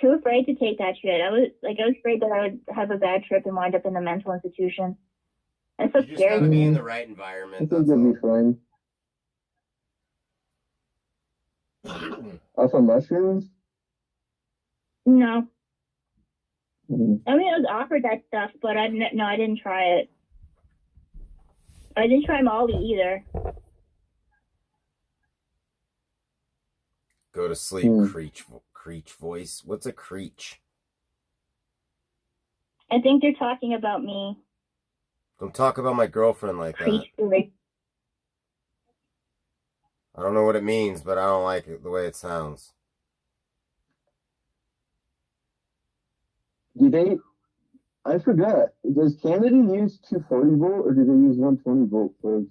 [SPEAKER 2] Too afraid to take that shit. I was afraid that I would have a bad trip and wind up in a mental institution. That's so
[SPEAKER 1] You just gotta
[SPEAKER 2] scary.
[SPEAKER 1] be in the right
[SPEAKER 4] I
[SPEAKER 1] environment.
[SPEAKER 4] think
[SPEAKER 1] That's
[SPEAKER 4] you'll
[SPEAKER 1] all.
[SPEAKER 4] be fine. Off of mushrooms?
[SPEAKER 2] No.
[SPEAKER 4] Mm.
[SPEAKER 2] I mean, I was offered that stuff, but I didn't try it. I didn't try Molly either.
[SPEAKER 1] Go to sleep, creech voice. What's a creech?
[SPEAKER 2] I think they're talking about me.
[SPEAKER 1] Don't talk about my girlfriend like that.
[SPEAKER 2] Preschool.
[SPEAKER 1] I don't know what it means, but I don't like it the way it sounds.
[SPEAKER 4] Do they? I forgot. Does Canada use 240 volt or do they use 120 volt plugs?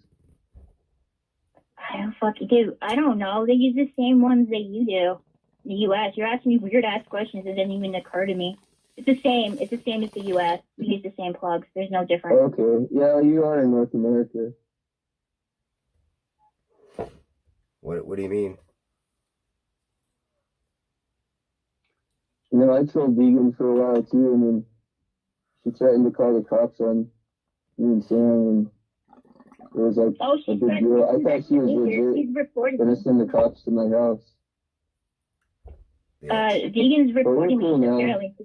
[SPEAKER 2] I don't fucking do. I don't know. They use the same ones that you do. In the U.S. You're asking me weird ass questions that didn't even occur to me. It's the same. It's the same as the U.S. We use the same plugs. There's no difference.
[SPEAKER 4] Okay. Yeah, you are in North America.
[SPEAKER 1] What do you mean?
[SPEAKER 4] You know, I told vegan for a while too, and then she threatened to call the cops on me and Sam, and it was like
[SPEAKER 2] Oh,
[SPEAKER 4] a
[SPEAKER 2] she's
[SPEAKER 4] big deal. I thought she was legit
[SPEAKER 2] reporting.
[SPEAKER 4] gonna send the cops to my house.
[SPEAKER 2] Vegans reporting
[SPEAKER 4] cool
[SPEAKER 2] me
[SPEAKER 4] now.
[SPEAKER 2] apparently.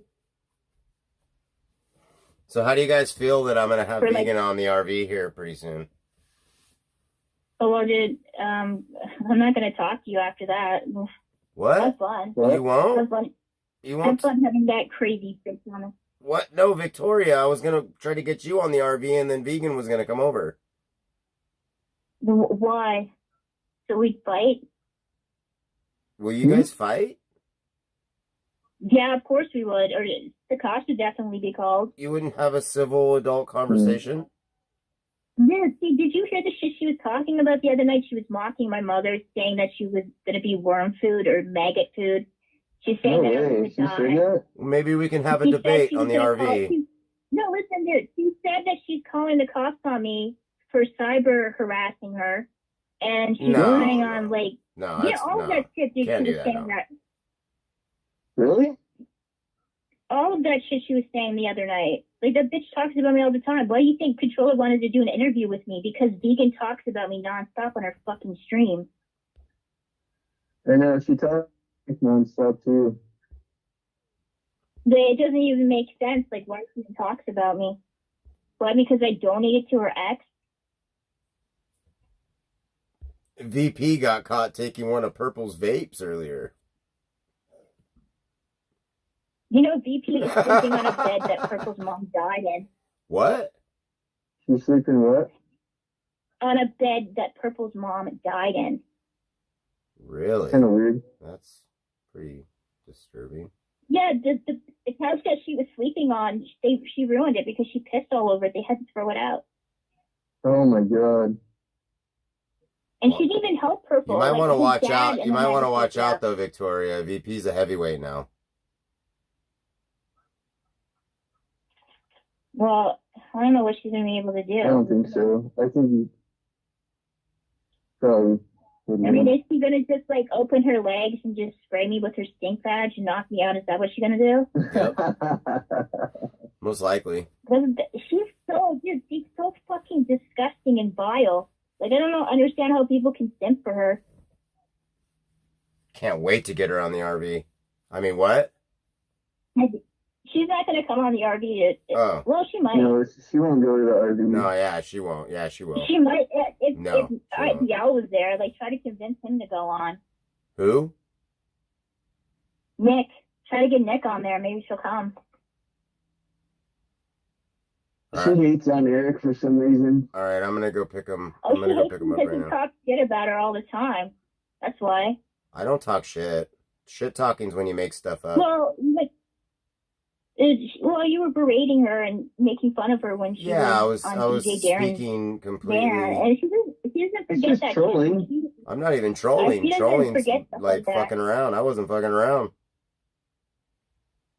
[SPEAKER 1] So how do you guys feel that I'm going to have
[SPEAKER 2] For,
[SPEAKER 1] vegan on the RV here pretty soon?
[SPEAKER 2] Oh, well, dude, I'm not going to talk to you after that.
[SPEAKER 1] What?
[SPEAKER 2] Have fun.
[SPEAKER 4] What?
[SPEAKER 1] You won't?
[SPEAKER 2] Have fun.
[SPEAKER 1] You
[SPEAKER 2] Have
[SPEAKER 1] won't?
[SPEAKER 2] fun having that crazy fix on it.
[SPEAKER 1] What? No, Victoria, I was going to try to get you on the RV and then vegan was going to come over.
[SPEAKER 2] Why? So we'd fight?
[SPEAKER 1] Will you guys fight?
[SPEAKER 2] Yeah, of course we would. Or the cost would definitely be called.
[SPEAKER 1] You wouldn't have a civil adult conversation?
[SPEAKER 2] Yeah, see, did you hear the shit she was talking about the other night? She was mocking my mother, saying that she was going to be worm food or maggot food. She's saying
[SPEAKER 4] No
[SPEAKER 2] that I was
[SPEAKER 4] way.
[SPEAKER 2] going
[SPEAKER 4] She
[SPEAKER 2] to
[SPEAKER 4] said
[SPEAKER 2] die.
[SPEAKER 4] that?
[SPEAKER 1] Maybe we can have a
[SPEAKER 2] She said
[SPEAKER 1] debate
[SPEAKER 2] she
[SPEAKER 1] on
[SPEAKER 2] was
[SPEAKER 1] the
[SPEAKER 2] gonna
[SPEAKER 1] RV.
[SPEAKER 2] No, listen, dude. She said that she's calling the cops on me for cyber harassing her. And she's
[SPEAKER 1] No,
[SPEAKER 2] planning on, like,
[SPEAKER 1] No,
[SPEAKER 2] yeah,
[SPEAKER 1] that's,
[SPEAKER 2] all of
[SPEAKER 1] no.
[SPEAKER 2] that shit, dude.
[SPEAKER 1] Can't
[SPEAKER 2] She
[SPEAKER 1] do
[SPEAKER 2] was
[SPEAKER 1] that,
[SPEAKER 2] saying
[SPEAKER 1] no.
[SPEAKER 2] that.
[SPEAKER 4] Really?
[SPEAKER 2] All of that shit she was saying the other night. Like, that bitch talks about me all the time. Why do you think Controller wanted to do an interview with me? Because Vegan talks about me nonstop on her fucking stream.
[SPEAKER 4] I know, she talks nonstop too.
[SPEAKER 2] It doesn't even make sense, like, why she talks about me. Why? Because I donated to her ex?
[SPEAKER 1] VP got caught taking one of Purple's vapes earlier.
[SPEAKER 2] You know, VP is sleeping on a bed that Purple's mom died in.
[SPEAKER 1] What?
[SPEAKER 4] She's sleeping what?
[SPEAKER 2] On a bed that Purple's mom died in.
[SPEAKER 1] Really?
[SPEAKER 4] Kind of weird.
[SPEAKER 1] That's pretty disturbing.
[SPEAKER 2] Yeah, the couch that she was sleeping on, she ruined it because she pissed all over it. They had to throw it out.
[SPEAKER 4] Oh my god.
[SPEAKER 2] And she didn't even help Purple.
[SPEAKER 1] You might want to
[SPEAKER 2] his
[SPEAKER 1] watch
[SPEAKER 2] dad
[SPEAKER 1] out.
[SPEAKER 2] and
[SPEAKER 1] You
[SPEAKER 2] the
[SPEAKER 1] might want to watch
[SPEAKER 2] magistrate
[SPEAKER 1] out, though, Victoria. VP's a heavyweight now.
[SPEAKER 2] Well, I don't know what she's going to be able to do.
[SPEAKER 4] I don't think so. I think he probably wouldn't.
[SPEAKER 2] I mean, is she going to just, like, open her legs and just spray me with her stink badge and knock me out? Is that what she's going to do?
[SPEAKER 1] Most likely.
[SPEAKER 2] She's so fucking disgusting and vile. Like, I don't understand how people can simp for her.
[SPEAKER 1] Can't wait to get her on the RV. I mean, what?
[SPEAKER 2] She's not going to come on the RV.
[SPEAKER 1] Oh.
[SPEAKER 2] Well, she might.
[SPEAKER 4] No, she won't go to the RV.
[SPEAKER 1] No, yeah, she won't. Yeah, she will.
[SPEAKER 2] She might. If
[SPEAKER 1] won't.
[SPEAKER 2] Yao was there, like, try to convince him to go on.
[SPEAKER 1] Who?
[SPEAKER 2] Nick. Try to get Nick on there. Maybe she'll come.
[SPEAKER 4] She hates on Eric for some reason.
[SPEAKER 1] All right, I'm going to go pick him.
[SPEAKER 2] Oh,
[SPEAKER 1] I'm going to go
[SPEAKER 2] she
[SPEAKER 1] pick
[SPEAKER 2] hates
[SPEAKER 1] him
[SPEAKER 2] him
[SPEAKER 1] up
[SPEAKER 2] because
[SPEAKER 1] right
[SPEAKER 2] he
[SPEAKER 1] now.
[SPEAKER 2] talks shit about her all the time. That's why.
[SPEAKER 1] I don't talk shit. Shit talking's when you make stuff up.
[SPEAKER 2] Well, you were berating her and making fun of her when she was on
[SPEAKER 1] I was
[SPEAKER 2] DJ Darren's
[SPEAKER 1] speaking completely.
[SPEAKER 2] Yeah, and she doesn't forget
[SPEAKER 4] just
[SPEAKER 2] that.
[SPEAKER 4] trolling.
[SPEAKER 1] I'm not even trolling.
[SPEAKER 2] She doesn't
[SPEAKER 1] Trolling's
[SPEAKER 2] forget stuff
[SPEAKER 1] like
[SPEAKER 2] like that.
[SPEAKER 1] fucking around. I wasn't fucking around.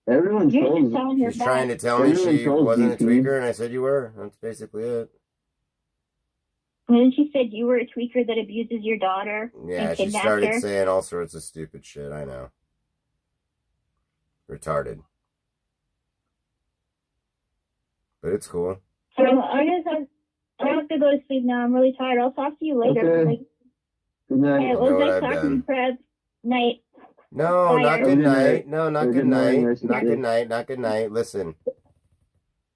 [SPEAKER 4] Everyone
[SPEAKER 2] You're
[SPEAKER 4] trolls.
[SPEAKER 2] just telling her
[SPEAKER 1] She's trying to tell me
[SPEAKER 4] Everyone
[SPEAKER 1] she
[SPEAKER 4] trolls
[SPEAKER 1] wasn't a
[SPEAKER 4] VP.
[SPEAKER 1] tweaker, and I said you were. That's basically it.
[SPEAKER 2] And then she said you were a tweaker that abuses your daughter.
[SPEAKER 1] Yeah,
[SPEAKER 2] and
[SPEAKER 1] she
[SPEAKER 2] kidnapped
[SPEAKER 1] started
[SPEAKER 2] her.
[SPEAKER 1] saying all sorts of stupid shit. I know. Retarded. But it's cool.
[SPEAKER 2] So I have to go to sleep now. I'm really tired. I'll talk to you later.
[SPEAKER 4] Okay.
[SPEAKER 2] Like,
[SPEAKER 4] Good night.
[SPEAKER 2] it
[SPEAKER 1] know
[SPEAKER 2] was
[SPEAKER 1] what
[SPEAKER 2] nice
[SPEAKER 1] I've
[SPEAKER 2] talking to you,
[SPEAKER 1] done.
[SPEAKER 2] Preb. Night.
[SPEAKER 1] No,
[SPEAKER 2] Bye,
[SPEAKER 1] not
[SPEAKER 2] Eric.
[SPEAKER 1] good
[SPEAKER 4] Good night.
[SPEAKER 1] night. No, not
[SPEAKER 4] Good
[SPEAKER 1] good
[SPEAKER 4] morning,
[SPEAKER 1] night.
[SPEAKER 4] rest of
[SPEAKER 1] Not
[SPEAKER 4] the
[SPEAKER 1] good
[SPEAKER 4] day.
[SPEAKER 1] night. Not good night. Listen,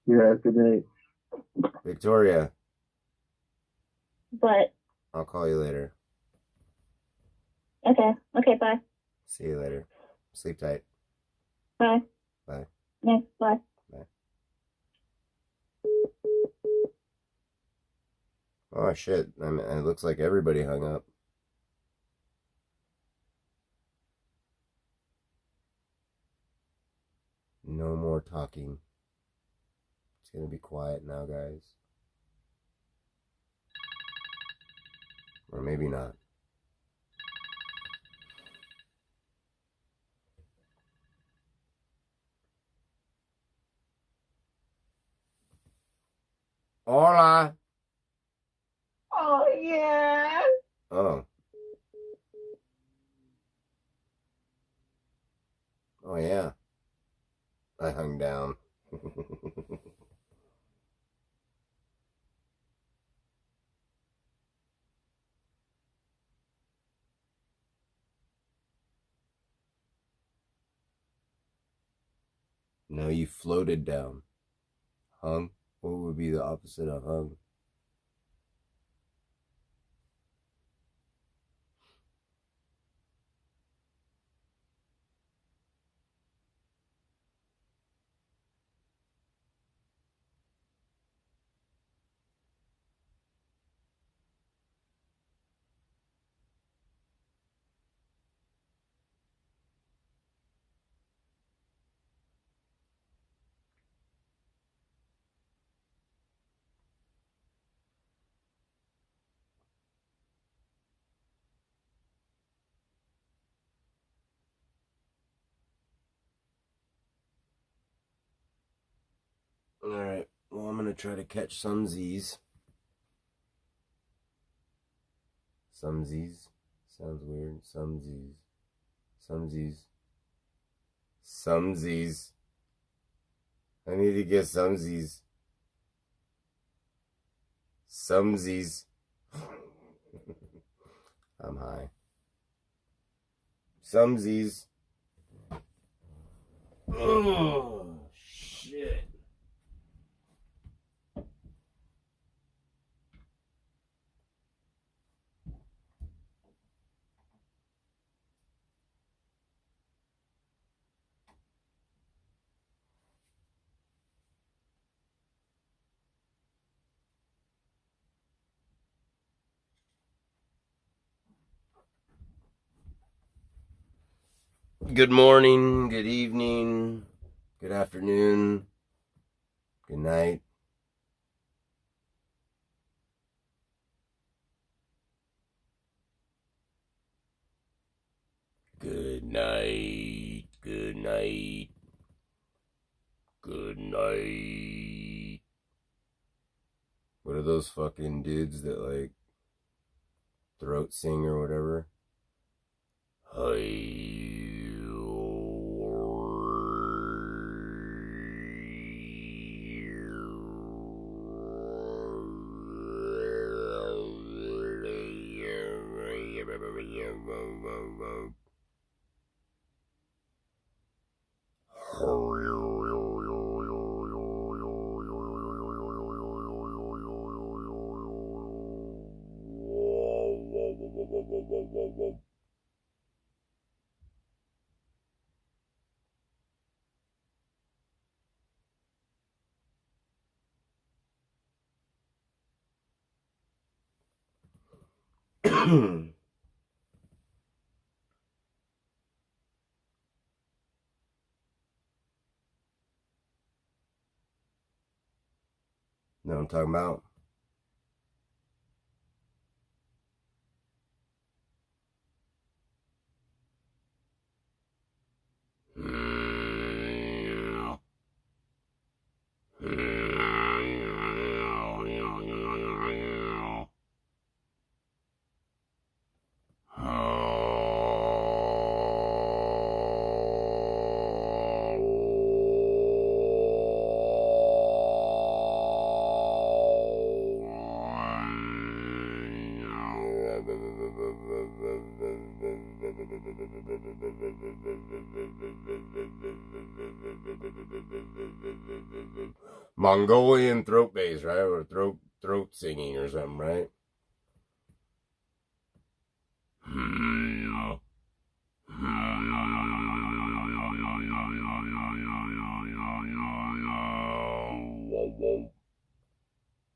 [SPEAKER 4] Yeah, good night.
[SPEAKER 1] Victoria,
[SPEAKER 2] But,
[SPEAKER 1] I'll call you later.
[SPEAKER 2] okay. Okay, bye.
[SPEAKER 1] See you later. Sleep tight.
[SPEAKER 2] Bye.
[SPEAKER 1] Bye.
[SPEAKER 2] Yeah, bye.
[SPEAKER 1] Oh shit! I mean, it looks like everybody hung up. No more talking. It's gonna be quiet now, guys. Or maybe not. Hola.
[SPEAKER 2] Oh yeah.
[SPEAKER 1] Oh. Oh yeah. I hung down. No, you floated down. Hung? What would be the opposite of hung? Alright, well, I'm gonna try to catch some Z's. Some Z's. Sounds weird. Some Z's. Some Z's. Some Z's. I need to get some Z's. Some Z's. I'm high. Some Z's. Oh, shit. Good morning, good evening, good afternoon, good night. Good night, good night, good night. What are those fucking dudes that like throat sing or whatever? Hi. Know what I'm talking about? Mongolian throat bass, right? Or throat singing or something, right?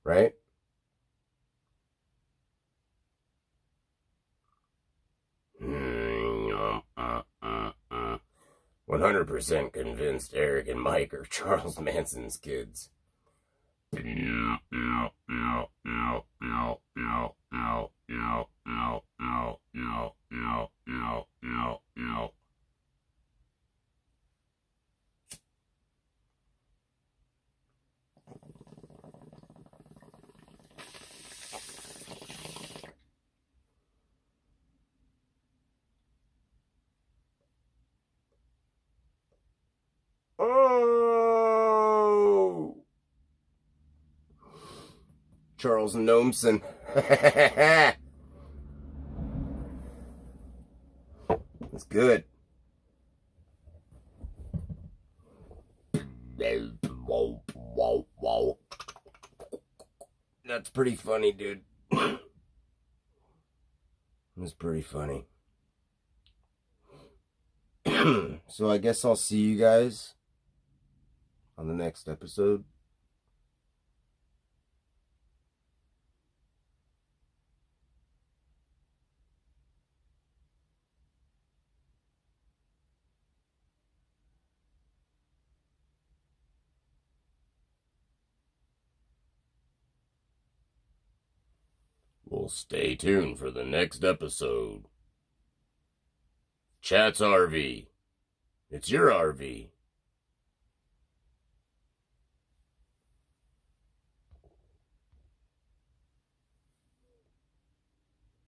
[SPEAKER 1] Right? 100% convinced Eric and Mike are Charles Manson's kids. Oh! Charles Nomson. That's good. That's pretty funny, dude. That's pretty funny. So I guess I'll see you guys on the next episode. Well, stay tuned for the next episode. Chat's RV. It's your RV.